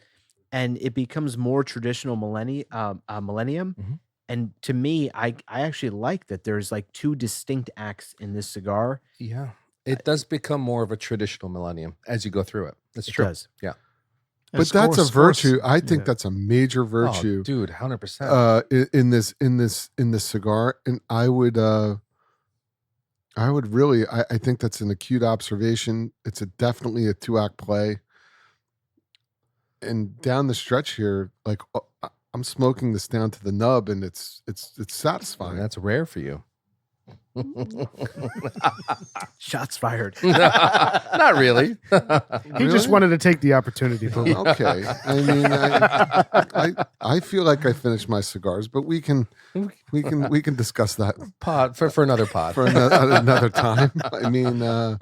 D: and it becomes more traditional Millennium.
B: Mhm.
D: And to me, I actually like that there's like two distinct acts in this cigar.
B: Yeah. It does become more of a traditional Millennium as you go through it. That's
D: It
B: true.
D: does.
B: Yeah.
F: But that's a virtue. I think
C: yeah.
F: that's a major
B: Oh,
F: virtue.
B: dude, 100%.
F: In this cigar, and I would really, I think that's an acute observation. It's definitely a 2-act play. And down the stretch here, like I'm smoking this down to the nub, and it's
B: And
F: satisfying.
B: that's rare for you.
D: Shots fired.
B: Not really.
A: He just wanted to take the opportunity. But
F: Okay. I mean, I feel like I finished my cigars, but we can discuss that
B: Pod for another pod.
F: for another time. I mean,
C: I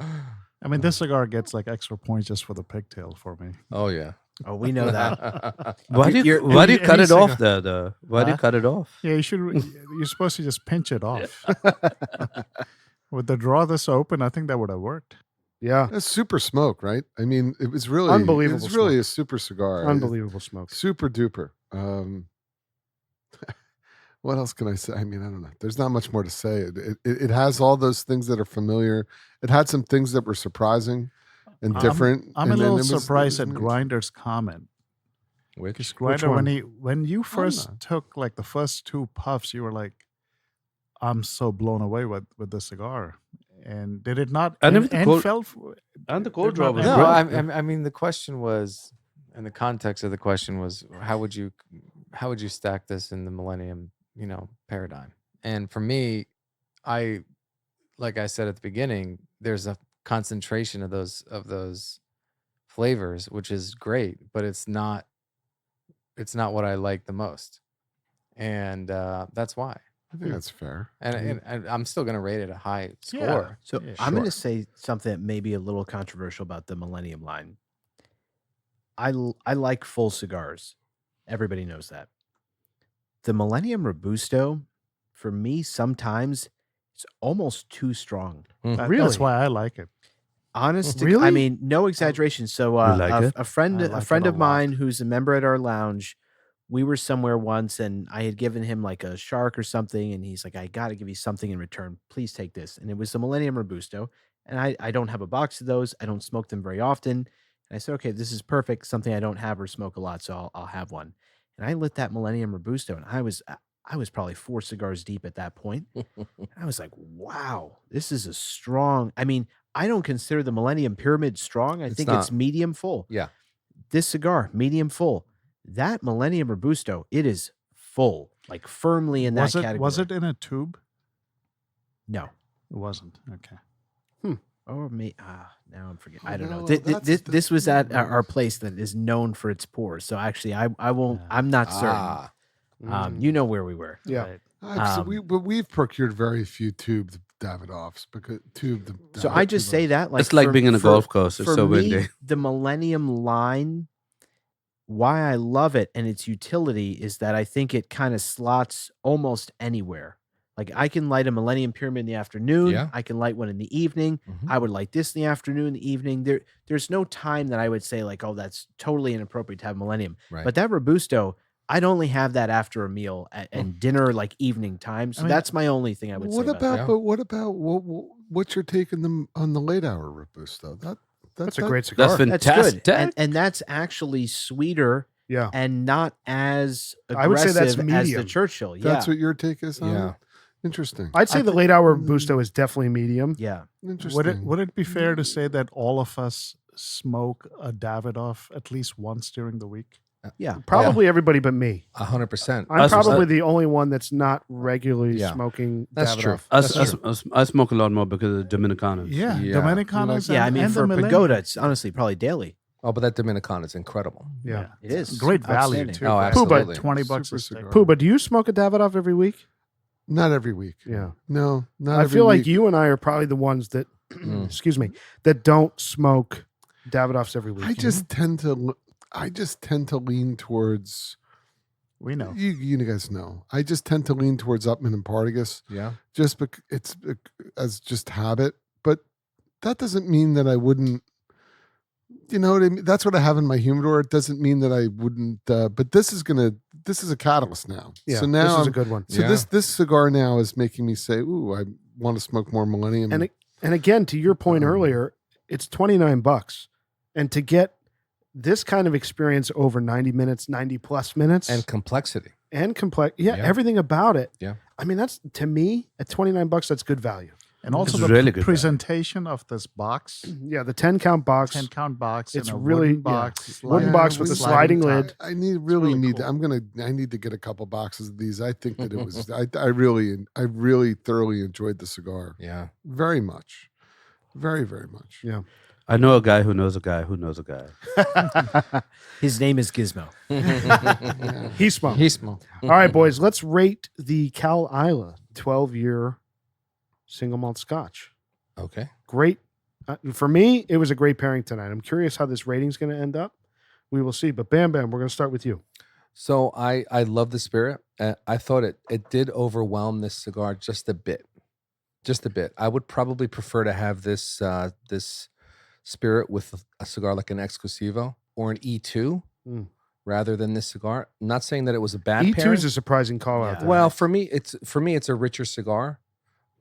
C: mean, this cigar gets like extra points just for the pigtail for me.
B: Oh yeah.
D: Oh, we know that.
G: Why do you
C: Why do you cut
G: it
C: it
G: off
C: off
G: there though? Why do you
C: Huh?
G: cut it off?
C: Yeah, you're supposed to just pinch it off. With the draw this open, I think that would have worked.
A: yeah,
F: that's super smoke, right? I mean, it was really
A: Unbelievable
F: It's really
A: smoke.
F: a super cigar.
A: unbelievable smoke.
F: Super duper. What else can I say? I mean, I don't know. There's not much more to say. It has all those things that are familiar. It had some things that were surprising and different.
C: I'm a
F: and then
C: little
F: it was
C: surprised at
F: neat.
C: Grinder's comment.
B: Which
C: Because Grinder,
A: one?
C: when you first
F: know.
C: took like the first two puffs, you were like, "I'm so blown away with the cigar." And did it not?
G: And
C: And,
G: if the cold-
C: felt
G: And the
C: did
G: cold draw
C: not
G: was
C: end
E: No,
C: well.
E: I mean the question was, and the context of the question was, how would you stack this in the Millennium, paradigm? And for me, like I said at the beginning, there's a concentration of those flavors, which is great, but it's not what I like the most, and that's why.
F: I think that's fair.
E: And I'm still gonna rate it a high score.
D: So
C: Yeah,
D: I'm going to
F: sure.
D: say something that may be a little controversial about the Millennium line. I like full cigars. Everybody knows that. The Millennium Robusto, for me, sometimes it's almost too strong.
A: Really?
C: That's why I like it.
D: Honest, I
A: Really?
D: mean, no exaggeration. So,
G: like it?
D: a friend,
C: I
D: a
C: like
D: friend
C: it a
D: of
C: lot.
D: mine who's a member at our lounge, we were somewhere once, and I had given him like a shark or something, and he's like, "I got to give you something in return. Please take this." And it was the Millennium Robusto, and I don't have a box of those. I don't smoke them very often. And I said, "Okay, this is perfect. Something I don't have or smoke a lot, so I'll have one." And I lit that Millennium Robusto, and I was probably 4 cigars deep at that point. And I was like, "Wow, this is a strong." I mean, I don't consider the Millennium Pyramid strong. I
B: It's
D: think
B: not.
D: it's medium full.
B: Yeah.
D: This cigar, medium full. That Millennium Robusto, it is full, like firmly in that category.
C: Was it in a tube?
D: No.
C: It wasn't. Okay.
D: Or me. Now I'm forgetting. I don't know.
F: No,
D: This was at our place that is known for its pours. So actually, I won't.
C: Yeah.
D: I'm not certain.
B: Ah.
D: You know where we were.
A: Yeah.
C: Right.
F: But we've procured very few tubed Davidoffs because
D: So I just say that, like,
G: It's like being in a golf course. It's
D: for
G: so
D: me,
G: windy.
D: the Millennium line, why I love it and its utility is that I think it kind of slots almost anywhere. Like I can light a Millennium Pyramid in the afternoon.
B: Yeah.
D: I can light one in the evening.
B: Mhm.
D: I would light this in the afternoon, the evening. There's no time that I would say like, oh, that's totally inappropriate to have Millennium.
B: Right.
D: But that Robusto, I'd only have that after a meal and dinner, like evening time. So
C: I mean,
D: that's my only thing I would
F: What
D: say.
F: about?
B: Yeah.
F: But what about what's your take on the late hour Robusto?
A: That's a great cigar.
G: That's
D: That's
G: fantastic.
D: good. And that's actually sweeter
A: yeah.
D: and not as
A: I would say
D: aggressive
A: that's
D: as the
A: medium.
D: Churchill. Yeah.
F: That's what your take is on
B: Yeah.
F: it? Interesting.
A: I'd say
C: I
A: the
C: think-
A: late hour Robusto is definitely medium.
D: yeah.
F: Interesting.
C: Would it be fair to say that all of us smoke a Davidoff at least once during the week?
D: Yeah.
A: Probably everybody but me.
B: 100%.
A: I'm
G: Us-
A: probably the only one that's not regularly
B: Yeah.
A: smoking
B: That's true.
A: Davidoff.
G: I smoke a lot more because of the Dominicanos.
C: Yeah,
B: Yeah.
C: Dominicanos.
D: Yeah. I
C: and-
D: mean,
C: and
D: for
C: the
D: a
C: Millennium.
D: Pagoda, it's honestly probably daily.
B: Oh, but that Dominican is incredible.
A: Yeah.
D: It is.
C: Great value
D: Outstanding.
C: too.
B: Oh,
C: for
B: absolutely.
C: $20
F: Super
C: a stick.
F: cigar.
A: Pooh, but do you smoke a Davidoff every week?
F: Not every week.
A: Yeah.
F: No, not
A: I
F: every
A: feel like
F: week.
A: you and I are probably the ones that,
B: Mm.
A: excuse me, that don't smoke Davidoffs every week.
F: I just tend to lean towards
C: We know.
F: You guys know. I just tend to lean towards Upman and Partagas.
B: Yeah.
F: Just it's as just habit, but that doesn't mean that I wouldn't. You know what I mean? That's what I have in my humidor. It doesn't mean that I wouldn't. But this is a catalyst now.
A: Yeah,
F: so now
A: this is
F: I'm-
A: a good one.
F: So
B: Yeah.
F: this cigar now is making me say, "Ooh, I want to smoke more Millennium."
A: And again, to your point earlier, it's $29, and to get this kind of experience over 90 minutes, 90 plus minutes,
B: And complexity.
A: and complex,
B: Yeah.
A: everything about it.
B: Yeah.
A: I mean, that's, to me, at $29, that's good value.
C: And also
G: It's
C: the
G: really good
C: presentation of this box,
A: Yeah, the 10 count box.
C: 10 count box.
A: It's
C: in a
A: really-
C: wooden box.
A: Wooden
F: Yeah,
A: box with a sliding lid.
C: top.
F: I
C: really
F: need.
C: cool.
F: I need to get a couple boxes of these. I think that it was. I really thoroughly enjoyed the cigar.
B: Yeah.
F: Very much, very much.
A: Yeah.
G: I know a guy who knows a guy who knows a guy.
D: His name is Gizmo.
A: He smoked.
E: He's small.
A: All right, boys, let's rate the Caol 12-year single malt scotch.
B: Okay.
A: Great. For me, it was a great pairing tonight. I'm curious how this rating's going to end up. We will see. But Bam Bam, we're going to start with you.
B: So I love the spirit. I thought it did overwhelm this cigar just a bit. Just a bit. I would probably prefer to have this this spirit with a cigar like an Exclusivo or an E2
A: Mm.
B: rather than this cigar. I'm not saying that it was a bad
A: E2
B: pairing.
A: is a surprising call out
D: Yeah.
A: there.
B: Well, for me, it's a richer cigar.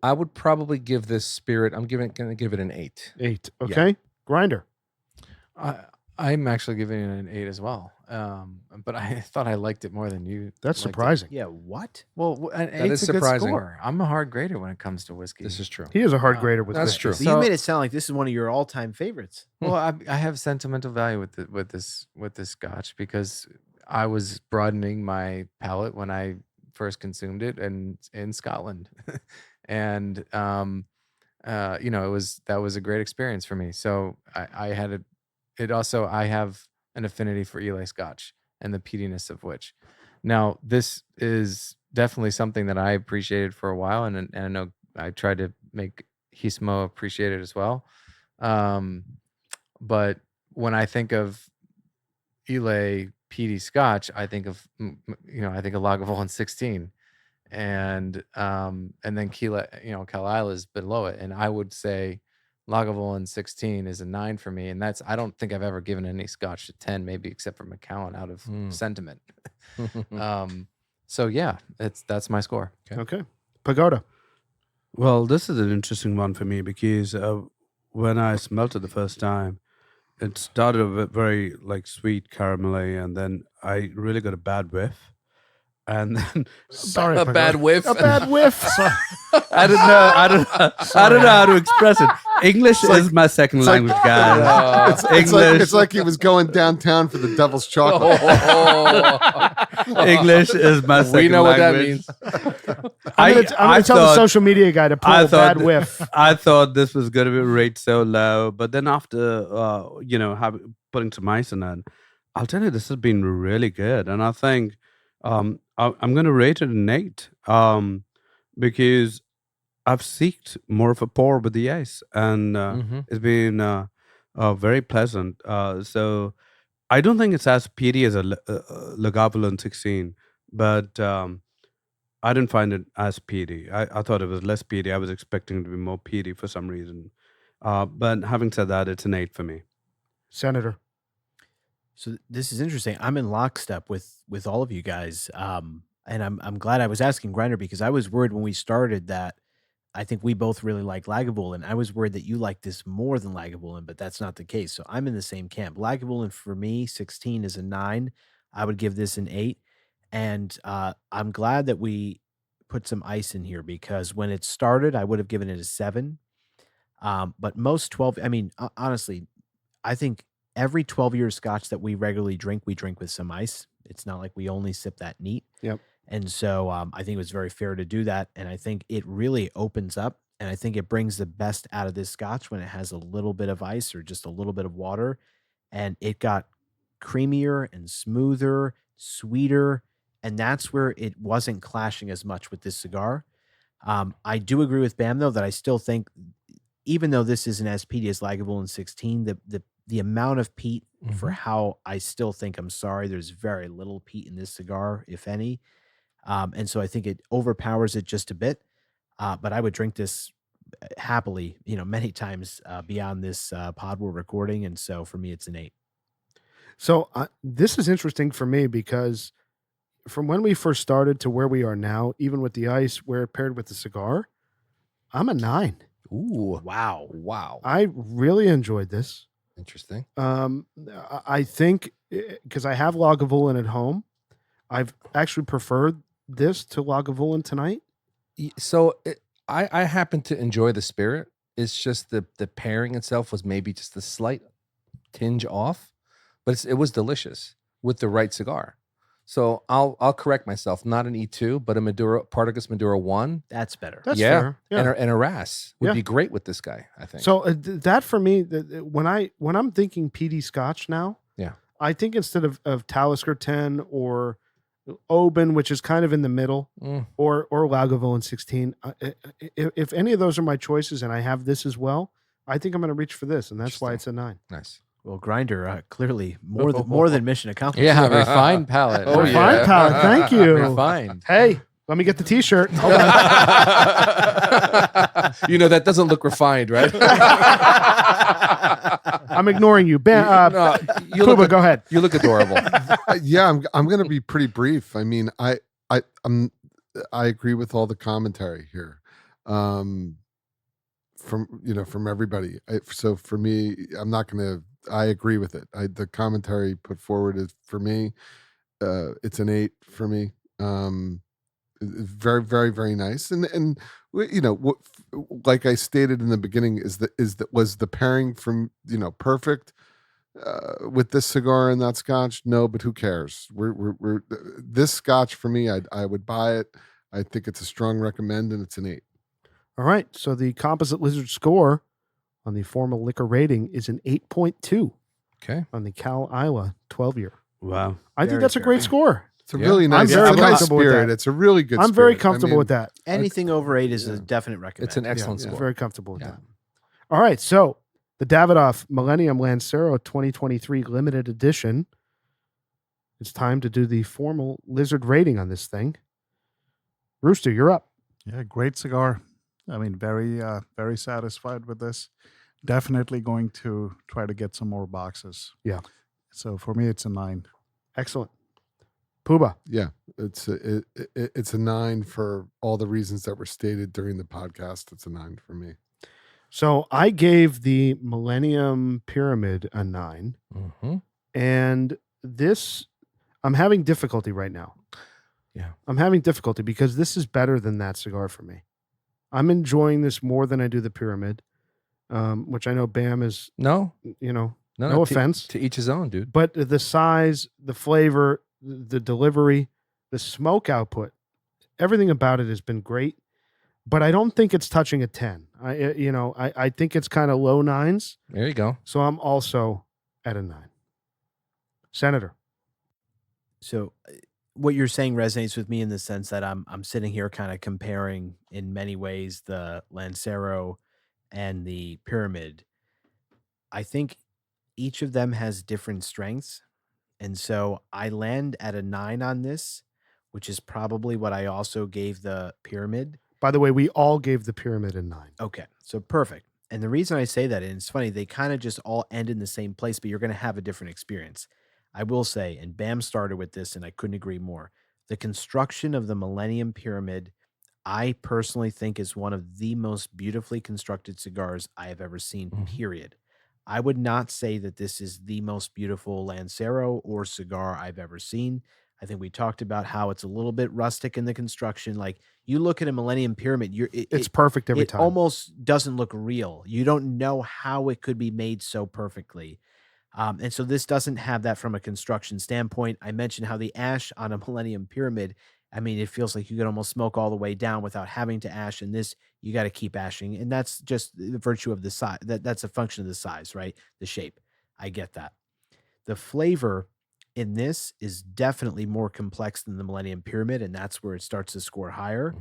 B: I would probably give this spirit. I'm going to give it an 8.
A: 8. Okay. Grinder.
E: I'm actually giving it an 8 as well. But I thought I liked it more than you.
A: That's
E: liked it.
A: surprising.
D: Yeah, what?
E: Well, an
B: That
E: 8's
B: is
E: a good
B: surprising.
E: score. I'm a hard grader when it comes to whiskey.
B: This is true.
A: He is a hard grader with
B: That's
A: whiskey.
B: true.
D: So
E: So-
D: you made it sound like this is one of your all-time favorites.
E: Well, I have sentimental value with this scotch because I was broadening my palate when I first consumed it in Scotland, and that was a great experience for me. So I had I have an affinity for Islay Scotch and the peatiness of which. Now this is definitely something that I appreciated for a while, and I know I tried to make Hismo appreciate it as well. But when I think of Islay peaty Scotch, I think of Lagavulin 16, and then Caol is below it, and I would say Lagavulin 16 is a 9 for me, and I don't think I've ever given any Scotch a 10, maybe except for Macallan out of sentiment. So yeah, that's my score.
A: Okay. Pagoda.
G: Well, this is an interesting one for me because when I smelt it the first time, it started a very like sweet caramelly, and then I really got a bad whiff, and then
C: Sorry,
B: A bad whiff.
A: A bad whiff.
G: I don't know how to express it. English is my second language, guys.
F: It's like he was going downtown for the devil's chocolate.
G: English is my second
B: We know what that
G: language.
B: means.
A: I'm going to tell the
G: thought-
A: social media guy to pull
G: I
A: a bad
G: thought-
A: whiff.
G: I thought this was going to be rated so low, but then after putting some ice in it, I'll tell you this has been really good, and I think I'm going to rate it an 8 because I've seeked more of a pour with the ice, and it's been very pleasant. So I don't think it's as peaty as a Lagavulin 16, but I didn't find it as peaty. I thought it was less peaty. I was expecting it to be more peaty for some reason. But having said that, it's an 8 for me.
A: Senator.
D: So this is interesting. I'm in lockstep with all of you guys, and I'm glad I was asking Grinder because I was worried when we started that I think we both really like Lagavulin. I was worried that you like this more than Lagavulin, but that's not the case. So I'm in the same camp. Lagavulin for me, 16 is a 9. I would give this an 8, and I'm glad that we put some ice in here because when it started, I would have given it a 7. But most 12, I mean, honestly, I think every 12-year Scotch that we regularly drink, we drink with some ice. It's not like we only sip that neat.
A: Yep.
D: And so I think it was very fair to do that. And I think it really opens up, and I think it brings the best out of this Scotch when it has a little bit of ice or just a little bit of water. And it got creamier and smoother, sweeter. And that's where it wasn't clashing as much with this cigar. I do agree with Bam, though, that I still think, even though this isn't as peaty as Lagavulin 16, the amount of peat for
B: Mhm.
D: how I still think, I'm sorry, there's very little peat in this cigar, if any. And so I think it overpowers it just a bit. But I would drink this happily, many times beyond this pod we're recording. And so for me, it's an 8.
A: So this is interesting for me because from when we first started to where we are now, even with the ice, where it paired with the cigar, I'm a 9.
B: Ooh,
D: Wow.
B: wow,
A: I really enjoyed this.
B: interesting.
A: I think because I have Lagavulin at home, I've actually preferred this to Lagavulin tonight.
B: So I happen to enjoy the spirit. It's just the pairing itself was maybe just a slight tinge off, but it was delicious with the right cigar. So I'll correct myself. Not an E2, but a Maduro Partagas Maduro 1.
D: That's better.
A: That's
B: Yeah.
A: fair.
B: And a Ras would
A: Yeah.
B: be great with this guy, I think.
A: So that for me, when I'm thinking PD Scotch now,
B: Yeah.
A: I think instead of Talisker 10 or Oban, which is kind of in the middle,
B: Mm.
A: or Lagavulin 16, if any of those are my choices and I have this as well, I think I'm going to reach for this, and that's why it's a 9.
B: Nice.
D: Well, Grinder, clearly more than mission accomplished.
E: Yeah, refined palate.
B: Oh,
A: Refined
B: yeah.
A: palate, thank you.
E: Refined.
A: Hey, let me get the T-shirt. Hold on.
B: That doesn't look refined, right?
A: I'm ignoring you.
B: No, you
A: Kuba,
B: look
A: go ahead.
B: You look adorable.
F: Yeah, I'm going to be pretty brief. I mean, I agree with all the commentary here, from everybody. So for me, I'm not going to. I agree with it. The commentary put forward is for me. It's an 8 for me. Very, very, very nice. And what, like I stated in the beginning, was the pairing from perfect with this cigar and that Scotch? No, but who cares? We're this Scotch for me. I would buy it. I think it's a strong recommend, and it's an 8.
A: All right. So the Composite Lizard score on the formal liquor rating is an 8.2
B: Okay.
A: on the Cal Isla 12-year.
G: Wow.
A: I think
D: Very
A: that's a great
D: fair.
A: score.
F: It's a
B: Yeah.
F: really nice.
A: I'm very
F: It's a nice
A: comfortable with
F: spirit.
A: that.
F: It's a really good.
A: I'm very
F: spirit. I
A: comfortable
F: mean,
A: with that.
D: Anything over 8 is a
F: Yeah.
D: definite recommend.
B: It's an excellent
A: Yeah,
B: score.
A: very comfortable with
B: Yeah.
A: that. All right. So the Davidoff Millennium Lancero 2023 limited edition. It's time to do the formal lizard rating on this thing. Rooster, you're up.
C: Yeah, great cigar. I mean, very, very satisfied with this. Definitely going to try to get some more boxes.
A: Yeah.
C: So for me, it's a 9.
A: Excellent. Puba.
F: Yeah, it's a 9 for all the reasons that were stated during the podcast. It's a 9 for me.
A: So I gave the Millennium Pyramid a 9.
B: Mm-hmm.
A: And this, I'm having difficulty right now.
B: Yeah.
A: I'm having difficulty because this is better than that cigar for me. I'm enjoying this more than I do the Pyramid, which I know Bam is,
B: No,
A: no
B: to-
A: offense.
B: To each his own, dude.
A: But the size, the flavor, the delivery, the smoke output, everything about it has been great. But I don't think it's touching a 10. I think it's kind of low 9s.
B: There you go.
A: So I'm also at a 9. Senator.
D: So what you're saying resonates with me in the sense that I'm sitting here kind of comparing in many ways the Lancero and the Pyramid. I think each of them has different strengths. And so I land at a 9 on this, which is probably what I also gave the Pyramid.
A: By the way, we all gave the Pyramid a 9.
D: Okay, so perfect. And the reason I say that, and it's funny, they kind of just all end in the same place, but you're going to have a different experience. I will say, and Bam started with this, and I couldn't agree more. The construction of the Millennium Pyramid, I personally think is one of the most beautifully constructed cigars I have ever seen, period. I would not say that this is the most beautiful Lancero or cigar I've ever seen. I think we talked about how it's a little bit rustic in the construction. Like you look at a Millennium Pyramid,
A: It's perfect every
D: it
A: time.
D: almost doesn't look real. You don't know how it could be made so perfectly. And so this doesn't have that from a construction standpoint. I mentioned how the ash on a Millennium Pyramid, I mean, it feels like you could almost smoke all the way down without having to ash. And this, you got to keep ashing. And that's just the virtue of the size. That's a function of the size, right? The shape. I get that. The flavor, in this is definitely more complex than the Millennium Pyramid, and that's where it starts to score higher.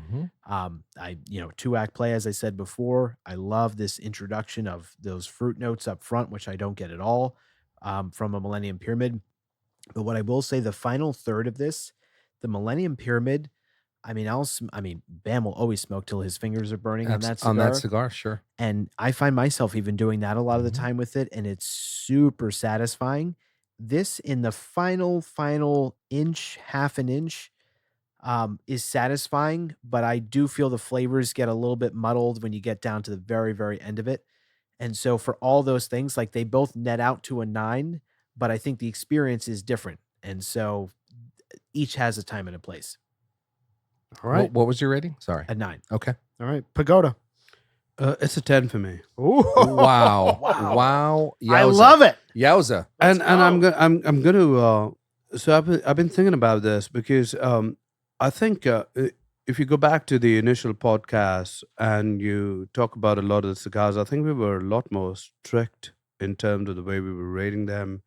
D: Two-act play, as I said before. I love this introduction of those fruit notes up front, which I don't get at all from a Millennium Pyramid. But what I will say, the final third of this, the Millennium Pyramid, Bam will always smoke till his fingers are burning on that cigar.
B: On that cigar, sure.
D: And I find myself even doing that a lot of the
B: Mhm.
D: time with it, and it's super satisfying. This in the final inch, half an inch, is satisfying, but I do feel the flavors get a little bit muddled when you get down to the very, very end of it. And so for all those things, like they both net out to a 9, but I think the experience is different. And so each has a time and a place.
A: All right.
B: What was your rating? Sorry.
D: A 9.
B: Okay.
A: All right. Pagoda.
G: It's a 10 for me.
A: Ooh.
B: Wow. Wow.
A: I love it.
B: Yowza.
G: And I'm going to so I've been thinking about this because I think if you go back to the initial podcast and you talk about a lot of the cigars, I think we were a lot more strict in terms of the way we were rating them.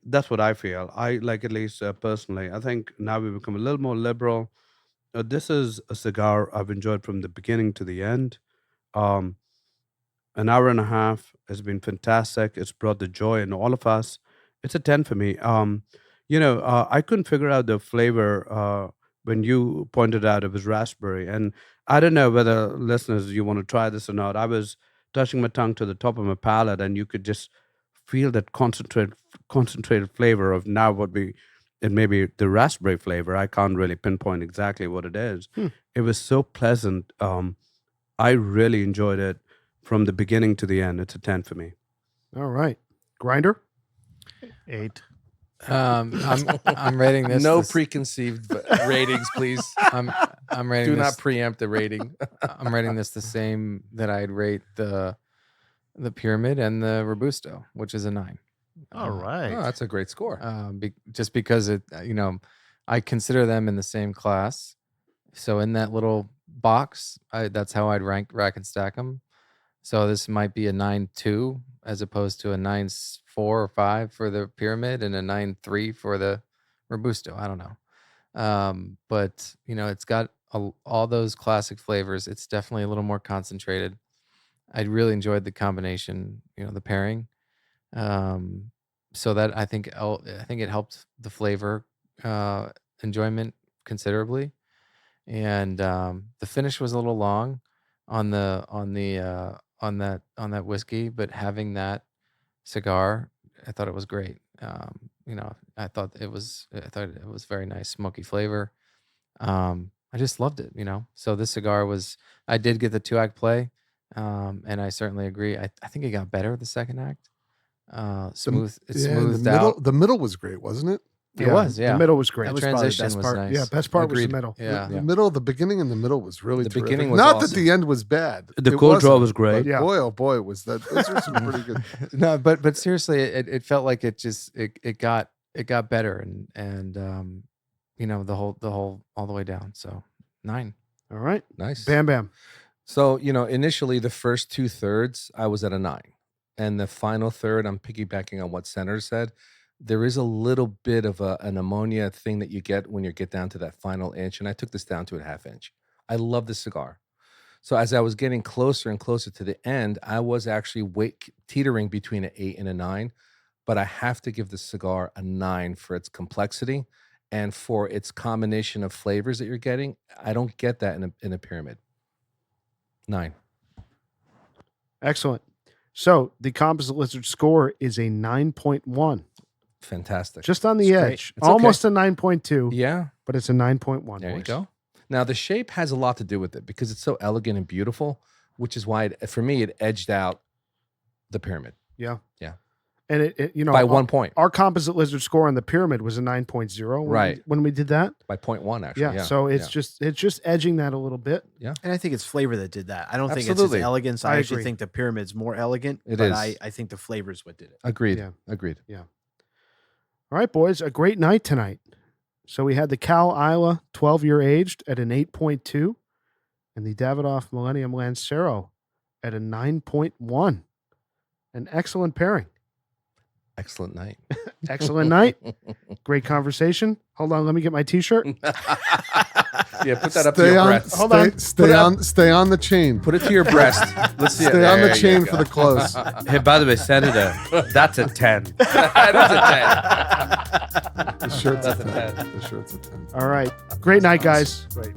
G: That's what I feel. I like, at least personally. I think now we've become a little more liberal. This is a cigar I've enjoyed from the beginning to the end. An hour and a half has been fantastic. It's brought the joy in all of us. It's a 10 for me. I couldn't figure out the flavor when you pointed out it was raspberry. And I don't know whether listeners, you want to try this or not. I was touching my tongue to the top of my palate, and you could just feel that concentrated flavor of now it may be the raspberry flavor. I can't really pinpoint exactly what it is. It was so pleasant. I really enjoyed it from the beginning to the end. It's a 10 for me.
A: All right. Grinder.
C: 8.
E: I'm rating this.
B: No
E: this-
B: preconceived ratings, please.
E: I'm rating
B: Do
E: this.
B: not preempt the rating.
E: I'm rating this the same that I'd rate the Pyramid and the Robusto, which is a 9.
C: All right.
B: Oh, that's a great score.
E: Just because I consider them in the same class. So in that little box, that's how I'd rack and stack them. So this might be a 9.2 as opposed to a 9.4 or 5 for the Pyramid and a 9.3 for the Robusto. I don't know. But it's got all those classic flavors. It's definitely a little more concentrated. I really enjoyed the combination, the pairing. So that I think it helped the flavor enjoyment considerably, and the finish was a little long on that whiskey, but having that cigar, I thought it was great. I thought it was very nice, smoky flavor. I just loved it, So this cigar I did get the 2-act play, and I certainly agree. I think it got better the second act. Smooth. It's smoothed out.
F: The middle was great, wasn't it?
E: It was, yeah.
A: The middle was great.
D: That
E: The
D: was probably the
E: transition
D: best
E: was
D: part.
E: nice.
A: Yeah, best part was
B: Agreed.
A: the middle.
E: Yeah.
F: The middle, the beginning and the middle was really
B: The
F: terrific.
B: beginning was
F: Not
B: awesome.
F: that the end was bad.
G: The
F: It
G: cold draw
F: wasn't,
G: was great.
F: but
A: Yeah.
F: Boy, oh boy, was that. Those are some pretty good.
E: No, but seriously, it felt like it got better and the whole all the way down. So 9.
A: All right.
B: Nice.
A: Bam Bam.
B: So, initially the first 2/3, I was at a 9. And the final third, I'm piggybacking on what Senator said. There is a little bit of an ammonia thing that you get when you get down to that final inch. And I took this down to a half inch. I love the cigar. So as I was getting closer and closer to the end, I was actually teetering between an 8 and a 9. But I have to give the cigar a 9 for its complexity and for its combination of flavors that you're getting. I don't get that in a Pyramid. 9.
A: Excellent. So the Composite Lizard score is a 9.1.
B: Fantastic.
A: Just on the
D: It's great.
A: edge.
B: It's okay.
A: Almost a 9.2,
B: Yeah.
A: but it's a 9.1.
B: There you
A: boys.
B: go. Now the shape has a lot to do with it because it's so elegant and beautiful, which is why for me it edged out the Pyramid
A: Yeah.
B: Yeah.
A: And it
B: by 1 point,
A: our Composite Lizard score on the Pyramid was a 9.0
B: Right.
A: when we did that.
B: by 0.1 actually.
A: Yeah. So it's just edging that a little bit.
D: And I think it's flavor that did that. I don't think
B: Absolutely.
D: it's its elegance.
A: I
D: I actually
A: agree.
D: think the Pyramid's more elegant.
B: It
D: but
B: is.
D: I think the flavor is what did it.
B: Agreed.
A: Yeah.
B: Agreed.
A: All right, boys, a great night tonight. So we had the Caol Isla 12-year aged at an 8.2 and the Davidoff Millennium Lancero at a 9.1. An excellent pairing.
B: Excellent night.
A: Excellent night. Great conversation. Hold on, let me get my T-shirt.
B: Yeah, put that up to
F: Stay
B: your
F: on,
B: breast.
A: Hold on.
F: Stay on the chain.
B: Put it to your breast. Let's see it.
F: Stay on the
B: There you
F: chain
B: go.
F: for the close.
G: Hey, by the way, Senator, that's a 10.
F: The shirt's a
B: That's a
F: 10.
B: 10.
F: The shirt's a 10.
A: All right. Great night, guys.
C: Great.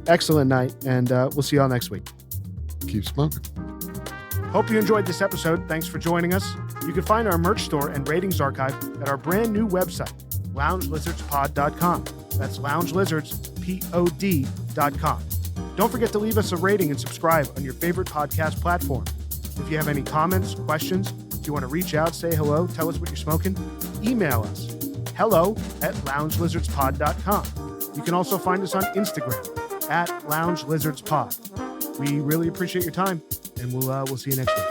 A: Excellent night. And we'll see you all next week.
F: Keep smoking.
A: Hope you enjoyed this episode. Thanks for joining us. You can find our merch store and ratings archive at our brand new website, loungelizardspod.com. That's loungelizardspod.com. Don't forget to leave us a rating and subscribe on your favorite podcast platform. If you have any comments, questions, if you want to reach out, say hello, tell us what you're smoking, email us, hello@loungelizardspod.com. You can also find us on Instagram @loungelizardspod. We really appreciate your time, and we'll see you next week.